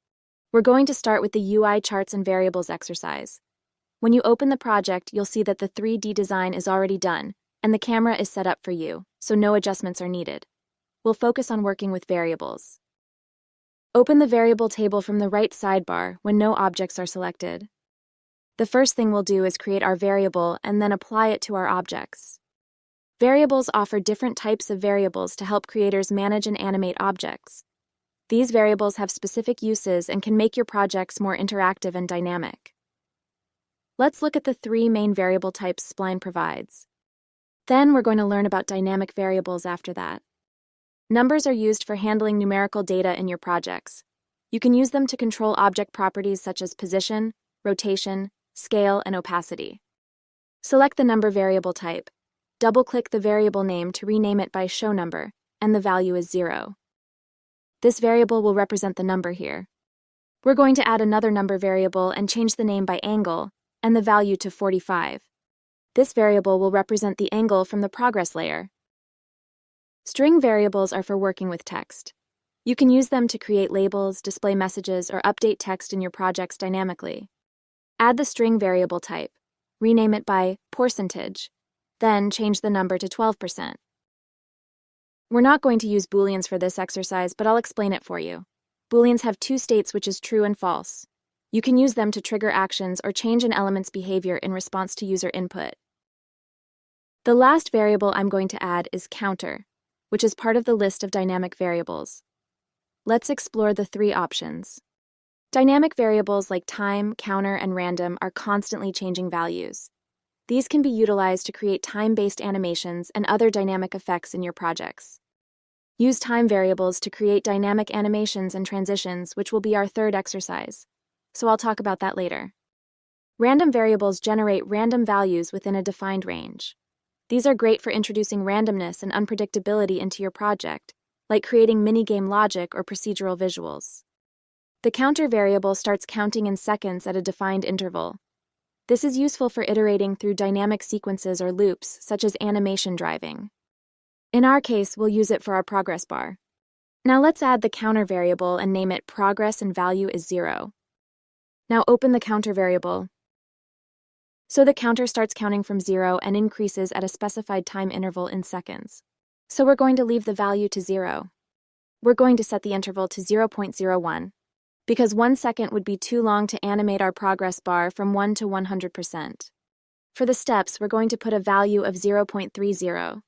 We're going to start with the UI charts and variables exercise. When you open the project, you'll see that the 3D design is already done, and the camera is set up for you, so no adjustments are needed. We'll focus on working with variables. Open the variable table from the right sidebar when no objects are selected. The first thing we'll do is create our variable and then apply it to our objects. Variables offer different types of variables to help creators manage and animate objects. These variables have specific uses and can make your projects more interactive and dynamic. Let's look at the 3 main variable types Spline provides. Then we're going to learn about dynamic variables after that. Numbers are used for handling numerical data in your projects. You can use them to control object properties such as position, rotation, scale, and opacity. Select the number variable type. Double-click the variable name to rename it by show number, and the value is 0. This variable will represent the number here. We're going to add another number variable and change the name by angle, and the value to 45. This variable will represent the angle from the progress layer. String variables are for working with text. You can use them to create labels, display messages, or update text in your projects dynamically. Add the string variable type. Rename it by %, then change the number to 12%. We're not going to use booleans for this exercise, but I'll explain it for you. Booleans have two states, which is true and false. You can use them to trigger actions or change an element's behavior in response to user input. The last variable I'm going to add is counter, which is part of the list of dynamic variables. Let's explore the three options. Dynamic variables like time, counter, and random are constantly changing values. These can be utilized to create time-based animations and other dynamic effects in your projects. Use time variables to create dynamic animations and transitions, which will be our third exercise, so I'll talk about that later. Random variables generate random values within a defined range. These are great for introducing randomness and unpredictability into your project, like creating minigame logic or procedural visuals. The counter variable starts counting in seconds at a defined interval. This is useful for iterating through dynamic sequences or loops, such as animation driving. In our case, we'll use it for our progress bar. Now let's add the counter variable and name it progress and value is 0. Now open the counter variable. So the counter starts counting from 0 and increases at a specified time interval in seconds. So we're going to leave the value to 0. We're going to set the interval to 0.01. Because 1 second would be too long to animate our progress bar from 1 to 100%. For the steps, we're going to put a value of 0.30.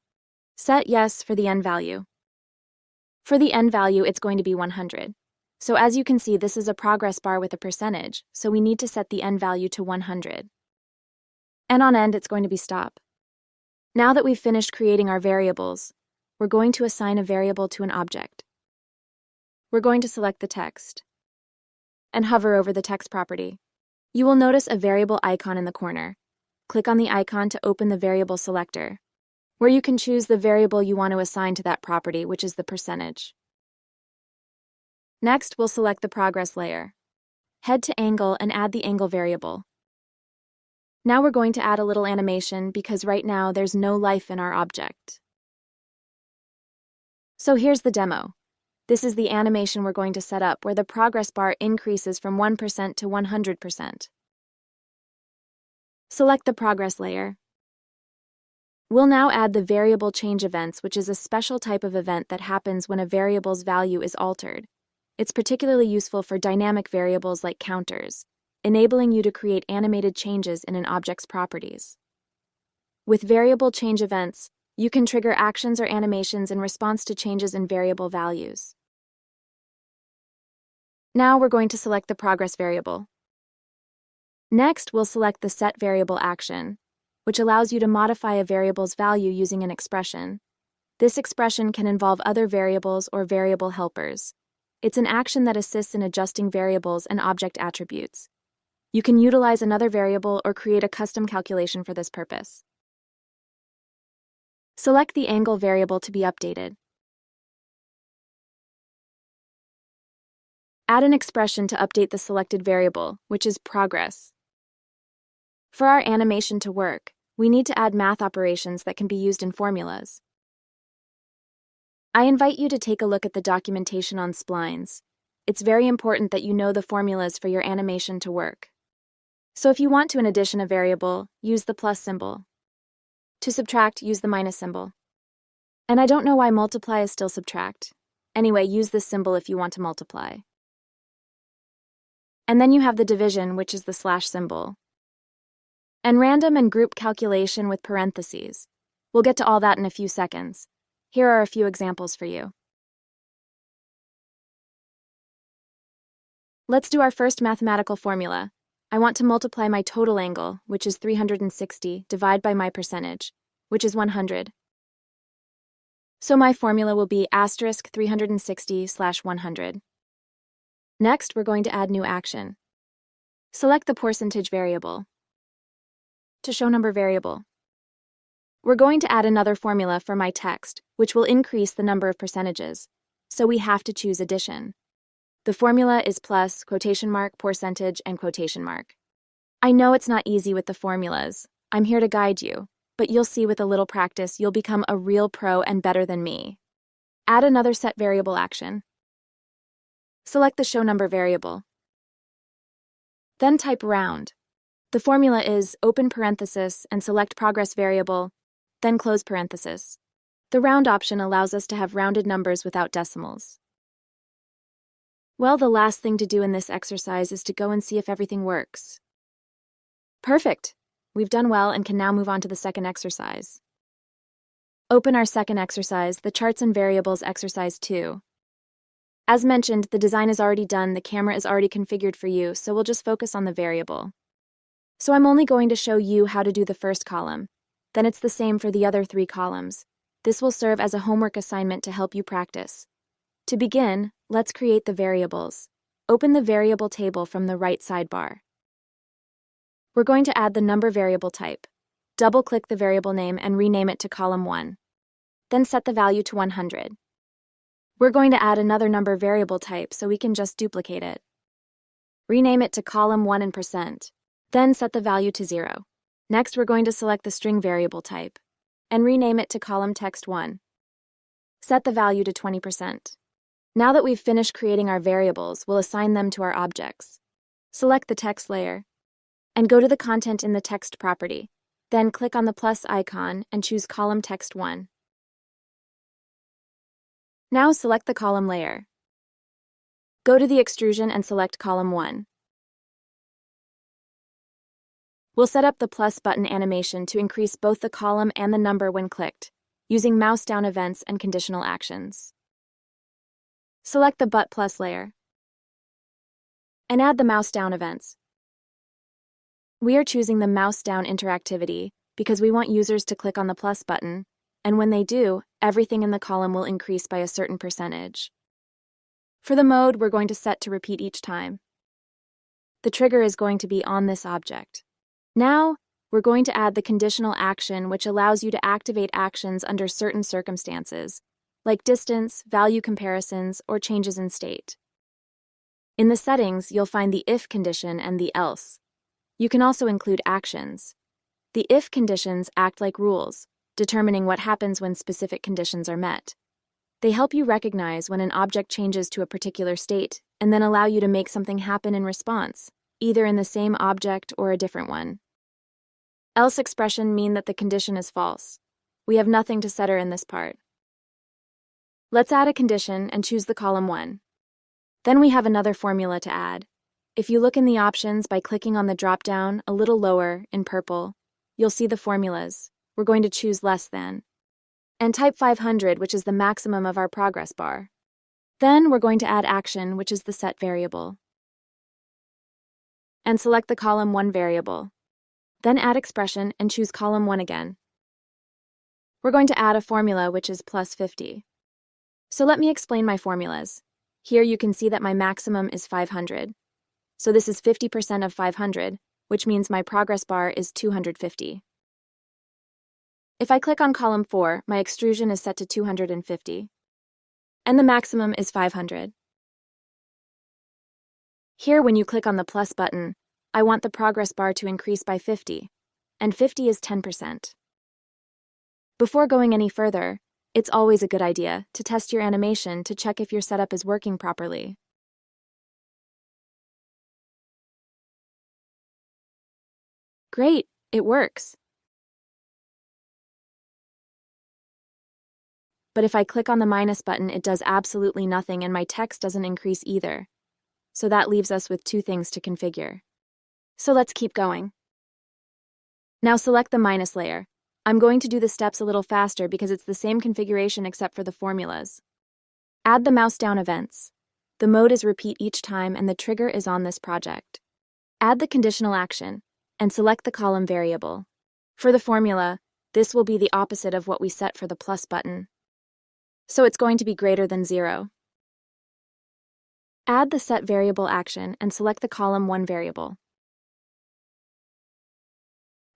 Set yes for the n value. For the n value, it's going to be 100. So as you can see, this is a progress bar with a percentage, so we need to set the n value to 100. And on end, it's going to be stop. Now that we've finished creating our variables, we're going to assign a variable to an object. We're going to select the text and hover over the text property. You will notice a variable icon in the corner. Click on the icon to open the variable selector, where you can choose the variable you want to assign to that property, which is the percentage. Next, we'll select the progress layer. Head to angle and add the angle variable. Now we're going to add a little animation because right now there's no life in our object. So here's the demo. This is the animation we're going to set up where the progress bar increases from 1% to 100%. Select the progress layer. We'll now add the variable change events, which is a special type of event that happens when a variable's value is altered. It's particularly useful for dynamic variables like counters, enabling you to create animated changes in an object's properties. With variable change events, you can trigger actions or animations in response to changes in variable values. Now we're going to select the progress variable. Next, we'll select the set variable action, which allows you to modify a variable's value using an expression. This expression can involve other variables or variable helpers. It's an action that assists in adjusting variables and object attributes. You can utilize another variable or create a custom calculation for this purpose. Select the angle variable to be updated. Add an expression to update the selected variable, which is progress. For our animation to work, we need to add math operations that can be used in formulas. I invite you to take a look at the documentation on splines. It's very important that you know the formulas for your animation to work. So if you want to addition a variable, use the plus symbol. To subtract, use the minus symbol. And I don't know why multiply is still subtract. Anyway, use this symbol if you want to multiply. And then you have the division, which is the slash symbol. And random and group calculation with parentheses. We'll get to all that in a few seconds. Here are a few examples for you. Let's do our first mathematical formula. I want to multiply my total angle, which is 360, divide by my percentage, which is 100. So my formula will be asterisk 360/100. Next, we're going to add new action. Select the percentage variable. to show number variable. We're going to add another formula for my text, which will increase the number of percentages, so we have to choose addition. The formula is plus, quotation mark, percentage, and quotation mark. I know it's not easy with the formulas. I'm here to guide you, but you'll see with a little practice you'll become a real pro and better than me. Add another set variable action. Select the show number variable. Then type round. The formula is open parenthesis and select progress variable, then close parenthesis. The round option allows us to have rounded numbers without decimals. Well, the last thing to do in this exercise is to go and see if everything works. Perfect! We've done well and can now move on to the second exercise. Open our second exercise, the Charts and Variables exercise 2. As mentioned, the design is already done, the camera is already configured for you, so we'll just focus on the variable. So I'm only going to show you how to do the first column. Then it's the same for the other 3 columns. This will serve as a homework assignment to help you practice. To begin, let's create the variables. Open the variable table from the right sidebar. We're going to add the number variable type. Double-click the variable name and rename it to column 1. Then set the value to 100. We're going to add another number variable type so we can just duplicate it. Rename it to column 1 and percent. Then set the value to 0. Next, we're going to select the string variable type and rename it to column text 1. Set the value to 20%. Now that we've finished creating our variables, we'll assign them to our objects. Select the text layer and go to the content in the text property. Then click on the plus icon and choose column text 1. Now select the column layer. Go to the extrusion and select column 1. We'll set up the plus button animation to increase both the column and the number when clicked, using mouse down events and conditional actions. Select the but plus layer and add the mouse down events. We are choosing the mouse down interactivity because we want users to click on the plus button, and when they do, everything in the column will increase by a certain percentage. For the mode, we're going to set to repeat each time. The trigger is going to be on this object. Now, we're going to add the conditional action, which allows you to activate actions under certain circumstances, like distance, value comparisons, or changes in state. In the settings, you'll find the if condition and the else. You can also include actions. The if conditions act like rules, determining what happens when specific conditions are met. They help you recognize when an object changes to a particular state and then allow you to make something happen in response, either in the same object or a different one. Else expression mean that the condition is false. We have nothing to set in this part. Let's add a condition and choose the column 1. Then we have another formula to add. If you look in the options by clicking on the drop-down a little lower in purple, you'll see the formulas. We're going to choose less than. And type 500, which is the maximum of our progress bar. Then we're going to add action, which is the set variable. And select the column 1 variable. Then add expression and choose column 1 again. We're going to add a formula, which is plus 50. So let me explain my formulas. Here you can see that my maximum is 500. So this is 50% of 500, which means my progress bar is 250. If I click on column 4, my extrusion is set to 250. And the maximum is 500. Here, when you click on the plus button, I want the progress bar to increase by 50, and 50 is 10%. Before going any further, it's always a good idea to test your animation to check if your setup is working properly. Great, it works. But if I click on the minus button, it does absolutely nothing and my text doesn't increase either. So that leaves us with 2 things to configure. So let's keep going. Now select the minus layer. I'm going to do the steps a little faster because it's the same configuration except for the formulas. Add the mouse down events. The mode is repeat each time and the trigger is on this project. Add the conditional action and select the column variable. For the formula, this will be the opposite of what we set for the plus button. So it's going to be greater than 0. Add the set variable action and select the column 1 variable.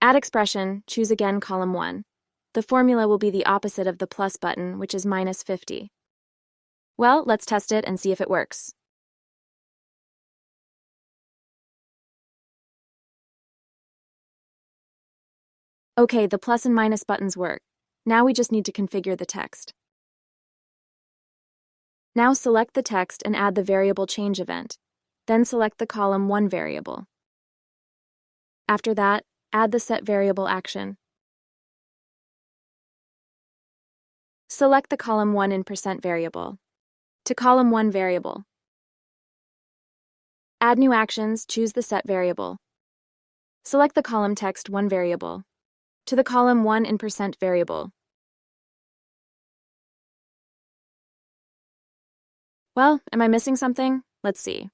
Add expression, choose again column 1. The formula will be the opposite of the plus button, which is minus 50. Well, let's test it and see if it works. Okay, the plus and minus buttons work. Now we just need to configure the text. Now select the text and add the variable change event. Then select the column 1 variable. After that, add the set variable action. Select the column 1 in % variable. To column 1 variable. Add new actions, choose the set variable. Select the column text 1 variable. To the column 1 in % variable. Well, am I missing something? Let's see.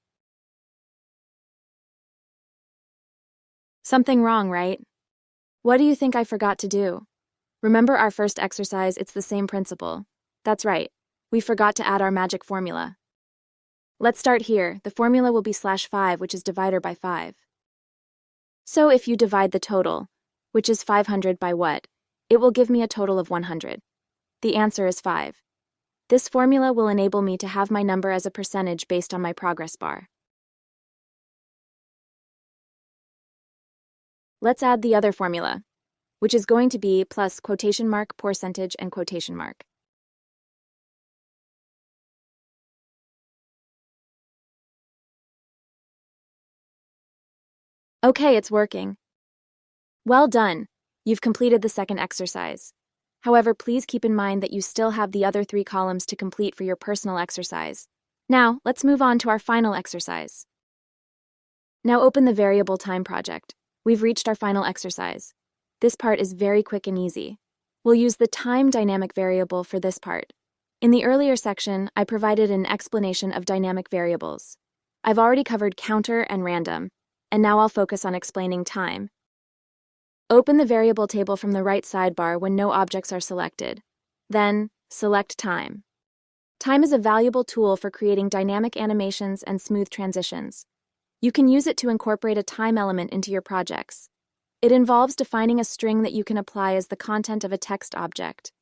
Something wrong, right? What do you think I forgot to do? Remember our first exercise, it's the same principle. That's right, we forgot to add our magic formula. Let's start here. The formula will be /5, which is divider by 5. So if you divide the total, which is 500 by what, it will give me a total of 100. The answer is 5. This formula will enable me to have my number as a percentage based on my progress bar. Let's add the other formula, which is going to be plus quotation mark, percentage, and quotation mark. Okay, it's working. Well done. You've completed the second exercise. However, please keep in mind that you still have the other 3 columns to complete for your personal exercise. Now, let's move on to our final exercise. Now open the variable time project. We've reached our final exercise. This part is very quick and easy. We'll use the time dynamic variable for this part. In the earlier section, I provided an explanation of dynamic variables. I've already covered counter and random, and now I'll focus on explaining time. Open the variable table from the right sidebar when no objects are selected. Then, select time. Time is a valuable tool for creating dynamic animations and smooth transitions. You can use it to incorporate a time element into your projects. It involves defining a string that you can apply as the content of a text object.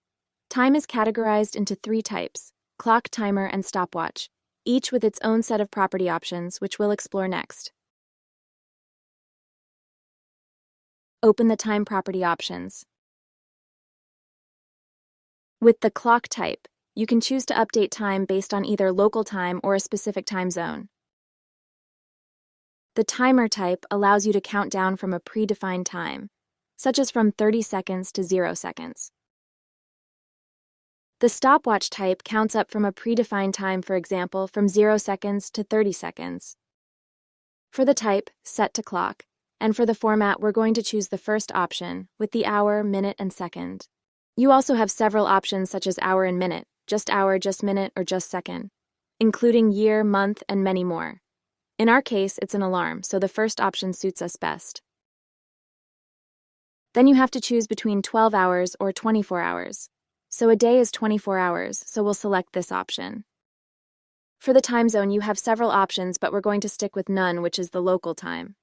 Time is categorized into 3 types: clock, timer, and stopwatch, each with its own set of property options, which we'll explore next. Open the time property options. With the clock type, you can choose to update time based on either local time or a specific time zone. The timer type allows you to count down from a predefined time, such as from 30 seconds to 0 seconds. The stopwatch type counts up from a predefined time, for example, from 0 seconds to 30 seconds. For the type, set to clock, and for the format, we're going to choose the first option with the hour, minute, and second. You also have several options such as hour and minute, just hour, just minute, or just second, including year, month, and many more. In our case, it's an alarm, so the first option suits us best. Then you have to choose between 12 hours or 24 hours. So a day is 24 hours, so we'll select this option. For the time zone, you have several options, but we're going to stick with none, which is the local time.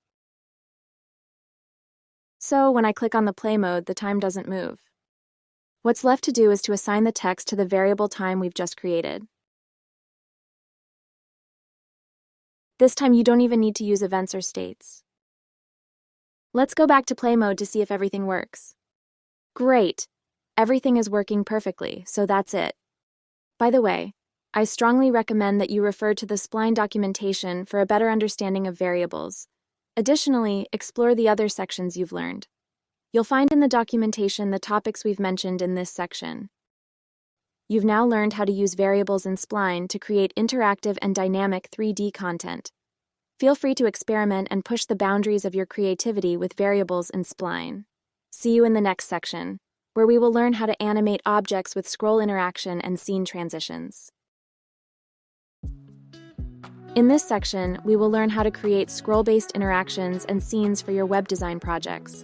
So when I click on the play mode, the time doesn't move. What's left to do is to assign the text to the variable time we've just created. This time you don't even need to use events or states. Let's go back to play mode to see if everything works. Great! Everything is working perfectly, so that's it. By the way, I strongly recommend that you refer to the Spline documentation for a better understanding of variables. Additionally, explore the other sections you've learned. You'll find in the documentation the topics we've mentioned in this section. You've now learned how to use variables in Spline to create interactive and dynamic 3D content. Feel free to experiment and push the boundaries of your creativity with variables in Spline. See you in the next section, where we will learn how to animate objects with scroll interaction and scene transitions. In this section, we will learn how to create scroll-based interactions and scenes for your web design projects.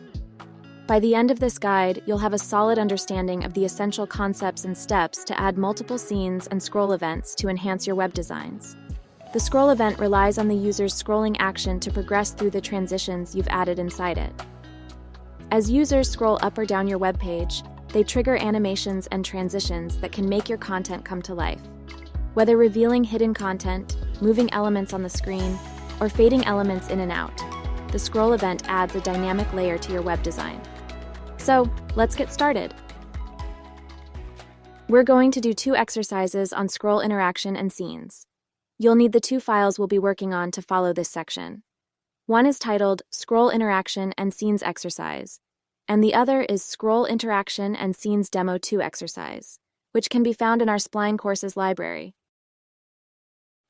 By the end of this guide, you'll have a solid understanding of the essential concepts and steps to add multiple scenes and scroll events to enhance your web designs. The scroll event relies on the user's scrolling action to progress through the transitions you've added inside it. As users scroll up or down your web page, they trigger animations and transitions that can make your content come to life. Whether revealing hidden content, moving elements on the screen, or fading elements in and out, the scroll event adds a dynamic layer to your web design. So, let's get started. We're going to do 2 exercises on scroll interaction and scenes. You'll need the 2 files we'll be working on to follow this section. One is titled Scroll Interaction and Scenes Exercise, and the other is Scroll Interaction and Scenes Demo 2 Exercise, which can be found in our Spline courses library.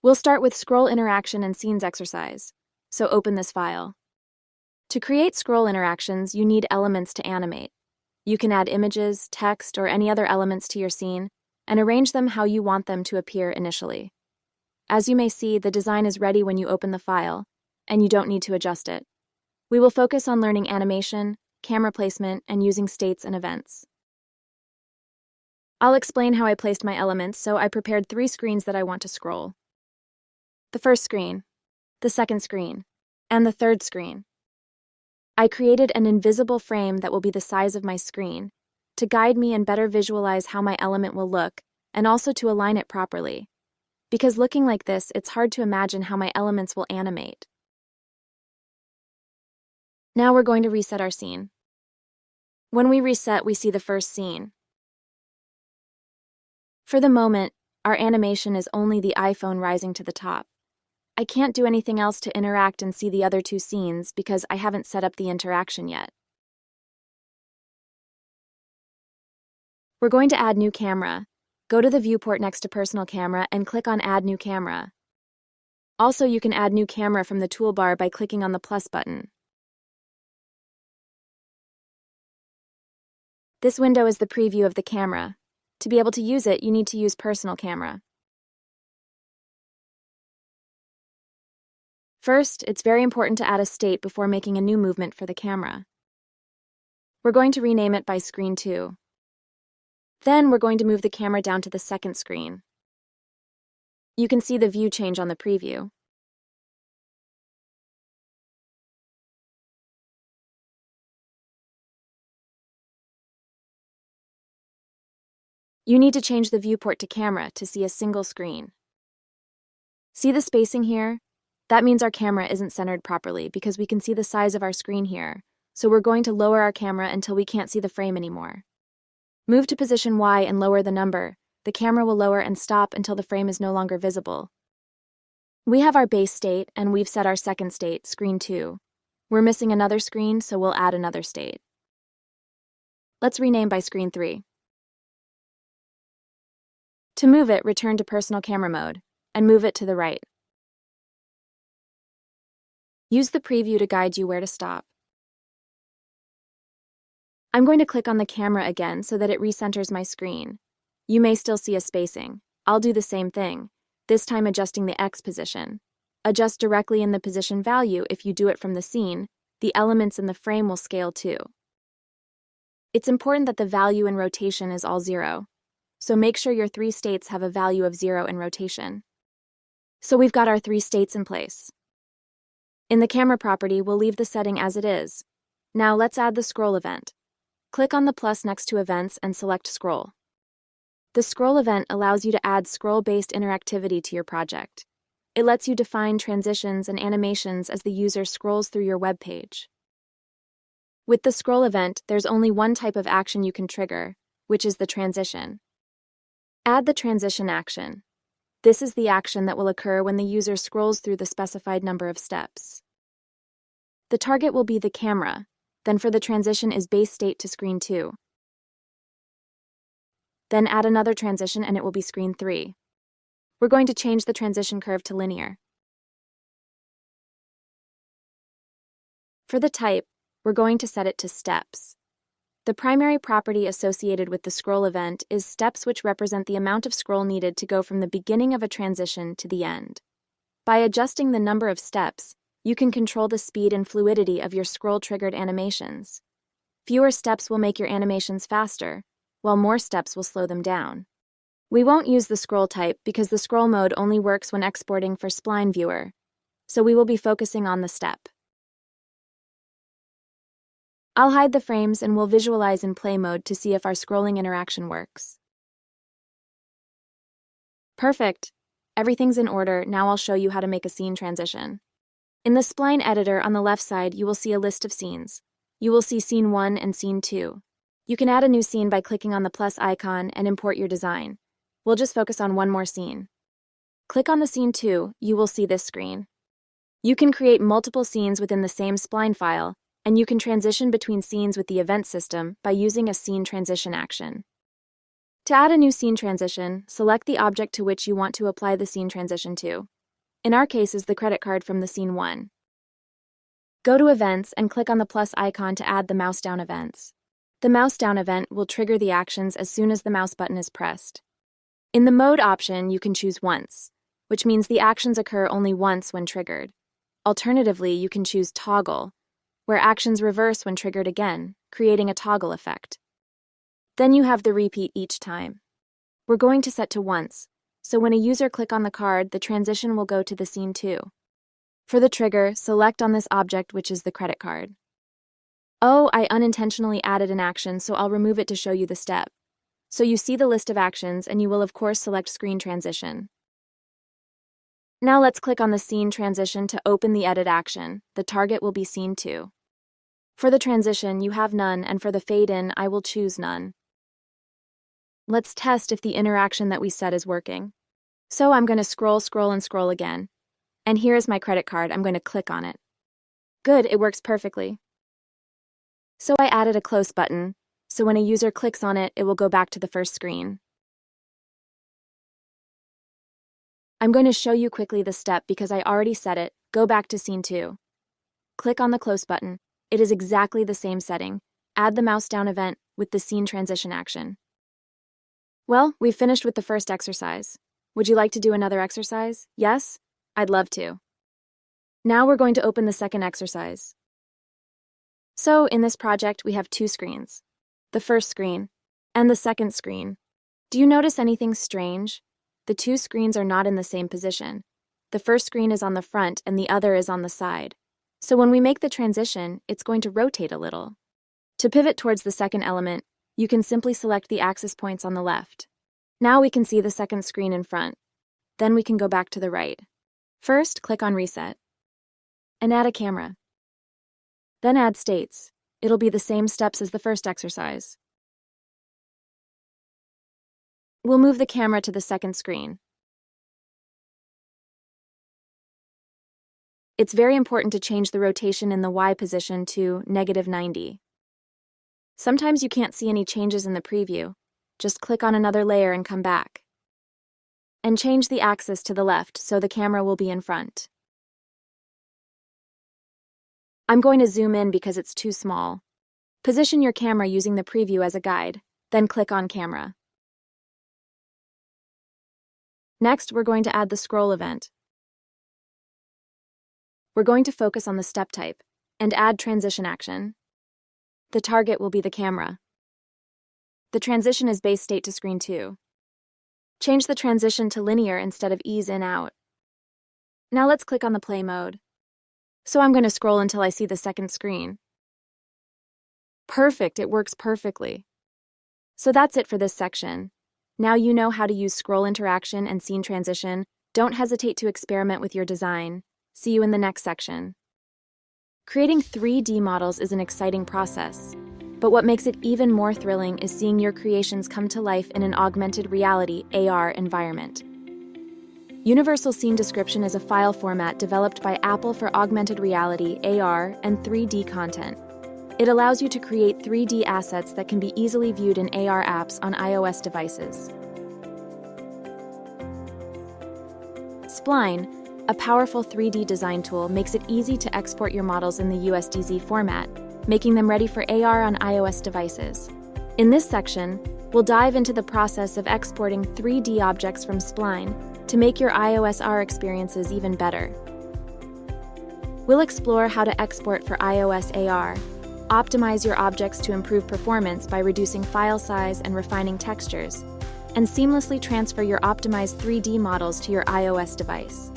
We'll start with Scroll Interaction and Scenes Exercise, so open this file. To create scroll interactions, you need elements to animate. You can add images, text, or any other elements to your scene, and arrange them how you want them to appear initially. As you may see, the design is ready when you open the file, and you don't need to adjust it. We will focus on learning animation, camera placement, and using states and events. I'll explain how I placed my elements, so I prepared 3 screens that I want to scroll. The first screen, the second screen, and the third screen. I created an invisible frame that will be the size of my screen to guide me and better visualize how my element will look, and also to align it properly. Because looking like this, it's hard to imagine how my elements will animate. Now we're going to reset our scene. When we reset, we see the first scene. For the moment, our animation is only the iPhone rising to the top. I can't do anything else to interact and see the other 2 scenes because I haven't set up the interaction yet. We're going to add new camera. Go to the viewport next to personal camera and click on Add New Camera. Also, you can add new camera from the toolbar by clicking on the plus button. This window is the preview of the camera. To be able to use it, you need to use personal camera. First, it's very important to add a state before making a new movement for the camera. We're going to rename it by Screen 2. Then we're going to move the camera down to the second screen. You can see the view change on the preview. You need to change the viewport to camera to see a single screen. See the spacing here? That means our camera isn't centered properly because we can see the size of our screen here, so we're going to lower our camera until we can't see the frame anymore. Move to position Y and lower the number. The camera will lower and stop until the frame is no longer visible. We have our base state, and we've set our second state, Screen 2. We're missing another screen, so we'll add another state. Let's rename by Screen 3. To move it, return to Personal Camera Mode, and move it to the right. Use the preview to guide you where to stop. I'm going to click on the camera again so that it recenters my screen. You may still see a spacing. I'll do the same thing, this time adjusting the X position. Adjust directly in the position value. If you do it from the scene, the elements in the frame will scale too. It's important that the value in rotation is all 0, so make sure your 3 states have a value of 0 in rotation. So we've got our 3 states in place. In the camera property, we'll leave the setting as it is. Now let's add the scroll event. Click on the plus next to Events and select Scroll. The scroll event allows you to add scroll-based interactivity to your project. It lets you define transitions and animations as the user scrolls through your web page. With the scroll event, there's only one type of action you can trigger, which is the transition. Add the transition action. This is the action that will occur when the user scrolls through the specified number of steps. The target will be the camera. Then for the transition is base state to Screen 2. Then add another transition and it will be Screen 3. We're going to change the transition curve to linear. For the type, we're going to set it to steps. The primary property associated with the scroll event is steps, which represent the amount of scroll needed to go from the beginning of a transition to the end. By adjusting the number of steps, you can control the speed and fluidity of your scroll-triggered animations. Fewer steps will make your animations faster, while more steps will slow them down. We won't use the scroll type because the scroll mode only works when exporting for Spline Viewer, so we will be focusing on the step. I'll hide the frames and we'll visualize in play mode to see if our scrolling interaction works. Perfect. Everything's in order. Now I'll show you how to make a scene transition. In the Spline editor on the left side, you will see a list of scenes. You will see Scene 1 and Scene 2. You can add a new scene by clicking on the plus icon and import your design. We'll just focus on one more scene. Click on the Scene 2, you will see this screen. You can create multiple scenes within the same Spline file, and you can transition between scenes with the event system by using a scene transition action. To add a new scene transition, select the object to which you want to apply the scene transition to. In our case is the credit card from the Scene 1. Go to Events and click on the plus icon to add the mouse down events. The mouse down event will trigger the actions as soon as the mouse button is pressed. In the Mode option, you can choose Once, which means the actions occur only once when triggered. Alternatively, you can choose Toggle, where actions reverse when triggered again, creating a toggle effect. Then you have the repeat each time. We're going to set to Once, so when a user click on the card, the transition will go to the Scene 2. For the trigger, select on this object, which is the credit card. Oh, I unintentionally added an action, so I'll remove it to show you the step. So you see the list of actions, and you will of course select Screen Transition. Now let's click on the Scene Transition to open the edit action. The target will be Scene 2. For the transition, you have none, and for the fade in, I will choose none. Let's test if the interaction that we set is working. So I'm going to scroll again. And here is my credit card. I'm going to click on it. Good, it works perfectly. So I added a close button, so when a user clicks on it, it will go back to the first screen. I'm going to show you quickly the step because I already set it. Go back to Scene 2. Click on the close button. It is exactly the same setting. Add the mouse down event with the scene transition action. Well, we've finished with the first exercise. Would you like to do another exercise? Yes? I'd love to. Now we're going to open the second exercise. So in this project, we have two screens. The first screen and the second screen. Do you notice anything strange? The two screens are not in the same position. The first screen is on the front and the other is on the side. So when we make the transition, it's going to rotate a little. To pivot towards the second element, you can simply select the axis points on the left. Now we can see the second screen in front. Then we can go back to the right. First, click on Reset. And add a camera. Then add states. It'll be the same steps as the first exercise. We'll move the camera to the second screen. It's very important to change the rotation in the Y position to -90. Sometimes you can't see any changes in the preview. Just click on another layer and come back. And change the axis to the left so the camera will be in front. I'm going to zoom in because it's too small. Position your camera using the preview as a guide, then click on Camera. Next, we're going to add the scroll event. We're going to focus on the step type and add transition action. The target will be the camera. The transition is base state to screen 2. Change the transition to linear instead of ease in out. Now let's click on the play mode. So I'm going to scroll until I see the second screen. Perfect, it works perfectly. So that's it for this section. Now you know how to use scroll interaction and scene transition. Don't hesitate to experiment with your design. See you in the next section. Creating 3D models is an exciting process, but what makes it even more thrilling is seeing your creations come to life in an augmented reality (AR) environment. Universal Scene Description is a file format developed by Apple for augmented reality, AR, and 3D content. It allows you to create 3D assets that can be easily viewed in AR apps on iOS devices. Spline, a powerful 3D design tool, makes it easy to export your models in the USDZ format, making them ready for AR on iOS devices. In this section, we'll dive into the process of exporting 3D objects from Spline to make your iOS AR experiences even better. We'll explore how to export for iOS AR, optimize your objects to improve performance by reducing file size and refining textures, and seamlessly transfer your optimized 3D models to your iOS device,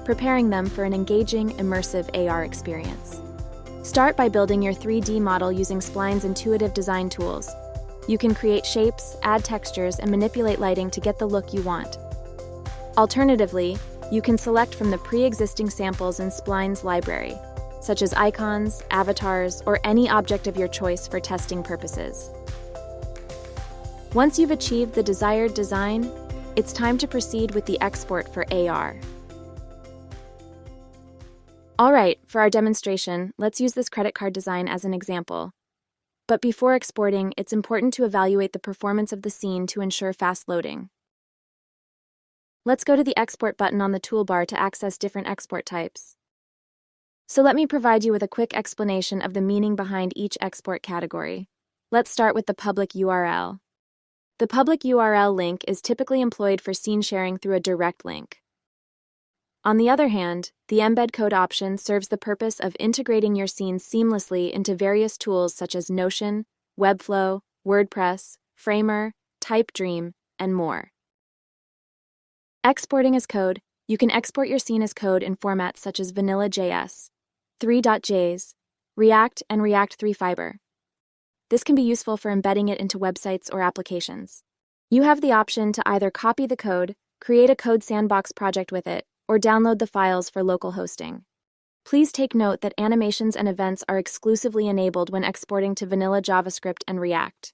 preparing them for an engaging, immersive AR experience. Start by building your 3D model using Spline's intuitive design tools. You can create shapes, add textures, and manipulate lighting to get the look you want. Alternatively, you can select from the pre-existing samples in Spline's library, such as icons, avatars, or any object of your choice for testing purposes. Once you've achieved the desired design, it's time to proceed with the export for AR. All right, for our demonstration, let's use this credit card design as an example. But before exporting, it's important to evaluate the performance of the scene to ensure fast loading. Let's go to the Export button on the toolbar to access different export types. So let me provide you with a quick explanation of the meaning behind each export category. Let's start with the public URL. The public URL link is typically employed for scene sharing through a direct link. On the other hand, the embed code option serves the purpose of integrating your scene seamlessly into various tools such as Notion, Webflow, WordPress, Framer, TypeDream, and more. Exporting as code, you can export your scene as code in formats such as Vanilla.js, 3.js, React, and React 3 Fiber. This can be useful for embedding it into websites or applications. You have the option to either copy the code, create a code sandbox project with it, or download the files for local hosting. Please take note that animations and events are exclusively enabled when exporting to vanilla JavaScript and React.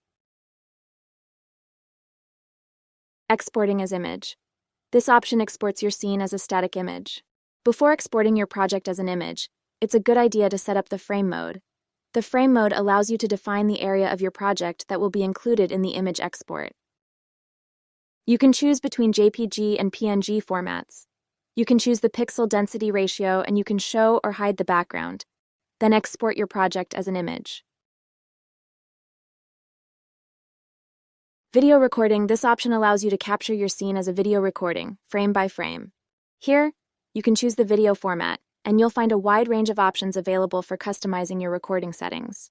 Exporting as image. This option exports your scene as a static image. Before exporting your project as an image, it's a good idea to set up the frame mode. The frame mode allows you to define the area of your project that will be included in the image export. You can choose between JPG and PNG formats. You can choose the pixel density ratio, and you can show or hide the background. Then export your project as an image. Video recording. This option allows you to capture your scene as a video recording, frame by frame. Here, you can choose the video format, and you'll find a wide range of options available for customizing your recording settings.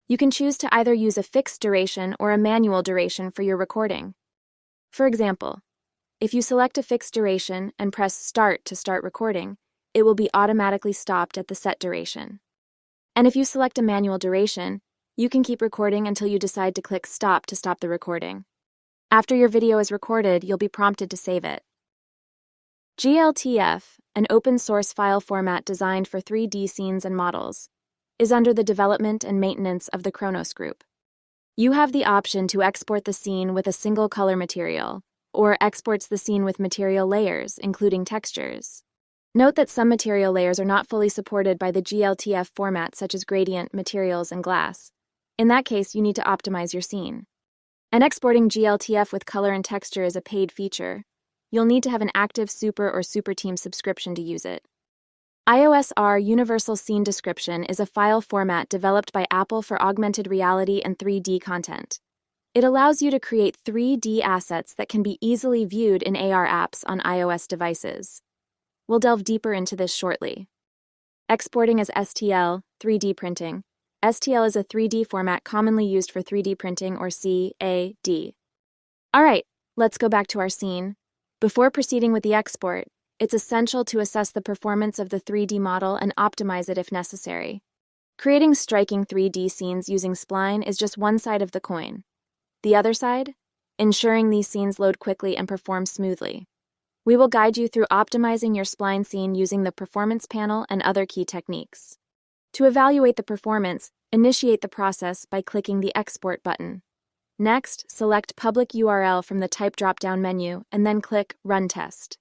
You can choose to either use a fixed duration or a manual duration for your recording. For example, if you select a fixed duration and press Start to start recording, it will be automatically stopped at the set duration. And if you select a manual duration, you can keep recording until you decide to click Stop to stop the recording. After your video is recorded, you'll be prompted to save it. GLTF, an open-source file format designed for 3D scenes and models, is under the development and maintenance of the Kronos Group. You have the option to export the scene with a single color material, or exports the scene with material layers, including textures. Note that some material layers are not fully supported by the GLTF format, such as gradient, materials, and glass. In that case, you need to optimize your scene. And exporting GLTF with color and texture is a paid feature. You'll need to have an active Super or Super Team subscription to use it. IOSR Universal Scene Description is a file format developed by Apple for augmented reality and 3D content. It allows you to create 3D assets that can be easily viewed in AR apps on iOS devices. We'll delve deeper into this shortly. Exporting as STL, 3D printing. STL is a 3D format commonly used for 3D printing, or CAD. All right, let's go back to our scene. Before proceeding with the export, it's essential to assess the performance of the 3D model and optimize it if necessary. Creating striking 3D scenes using Spline is just one side of the coin. The other side? Ensuring these scenes load quickly and perform smoothly. We will guide you through optimizing your Spline scene using the performance panel and other key techniques. To evaluate the performance, initiate the process by clicking the Export button. Next, select Public URL from the Type drop-down menu and then click Run Test.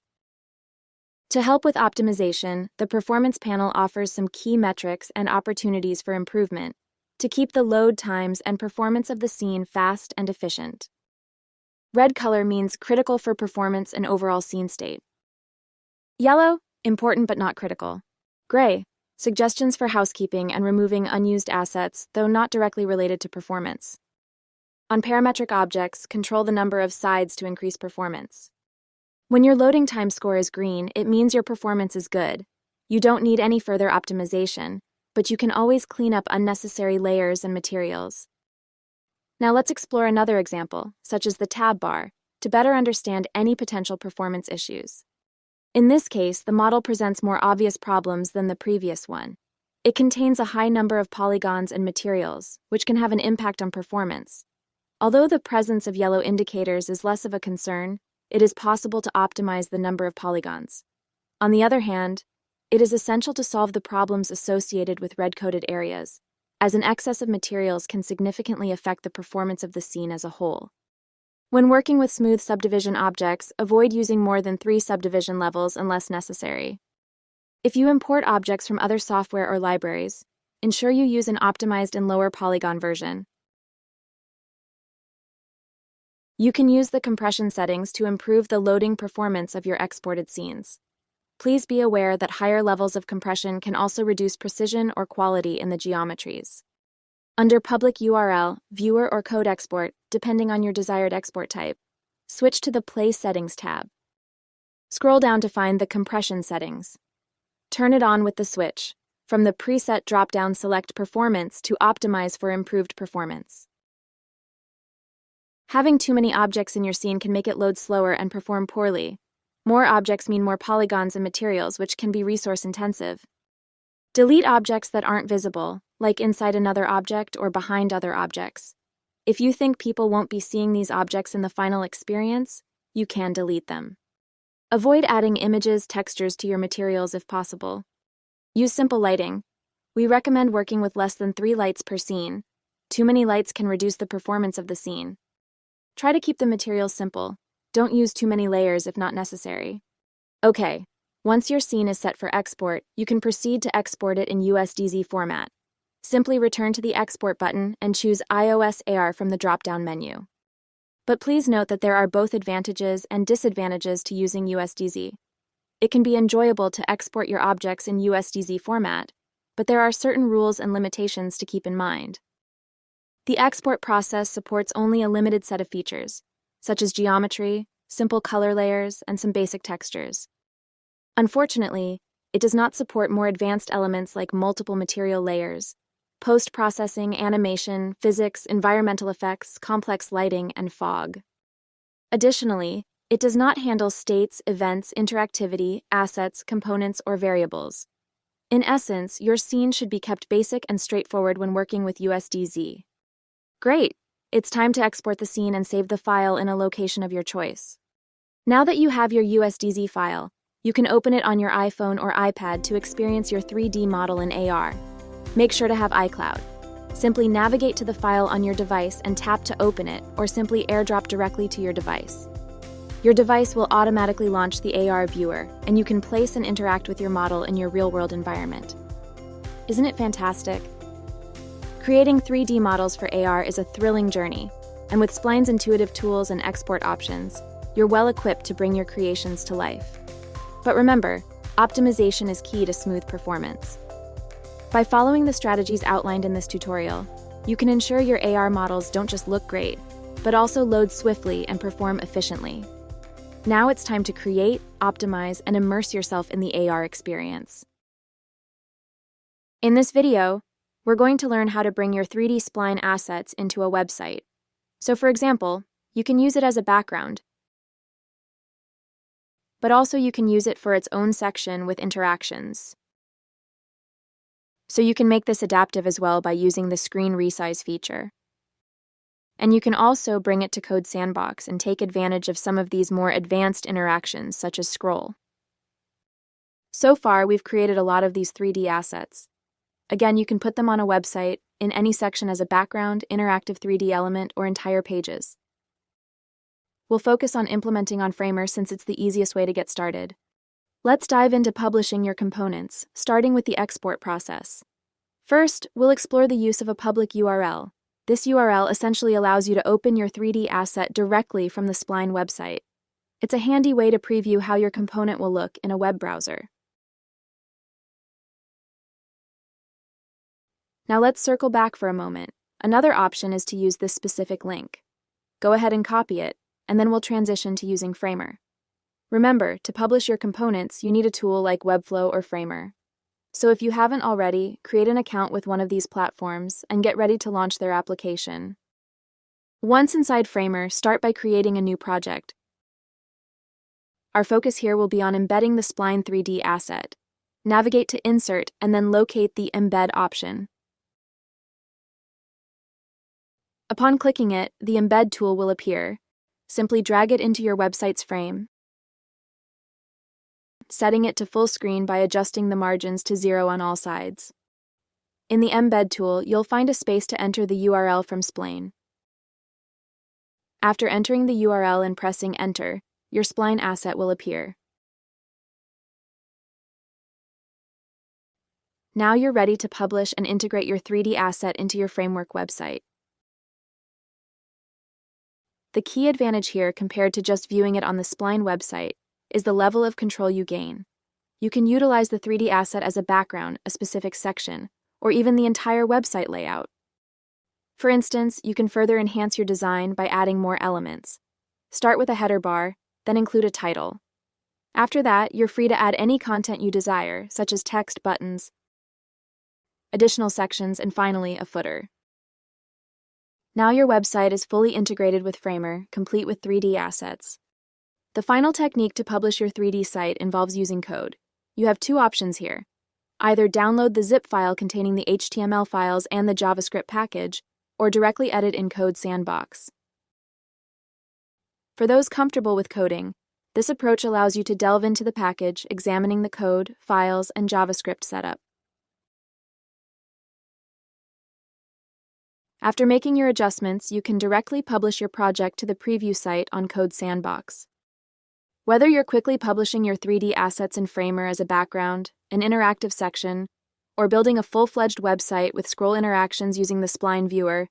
To help with optimization, the Performance panel offers some key metrics and opportunities for improvement to keep the load times and performance of the scene fast and efficient. Red color means critical for performance and overall scene state. Yellow, important but not critical. Gray, suggestions for housekeeping and removing unused assets, though not directly related to performance. On parametric objects, control the number of sides to increase performance. When your loading time score is green, it means your performance is good. You don't need any further optimization, but you can always clean up unnecessary layers and materials. Now let's explore another example, such as the tab bar, to better understand any potential performance issues. In this case, the model presents more obvious problems than the previous one. It contains a high number of polygons and materials, which can have an impact on performance. Although the presence of yellow indicators is less of a concern, it is possible to optimize the number of polygons. On the other hand, it is essential to solve the problems associated with red-coded areas, as an excess of materials can significantly affect the performance of the scene as a whole. When working with smooth subdivision objects, avoid using more than 3 subdivision levels unless necessary. If you import objects from other software or libraries, ensure you use an optimized and lower polygon version. You can use the compression settings to improve the loading performance of your exported scenes. Please be aware that higher levels of compression can also reduce precision or quality in the geometries. Under Public URL, Viewer or Code Export, depending on your desired export type, switch to the Play Settings tab. Scroll down to find the Compression settings. Turn it on with the switch. From the preset drop-down, select Performance to optimize for improved performance. Having too many objects in your scene can make it load slower and perform poorly. More objects mean more polygons and materials, which can be resource-intensive. Delete objects that aren't visible, like inside another object or behind other objects. If you think people won't be seeing these objects in the final experience, you can delete them. Avoid adding images, textures to your materials if possible. Use simple lighting. We recommend working with less than 3 lights per scene. Too many lights can reduce the performance of the scene. Try to keep the materials simple. Don't use too many layers if not necessary. Okay, once your scene is set for export, you can proceed to export it in USDZ format. Simply return to the Export button and choose iOS AR from the drop-down menu. But please note that there are both advantages and disadvantages to using USDZ. It can be enjoyable to export your objects in USDZ format, but there are certain rules and limitations to keep in mind. The export process supports only a limited set of features, such as geometry, simple color layers, and some basic textures. Unfortunately, it does not support more advanced elements like multiple material layers, post-processing, animation, physics, environmental effects, complex lighting, and fog. Additionally, it does not handle states, events, interactivity, assets, components, or variables. In essence, your scene should be kept basic and straightforward when working with USDZ. Great! It's time to export the scene and save the file in a location of your choice. Now that you have your USDZ file, you can open it on your iPhone or iPad to experience your 3D model in AR. Make sure to have iCloud. Simply navigate to the file on your device and tap to open it, or simply airdrop directly to your device. Your device will automatically launch the AR viewer, and you can place and interact with your model in your real-world environment. Isn't it fantastic? Creating 3D models for AR is a thrilling journey, and with Spline's intuitive tools and export options, you're well equipped to bring your creations to life. But remember, optimization is key to smooth performance. By following the strategies outlined in this tutorial, you can ensure your AR models don't just look great, but also load swiftly and perform efficiently. Now it's time to create, optimize, and immerse yourself in the AR experience. In this video, we're going to learn how to bring your 3D Spline assets into a website. So for example, you can use it as a background, but also you can use it for its own section with interactions. So you can make this adaptive as well by using the Screen Resize feature. And you can also bring it to Code Sandbox and take advantage of some of these more advanced interactions, such as scroll. So far, we've created a lot of these 3D assets. Again, you can put them on a website, in any section as a background, interactive 3D element, or entire pages. We'll focus on implementing on Framer since it's the easiest way to get started. Let's dive into publishing your components, starting with the export process. First, we'll explore the use of a public URL. This URL essentially allows you to open your 3D asset directly from the Spline website. It's a handy way to preview how your component will look in a web browser. Now let's circle back for a moment. Another option is to use this specific link. Go ahead and copy it, and then we'll transition to using Framer. Remember, to publish your components, you need a tool like Webflow or Framer. So if you haven't already, create an account with one of these platforms and get ready to launch their application. Once inside Framer, start by creating a new project. Our focus here will be on embedding the Spline 3D asset. Navigate to Insert and then locate the Embed option. Upon clicking it, the Embed tool will appear. Simply drag it into your website's frame, setting it to full screen by adjusting the margins to 0 on all sides. In the Embed tool, you'll find a space to enter the URL from Spline. After entering the URL and pressing Enter, your Spline asset will appear. Now you're ready to publish and integrate your 3D asset into your framework website. The key advantage here, compared to just viewing it on the Spline website, is the level of control you gain. You can utilize the 3D asset as a background, a specific section, or even the entire website layout. For instance, you can further enhance your design by adding more elements. Start with a header bar, then include a title. After that, you're free to add any content you desire, such as text, buttons, additional sections, and finally, a footer. Now your website is fully integrated with Framer, complete with 3D assets. The final technique to publish your 3D site involves using code. You have two options here. Either download the zip file containing the HTML files and the JavaScript package, or directly edit in Code Sandbox. For those comfortable with coding, this approach allows you to delve into the package, examining the code, files, and JavaScript setup. After making your adjustments, you can directly publish your project to the preview site on Code Sandbox. Whether you're quickly publishing your 3D assets in Framer as a background, an interactive section, or building a full-fledged website with scroll interactions using the Spline viewer,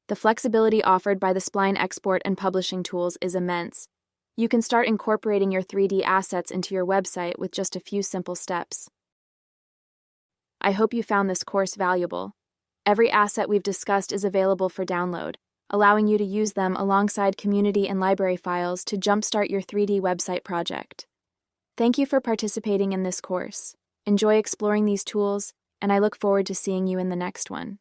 the flexibility offered by the Spline export and publishing tools is immense. You can start incorporating your 3D assets into your website with just a few simple steps. I hope you found this course valuable. Every asset we've discussed is available for download, allowing you to use them alongside community and library files to jumpstart your 3D website project. Thank you for participating in this course. Enjoy exploring these tools, and I look forward to seeing you in the next one.